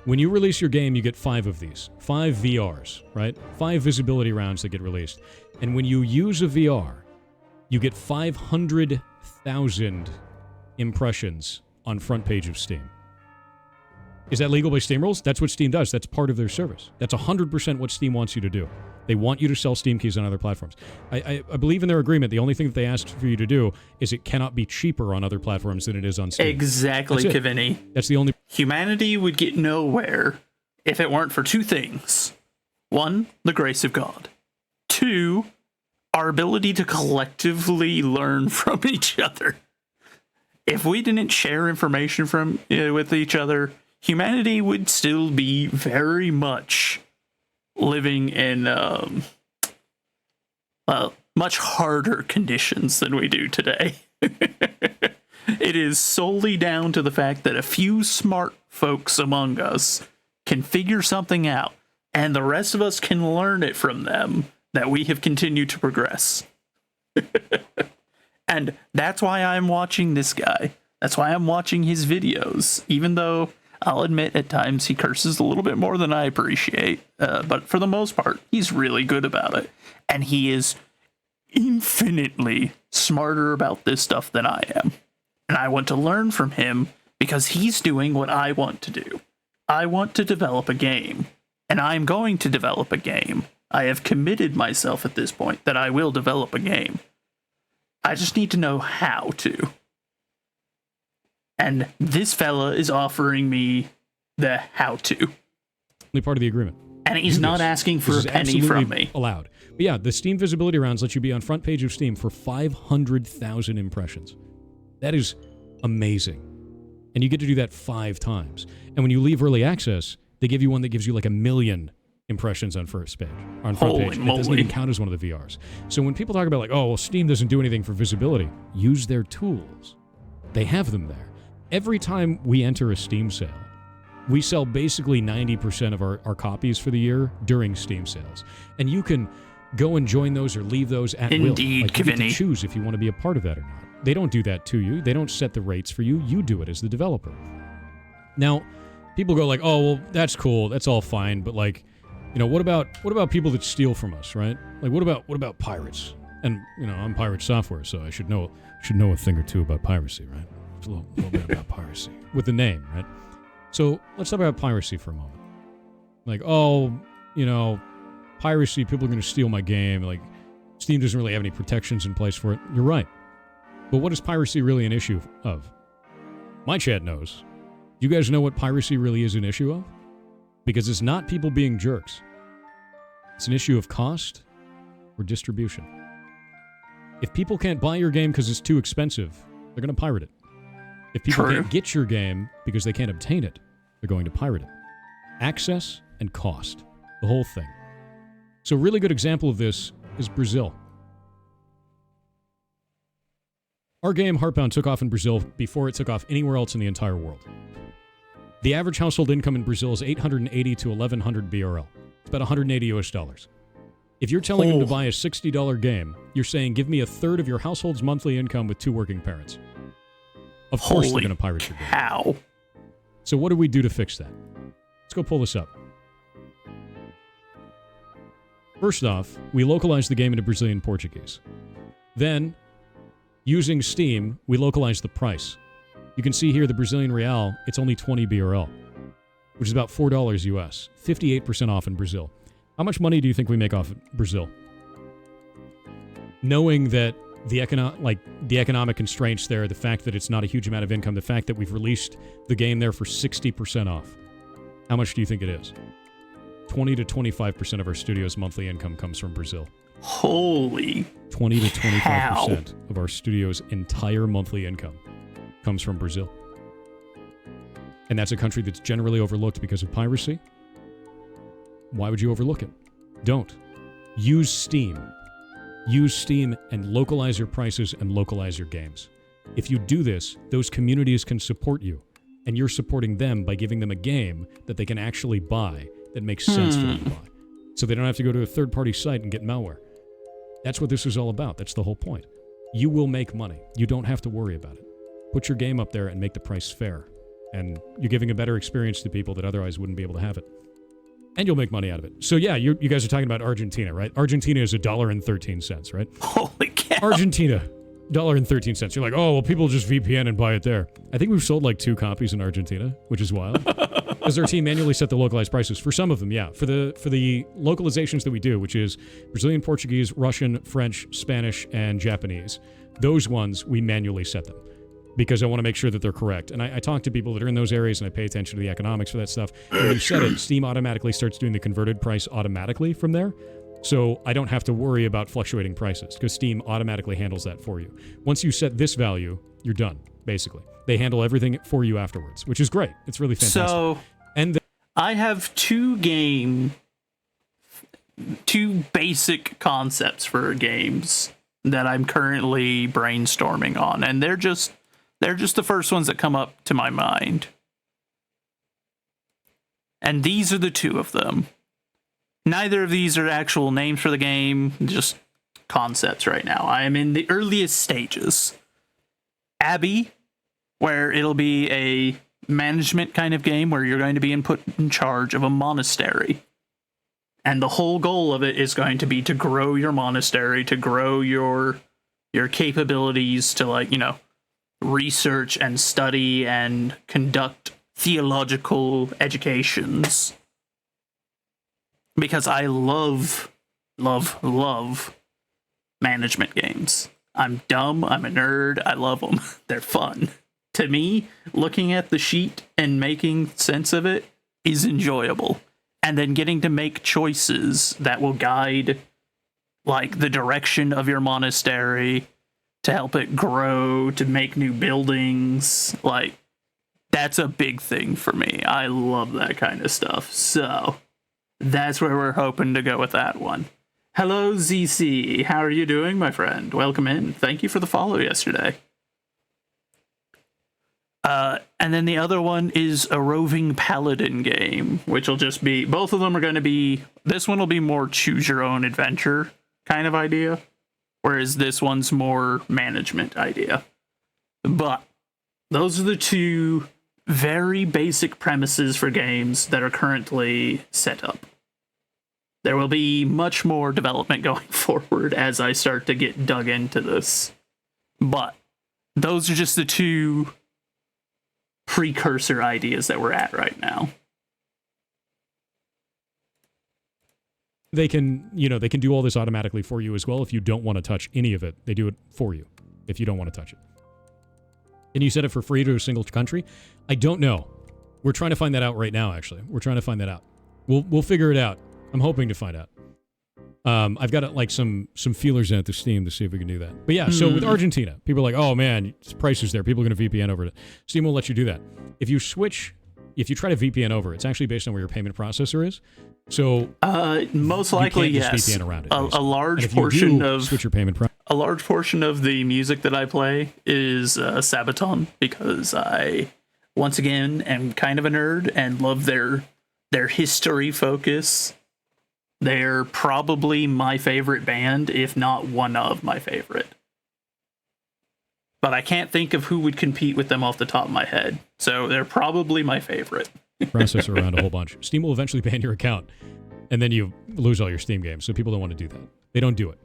When you release your game, you get 5 of these. 5 VRs, right? 5 visibility rounds that get released. And when you use a VR, you get 500,000 impressions on front page of Steam. Is that legal by Steam rules? That's what Steam does. That's part of their service. That's 100% what Steam wants you to do. They want you to sell Steam keys on other platforms. I believe in their agreement, the only thing that they asked for you to do is it cannot be cheaper on other platforms than it is on Steam. Exactly, Kavini. That's the only... Humanity would get nowhere if it weren't for 2 things. 1, the grace of God. 2, our ability to collectively learn from each other. If we didn't share information with each other, humanity would still be very much living in much harder conditions than we do today. It is solely down to the fact that a few smart folks among us can figure something out, and the rest of us can learn it from them, that we have continued to progress. And that's why I'm watching this guy. That's why I'm watching his videos, even though I'll admit at times he curses a little bit more than I appreciate. But for the most part, he's really good about it. And he is infinitely smarter about this stuff than I am. And I want to learn from him because he's doing what I want to do. I want to develop a game. And I'm going to develop a game. I have committed myself at this point that I will develop a game. I just need to know how to. And this fella is offering me the how-to. Only part of the agreement. And he's not asking for a penny from me. Allowed. But yeah, the Steam visibility rounds let you be on front page of Steam for 500,000 impressions. That is amazing. And you get to do that 5 times. And when you leave early access, they give you one that gives you like 1 million impressions on front page. Holy And it doesn't moly. even count as one of the VRs. So when people talk about like, oh, well, Steam doesn't do anything for visibility, use their tools. They have them there. Every time we enter a Steam sale, we sell basically 90% of our copies for the year during Steam sales. And you can go and join those or leave those at will. Indeed, Like, you get to Kvinny. choose if you want to be a part of that or not. They don't do that to you. They don't set the rates for you. You do it as the developer. Now, people go like, oh, well, that's cool. That's all fine. But like, you know, what about people that steal from us, right? Like, what about pirates? And, you know, I'm Pirate Software, so I should know a thing or two about piracy, right? It's a little bit about piracy. With the name, right? So let's talk about piracy for a moment. Like, oh, you know, piracy, people are going to steal my game. Like, Steam doesn't really have any protections in place for it. You're right. But what is piracy really an issue of? My chat knows. Do you guys know what piracy really is an issue of? Because it's not people being jerks. It's an issue of cost or distribution. If people can't buy your game because it's too expensive, they're going to pirate it. If people True. can't get your game because they can't obtain it, they're going to pirate it. Access and cost. The whole thing. So a really good example of this is Brazil. Our game, Heartbound, took off in Brazil before it took off anywhere else in the entire world. The average household income in Brazil is 880 to 1100 BRL. It's about 180 US dollars. If you're telling them to buy a $60 game, you're saying, give me a third of your household's monthly income with 2 working parents. Of course they're going to pirate your game. How? So what do we do to fix that? Let's go pull this up. First off, we localize the game into Brazilian Portuguese. Then, using Steam, we localize the price. You can see here the Brazilian real, it's only 20 BRL, which is about $4 US, 58% off in Brazil. How much money do you think we make off Brazil? Knowing that the economic constraints there, the fact that it's not a huge amount of income, the fact that we've released the game there for 60% off. How much do you think it is? 20 to 25% of our studio's monthly income comes from Brazil. Holy 20 to 25% cow. of our studio's entire monthly income comes from Brazil. And that's a country that's generally overlooked because of piracy. Why would you overlook it? Don't. Use Steam. Use Steam and localize your prices and localize your games. If you do this, those communities can support you. And you're supporting them by giving them a game that they can actually buy that makes sense for them to buy. So they don't have to go to a third-party site and get malware. That's what this is all about. That's the whole point. You will make money. You don't have to worry about it. Put your game up there and make the price fair. And you're giving a better experience to people that otherwise wouldn't be able to have it. And you'll make money out of it. So yeah, you guys are talking about Argentina, right? Argentina is $1.13, right? Holy cow. Argentina, $1.13. You're like, oh, well, people just VPN and buy it there. I think we've sold like 2 copies in Argentina, which is wild. Because our team manually set the localized prices. For some of them, yeah. For the localizations that we do, which is Brazilian, Portuguese, Russian, French, Spanish, and Japanese, those ones, we manually set them. Because I want to make sure that they're correct. And I talk to people that are in those areas, and I pay attention to the economics for that stuff. When you set it, Steam automatically starts doing the converted price automatically from there. So I don't have to worry about fluctuating prices, because Steam automatically handles that for you. Once you set this value, you're done, basically. They handle everything for you afterwards, which is great. It's really fantastic. So And I have two basic concepts for games that I'm currently brainstorming on, and they're just the first ones that come up to my mind. And these are the 2 of them. Neither of these are actual names for the game, just concepts right now. I am in the earliest stages. Abbey, where it'll be a management kind of game where you're going to be put in charge of a monastery. And the whole goal of it is going to be to grow your monastery, to grow your capabilities to, like, you know, research and study and conduct theological educations. Because I love management games. I'm dumb, I'm a nerd, I love them. They're fun. To me, looking at the sheet and making sense of it is enjoyable. And then getting to make choices that will guide, like, the direction of your monastery, to help it grow, to make new buildings, like, That's a big thing for me. I love that kind of stuff. So that's where we're hoping to go with that one. Hello, ZC. How are you doing, my friend? Welcome in. Thank you for the follow yesterday. And then the other one is a roving paladin game, which will just be, both of them are going to be, this one will be more choose your own adventure kind of idea, whereas this one's more management idea. But those are the two very basic premises for games that are currently set up. There will be much more development going forward as I start to get dug into this. But those are just the two precursor ideas that we're at right now. They can, they can do all this automatically for you as well. If you don't want to touch any of it, they do it for you if you don't want to touch it. And you set it for free to a single country? I don't know. We're trying to find that out right now, actually. We're trying to find that out. We'll figure it out. I'm hoping to find out. I've got like some feelers out to Steam to see if we can do that. But yeah, so with Argentina, people are like, oh man, prices there. People are going to VPN over it. Steam will let you do that. If you try to VPN over, it's actually based on where your payment processor is. So most likely, you can't yes. just VPN around it. A large portion of switch your payment a large portion of the music that I play is Sabaton, because I once again am kind of a nerd and love their history focus. They're probably my favorite band, if not one of my favorite. But I can't think of who would compete with them off the top of my head. So they're probably my favorite. Processor around a whole bunch. Steam will eventually ban your account, and then you lose all your Steam games. So people don't want to do that. They don't do it.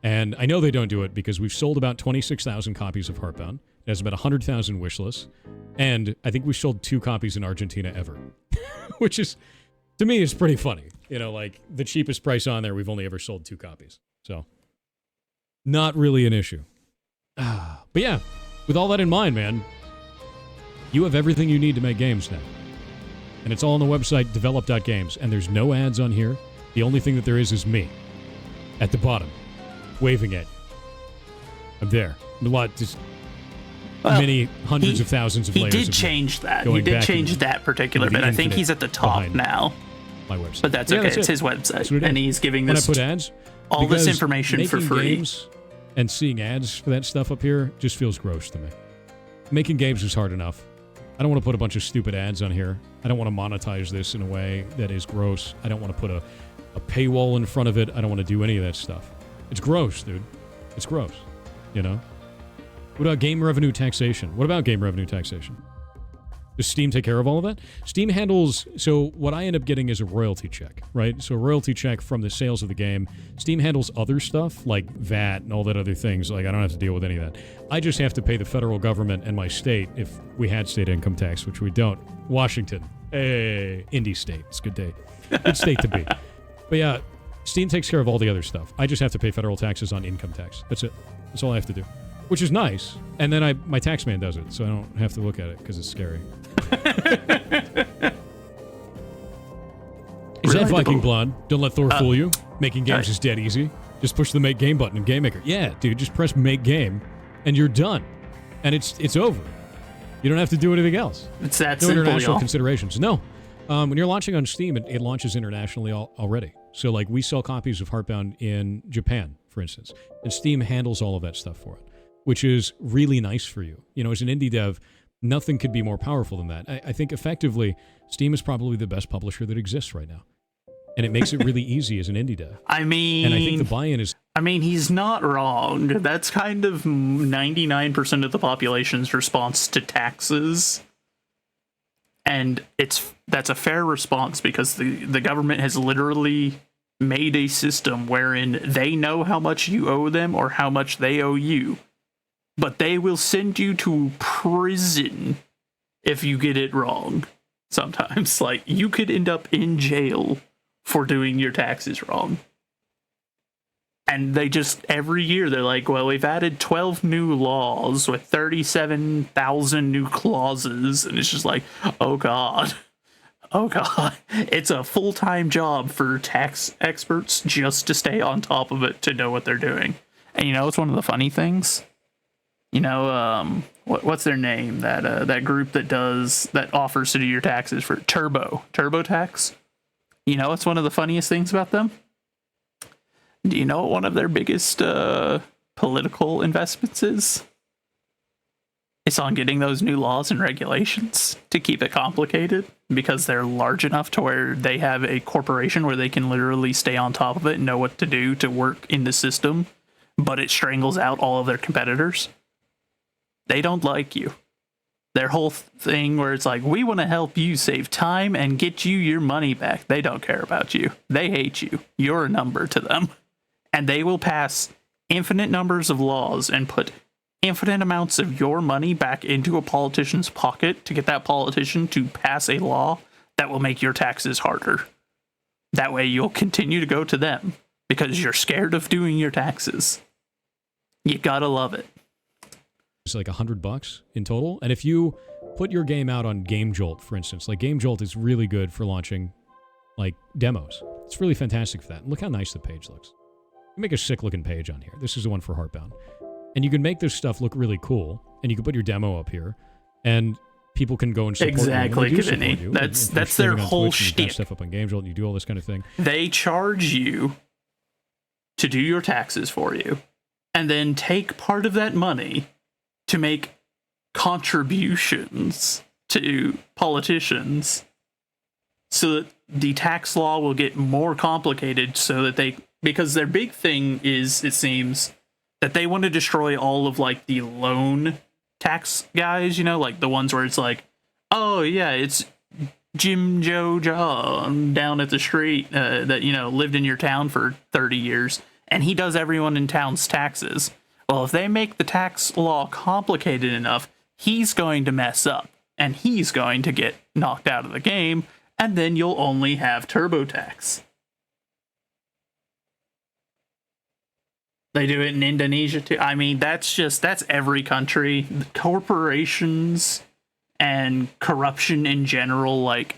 And I know they don't do it because we've sold about 26,000 copies of Heartbound. It has about 100,000 wish lists. And I think we sold 2 copies in Argentina ever. Which is, to me, is pretty funny. Like the cheapest price on there, we've only ever sold 2 copies. So, not really an issue. But yeah, with all that in mind, man, you have everything you need to make games now. And it's all on the website, develop.games. And there's no ads on here. The only thing that there is me at the bottom, waving at you. I'm there. Many hundreds of thousands of layers. He did change that. He did change that particular bit. I think he's at the top now. My website. But that's okay. It's his website. And he's giving this when I put ads, all this information for free. Games and seeing ads for that stuff up here just feels gross to me. Making games is hard enough. I don't want to put a bunch of stupid ads on here. I don't want to monetize this in a way that is gross. I don't want to put a paywall in front of it. I don't want to do any of that stuff. It's gross, dude. It's gross. What about game revenue taxation? What about game revenue taxation? Does Steam take care of all of that? Steam handles, so what I end up getting is a royalty check, right? So a royalty check from the sales of the game. Steam handles other stuff like VAT and all that other things. Like I don't have to deal with any of that. I just have to pay the federal government and my state if we had state income tax, which we don't. Washington. Hey, Indy state. It's a good day. Good state to be. But yeah, Steam takes care of all the other stuff. I just have to pay federal taxes on income tax. That's it. That's all I have to do. Which is nice. And then my tax man does it, so I don't have to look at it because it's scary. Is that Viking blood? Don't let Thor fool you. Making games is dead easy. Just push the make game button in Game Maker. Yeah, dude, just press make game and you're done. And it's over. You don't have to do anything else. It's that no simple, international y'all. Considerations. No. When you're launching on Steam, it launches internationally already. So like we sell copies of Heartbound in Japan, for instance. And Steam handles all of that stuff for it, which is really nice for you. As an indie dev, nothing could be more powerful than that. I think effectively, Steam is probably the best publisher that exists right now. And it makes it really easy as an indie dev. I mean... And I think the buy-in is... I mean, he's not wrong. That's kind of 99% of the population's response to taxes. And that's a fair response because the government has literally made a system wherein they know how much you owe them or how much they owe you. But they will send you to prison if you get it wrong. Sometimes, like, you could end up in jail for doing your taxes wrong. And they just, every year, they're like, well, we've added 12 new laws with 37,000 new clauses. And it's just like, oh, God. Oh, God. It's a full-time job for tax experts just to stay on top of it to know what they're doing. And it's one of the funny things? You know, what's their name? That group that offers to do your taxes for TurboTax. You know, it's one of the funniest things about them. Do you know what one of their biggest political investments is? It's on getting those new laws and regulations to keep it complicated, because they're large enough to where they have a corporation where they can literally stay on top of it and know what to do to work in the system, but it strangles out all of their competitors. They don't like you. Their whole thing where it's like, we want to help you save time and get you your money back. They don't care about you. They hate you. You're a number to them. And they will pass infinite numbers of laws and put infinite amounts of your money back into a politician's pocket to get that politician to pass a law that will make your taxes harder. That way you'll continue to go to them because you're scared of doing your taxes. You gotta love it. It's like $100 in total. And if you put your game out on GameJolt, for instance, like GameJolt is really good for launching like demos. It's really fantastic for that. Look how nice the page looks. You make a sick looking page on here. This is the one for Heartbound. And you can make this stuff look really cool, and you can put your demo up here, and people can go and support exactly, you. Exactly, Kavini. That's their whole shtick. You got stuff up on GameJolt, and you do all this kind of thing. They charge you to do your taxes for you, and then take part of that money to make contributions to politicians, so that the tax law will get more complicated, so that because their big thing is, it seems, that they want to destroy all of like the lone tax guys, you know, like the ones where it's like, oh yeah, it's Jim Joe John down at the street that, you know, lived in your town for 30 years, and he does everyone in town's taxes. Well, if they make the tax law complicated enough, he's going to mess up, and he's going to get knocked out of the game, and then you'll only have TurboTax. They do it in Indonesia too. I mean, that's every country. Corporations and corruption in general, like,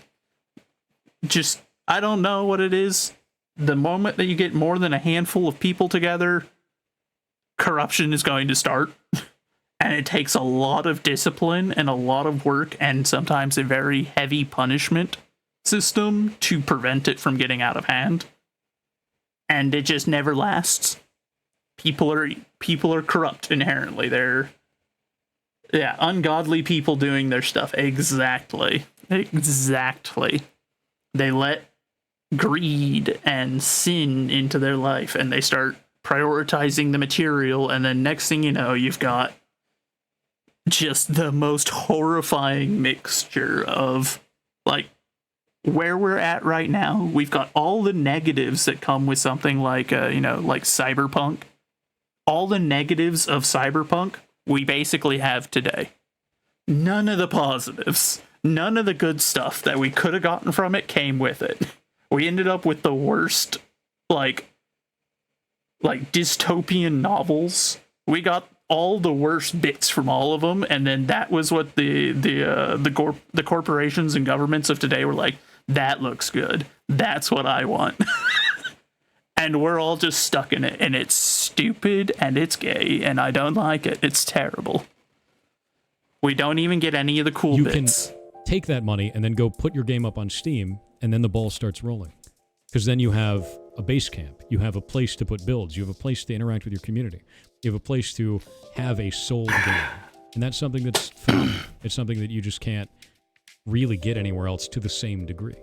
just, I don't know what it is. The moment that you get more than a handful of people together, corruption is going to start. And it takes a lot of discipline and a lot of work and sometimes a very heavy punishment system to prevent it from getting out of hand. And it just never lasts. People are corrupt inherently. They're ungodly people doing their stuff. Exactly. They let greed and sin into their life, and they start prioritizing the material, and then next thing you know, you've got just the most horrifying mixture of, like, where we're at right now. We've got all the negatives that come with something like like Cyberpunk. All the negatives of Cyberpunk we basically have today. None of the positives, none of the good stuff that we could have gotten from it came with it. We ended up with the worst, like dystopian novels. We got all the worst bits from all of them, and then that was what the corporations and governments of today were like, that looks good. That's what I want. And we're all just stuck in it, and it's stupid, and it's gay, and I don't like it. It's terrible. We don't even get any of the cool bits. You can take that money and then go put your game up on Steam, and then the ball starts rolling. Because then you have a base camp. You have a place to put builds. You have a place to interact with your community. You have a place to have a sold game. And that's something that's phenomenal. It's something that you just can't really get anywhere else to the same degree.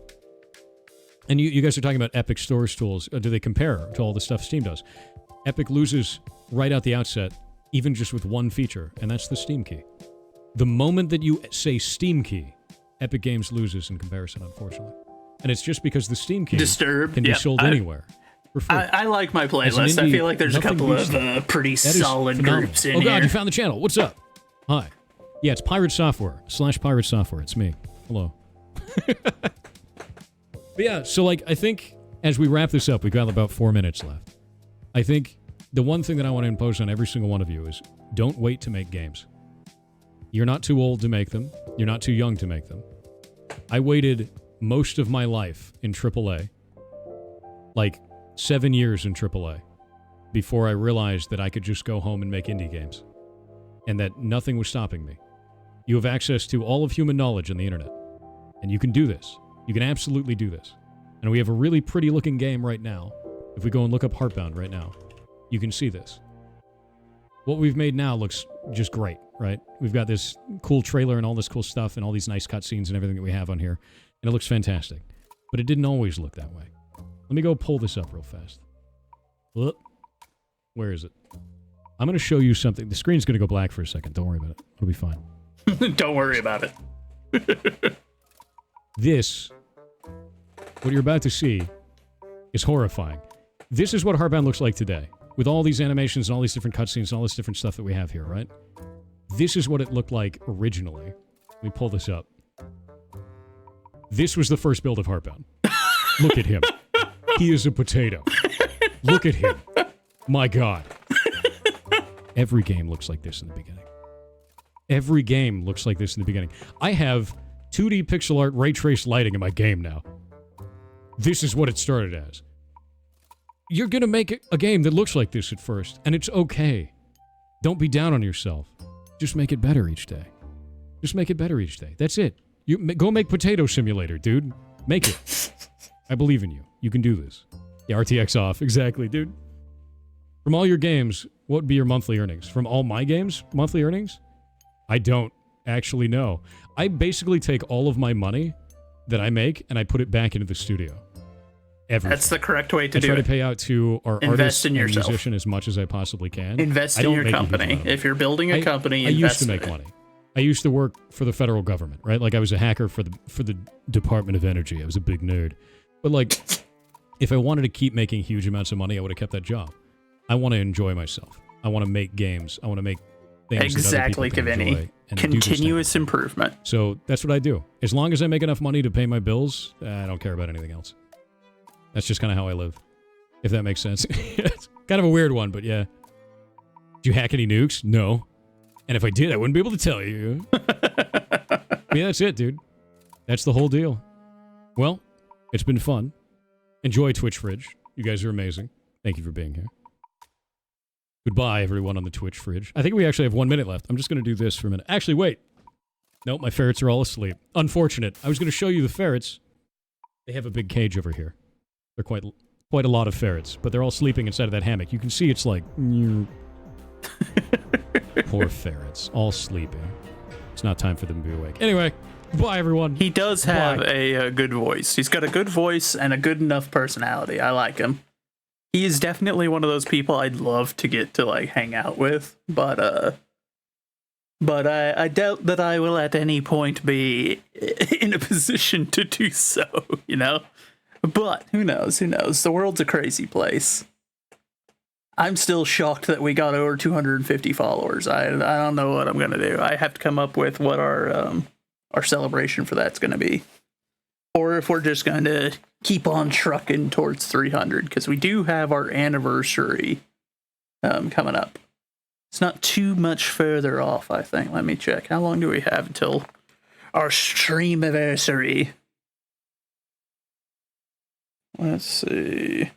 And you guys are talking about Epic storage tools. Do they compare to all the stuff Steam does? Epic loses right out the outset, even just with one feature, and that's the Steam key. The moment that you say Steam key, Epic Games loses in comparison, unfortunately. And it's just because the Steam key can be sold anywhere for free. I like my playlist. I feel like there's a couple of pretty solid groups in here. Oh god, you found the channel. What's up? Hi. Yeah, it's Pirate Software, /Pirate Software. It's me. Hello. But yeah, so like, I think as we wrap this up, we've got about 4 minutes left. I think the one thing that I want to impose on every single one of you is don't wait to make games. You're not too old to make them. You're not too young to make them. I waited most of my life in AAA, like 7 years in AAA, before I realized that I could just go home and make indie games. and that nothing was stopping me. You have access to all of human knowledge on the internet, and you can do this. You can absolutely do this. And we have a really pretty looking game right now. If we go and look up Heartbound right now, you can see this. What we've made now looks just great, right? We've got this cool trailer and all this cool stuff and all these nice cutscenes and everything that we have on here, and it looks fantastic. But it didn't always look that way. Let me go pull this up real fast. Whoop. Where is it? I'm going to show you something. The screen's going to go black for a second. Don't worry about it. It'll be fine. Don't worry about it. This, what you're about to see, is horrifying. This is what Heartbound looks like today, with all these animations and all these different cutscenes and all this different stuff that we have here, right? This is what it looked like originally. Let me pull this up. This was the first build of Heartbound. Look at him. He is a potato. Look at him. My God. Every game looks like this in the beginning. Every game looks like this in the beginning. I have 2D pixel art ray trace lighting in my game now. This is what it started as. You're going to make a game that looks like this at first, and it's okay. Don't be down on yourself. Just make it better each day. Just make it better each day. That's it. Go make Potato Simulator, dude. Make it. I believe in you. You can do this. Yeah, RTX off. Exactly, dude. From all your games, what would be your monthly earnings? From all my games, monthly earnings? I don't actually know. I basically take all of my money that I make and I put it back into the studio. Everything. That's the correct way to do it. I try to pay out to our artists and yourself. musician as much as I possibly can. Invest in your company. If you're building a company, I used to invest make in it. money. I used to work for the federal government, right? Like I was a hacker for the Department of Energy. I was a big nerd. But like, if I wanted to keep making huge amounts of money, I would have kept that job. I want to enjoy myself. I want to make games. I want to make things Exactly, that other people can enjoy and do this Continuous thing. improvement. So that's what I do. As long as I make enough money to pay my bills, I don't care about anything else. That's just kind of how I live. If that makes sense. It's kind of a weird one, but yeah. Did you hack any nukes? No. And if I did, I wouldn't be able to tell you. Yeah, that's it, dude. That's the whole deal. Well, it's been fun. Enjoy Twitch Fridge. You guys are amazing. Thank you for being here. Goodbye, everyone on the Twitch Fridge. I think we actually have 1 minute left. I'm just going to do this for a minute. Actually, wait. Nope, my ferrets are all asleep. Unfortunate. I was going to show you the ferrets. They have a big cage over here. They're quite a lot of ferrets, but they're all sleeping inside of that hammock. You can see it's like... Poor ferrets. All sleeping. It's not time for them to be awake. Anyway, bye, everyone. He does have a good voice. He's got a good voice and a good enough personality. I like him. He is definitely one of those people I'd love to get to like hang out with, but I doubt that I will at any point be in a position to do so, you know? But who knows? Who knows? The world's a crazy place. I'm still shocked that we got over 250 followers. I don't know what I'm going to do. I have to come up with what our celebration for that's going to be. Or if we're just going to keep on trucking towards 300, because we do have our anniversary coming up. It's not too much further off, I think. Let me check. How long do we have until our stream anniversary? Let's see.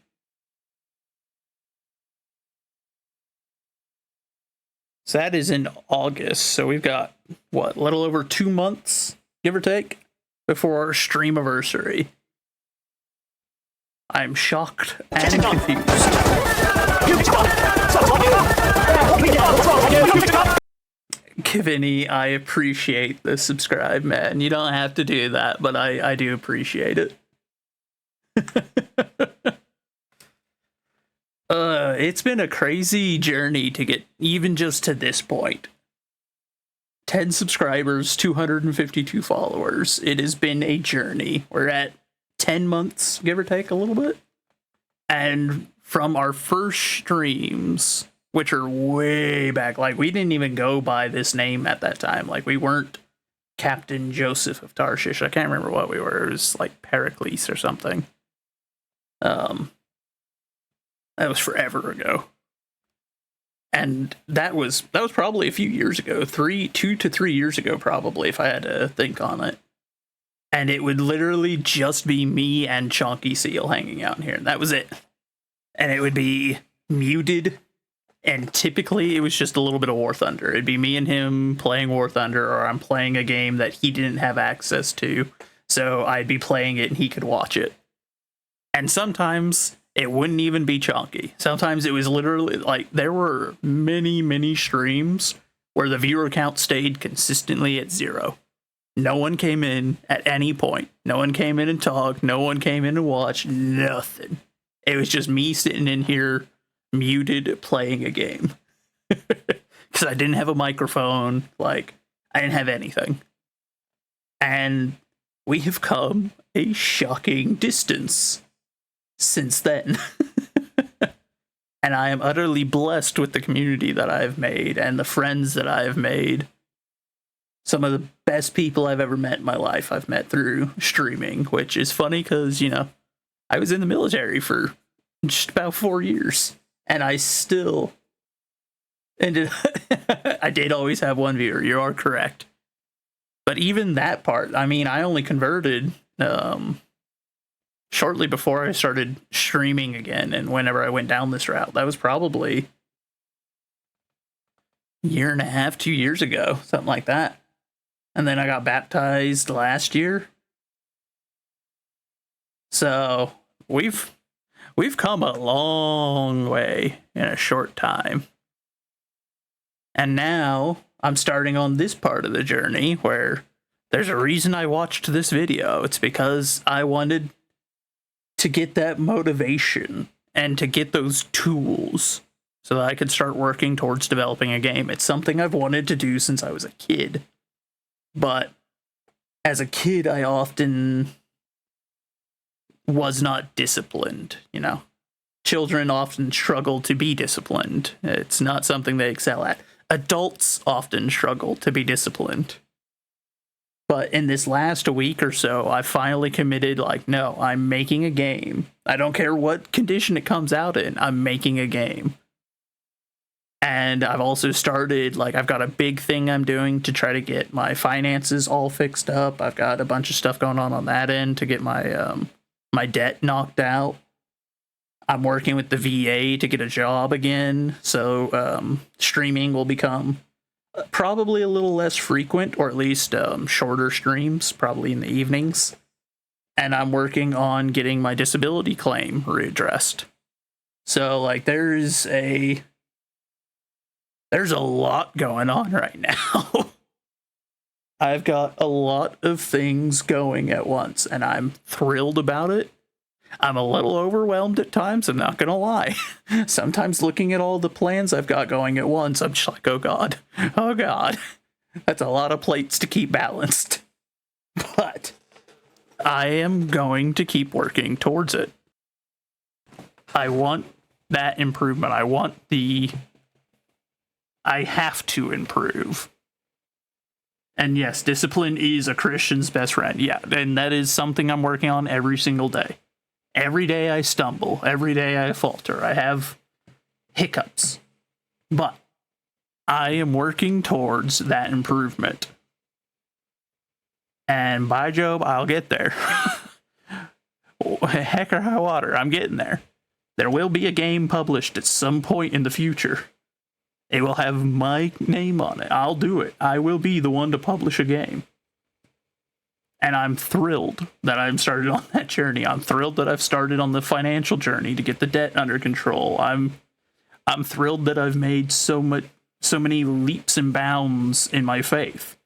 So that is in August. So we've got, what, a little over 2 months, give or take, before our stream anniversary. I'm shocked and confused. Kivini, I appreciate the subscribe, man. You don't have to do that, but I do appreciate it. It's been a crazy journey to get even just to this point. 10 subscribers, 252 followers. It has been a journey. We're at 10 months, give or take a little bit. And from our first streams, which are way back, like we didn't even go by this name at that time. Like we weren't Captain Joseph of Tarshish. I can't remember what we were. It was like Pericles or something. That was forever ago. And that was probably a few years ago, 2 to 3 years ago, probably, if I had to think on it. And it would literally just be me and Chonky Seal hanging out in here, and that was it. And it would be muted And typically it was just a little bit of War Thunder. It'd be me and him playing War Thunder, or I'm playing a game that he didn't have access to. So I'd be playing it and he could watch it. And sometimes it wouldn't even be chunky. Sometimes it was literally like there were many streams where the viewer count stayed consistently at 0. No one came in at any point. No one came in and talked. No one came in and watched. Nothing. It was just me sitting in here muted playing a game. Because I didn't have a microphone. Like, I didn't have anything. And we have come a shocking distance since then. And I am utterly blessed with the community that I've made and the friends that I've made. Some of the best people I've ever met in my life I've met through streaming, which is funny because, you know, I was in the military for just about 4 years, and I still ended I did always have one viewer, you are correct. But even that part, I mean, I only converted shortly before I started streaming again, and whenever I went down this route, that was probably a year and a half, 2 years ago, something like that. And then I got baptized last year. So we've come a long way in a short time. And now I'm starting on this part of the journey where there's a reason I watched this video. It's because I wanted to get that motivation and to get those tools so that I could start working towards developing a game. It's something I've wanted to do since I was a kid. But as a kid, I often was not disciplined, you know. Children often struggle to be disciplined. It's not something they excel at. Adults often struggle to be disciplined. But in this last week or so, I finally committed, like, no, I'm making a game. I don't care what condition it comes out in, I'm making a game. And I've also started, like, I've got a big thing I'm doing to try to get my finances all fixed up. I've got a bunch of stuff going on that end to get my my debt knocked out. I'm working with the VA to get a job again, so streaming will become probably a little less frequent, or at least shorter streams, probably in the evenings. And I'm working on getting my disability claim readdressed. So, like, there's a lot going on right now. I've got a lot of things going at once, and I'm thrilled about it. I'm a little overwhelmed at times, I'm not gonna lie. Sometimes looking at all the plans I've got going at once, I'm just like, oh god, that's a lot of plates to keep balanced. But I am going to keep working towards it. I want that improvement. I have to improve. And yes, discipline is a Christian's best friend. Yeah, and that is something I'm working on every single day. Every day I stumble. Every day I falter. I have hiccups. But I am working towards that improvement. And by Job, I'll get there. Heck or high water, I'm getting there. There will be a game published at some point in the future. It will have my name on it. I'll do it. I will be the one to publish a game. And I'm thrilled that I've started on that journey. I'm thrilled that I've started on the financial journey to get the debt under control. I'm thrilled that I've made so many leaps and bounds in my faith.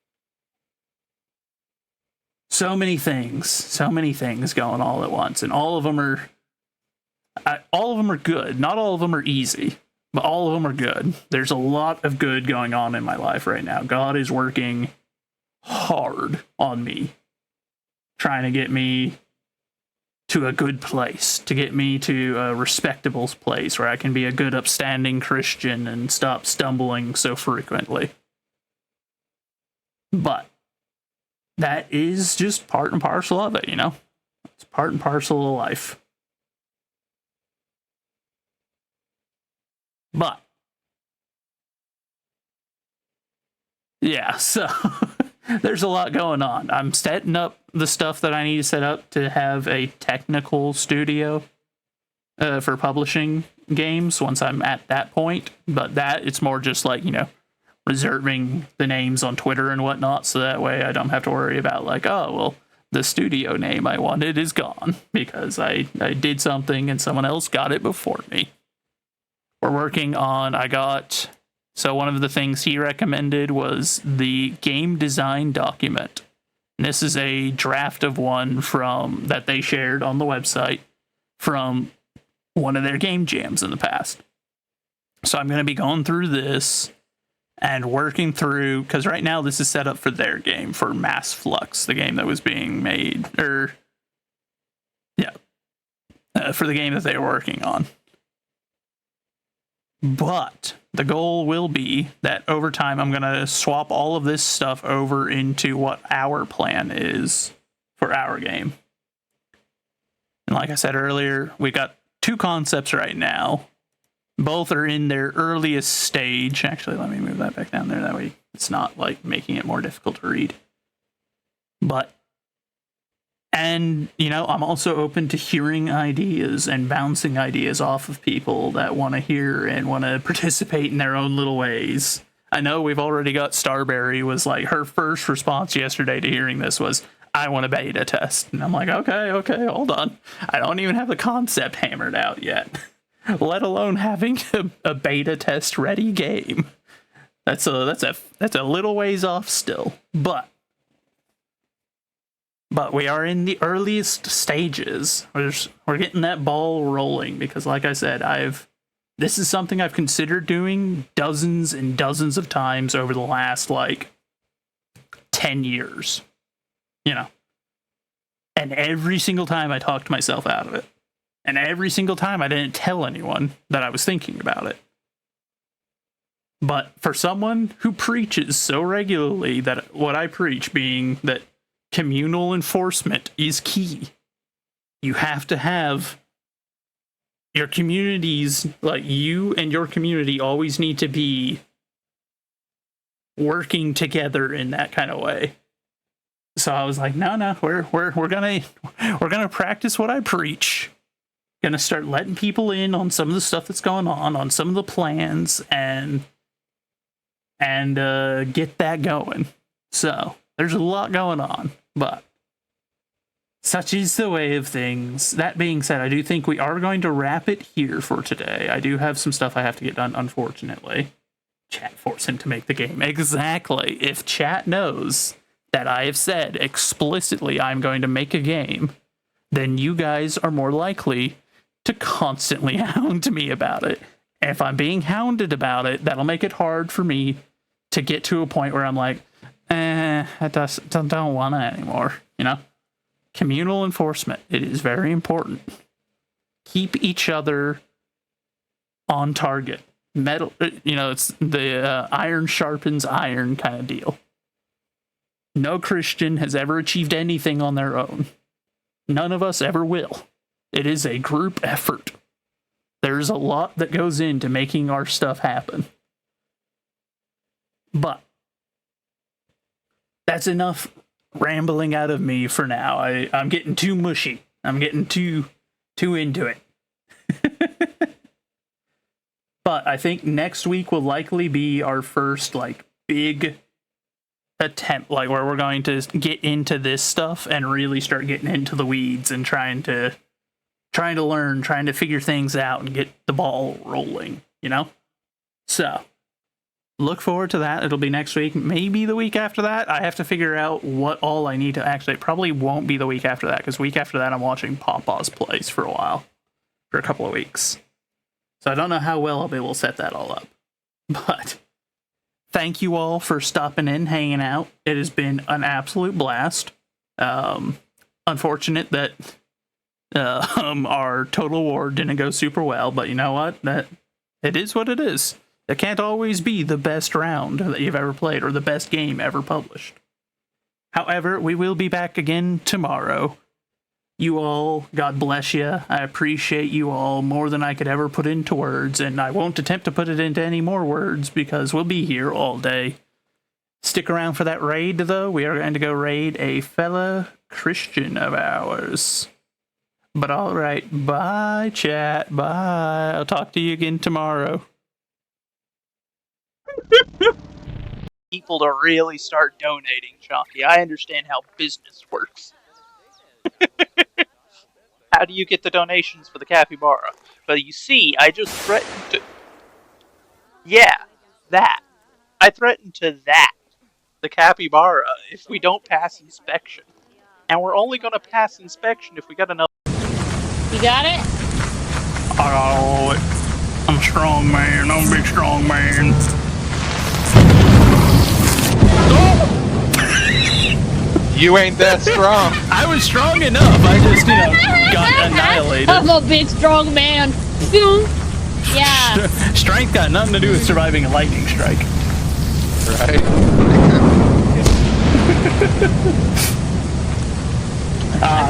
So many things going all at once, and all of them are good. Not all of them are easy, but all of them are good. There's a lot of good going on in my life right now. God is working hard on me, trying to get me to a good place, to get me to a respectable place where I can be a good, upstanding Christian and stop stumbling so frequently. But that is just part and parcel of it, you know? It's part and parcel of life. But yeah, so there's a lot going on. I'm setting up the stuff that I need to set up to have a technical studio. for publishing games once I'm at that point. But that it's more just like, reserving the names on Twitter and whatnot, so that way I don't have to worry about like, oh well, the studio name I wanted is gone because I did something and someone else got it before me. We're working on, so one of the things he recommended was the game design document. And this is a draft of one that they shared on the website from one of their game jams in the past. So I'm going to be going through this and working through, because right now this is set up for their game, for Mass Flux, the game that was being made, for the game that they were working on. But the goal will be that over time I'm going to swap all of this stuff over into what our plan is for our game. And like I said earlier, we got 2 concepts right now. Both are in their earliest stage. Actually, let me move that back down there. That way it's not like making it more difficult to read. And I'm also open to hearing ideas and bouncing ideas off of people that want to hear and want to participate in their own little ways. I know we've already got Starberry was like, her first response yesterday to hearing this was, I want a beta test. And I'm like, okay, hold on. I don't even have the concept hammered out yet. Let alone having a beta test ready game. That's a little ways off still. But we are in the earliest stages. We're getting that ball rolling because, like I said, this is something I've considered doing dozens and dozens of times over the last 10 years. And every single time I talked myself out of it. And every single time I didn't tell anyone that I was thinking about it. But for someone who preaches so regularly that what I preach being that communal enforcement is key, you have to have your communities, like you and your community always need to be working together in that kind of way. So I was like, no, we're gonna practice what I preach. Gonna start letting people in on some of the stuff that's going on some of the plans, and get that going. So there's a lot going on, but such is the way of things. That being said, I do think we are going to wrap it here for today. I do have some stuff I have to get done, unfortunately. Chat forced him to make the game. Exactly. If chat knows that I have said explicitly I'm going to make a game, then you guys are more likely to constantly hound me about it. And if I'm being hounded about it, that'll make it hard for me to get to a point where I'm like, I don't want it anymore, Communal enforcement. It is very important. Keep each other on target. Metal, it's the iron sharpens iron kind of deal. No Christian has ever achieved anything on their own. None of us ever will. It is a group effort. There's a lot that goes into making our stuff happen. But that's enough rambling out of me for now. I'm getting too mushy. I'm getting too into it. But I think next week will likely be our first big attempt, where we're going to get into this stuff and really start getting into the weeds and trying to learn, trying to figure things out and get the ball rolling, So look forward to that. It'll be next week, maybe the week after that. I have to figure out what all I need to actually. It probably won't be the week after that, because week after that I'm watching Pawpaw's Place for a couple of weeks. So I don't know how well I'll be able to set that all up. But thank you all for stopping in, hanging out. It has been an absolute blast. Unfortunate that our Total War didn't go super well, but you know what? That it is what it is. It can't always be the best round that you've ever played or the best game ever published. However, we will be back again tomorrow. You all, God bless you. I appreciate you all more than I could ever put into words, and I won't attempt to put it into any more words because we'll be here all day. Stick around for that raid, though. We are going to go raid a fellow Christian of ours. But all right, bye, chat. Bye. I'll talk to you again tomorrow. People to really start donating, Chonky. I understand how business works. How do you get the donations for the capybara? But you see, I just threatened to... Yeah, that. I threatened to that. The capybara if we don't pass inspection. And we're only gonna pass inspection if we got enough... You got it? I got all of it. I'm a strong man. I'm a big strong man. You ain't that strong. I was strong enough. I just, got annihilated. I'm a big strong man. Yeah. Strength got nothing to do with surviving a lightning strike. Right.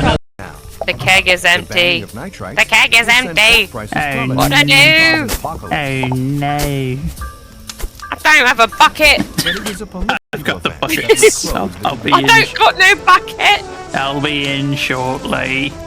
No. The keg is empty. The keg is empty. Hey, What do I do? Oh no. I don't have a bucket. I've got the buckets. I'll be I in. don't got no bucket. I'll be in shortly.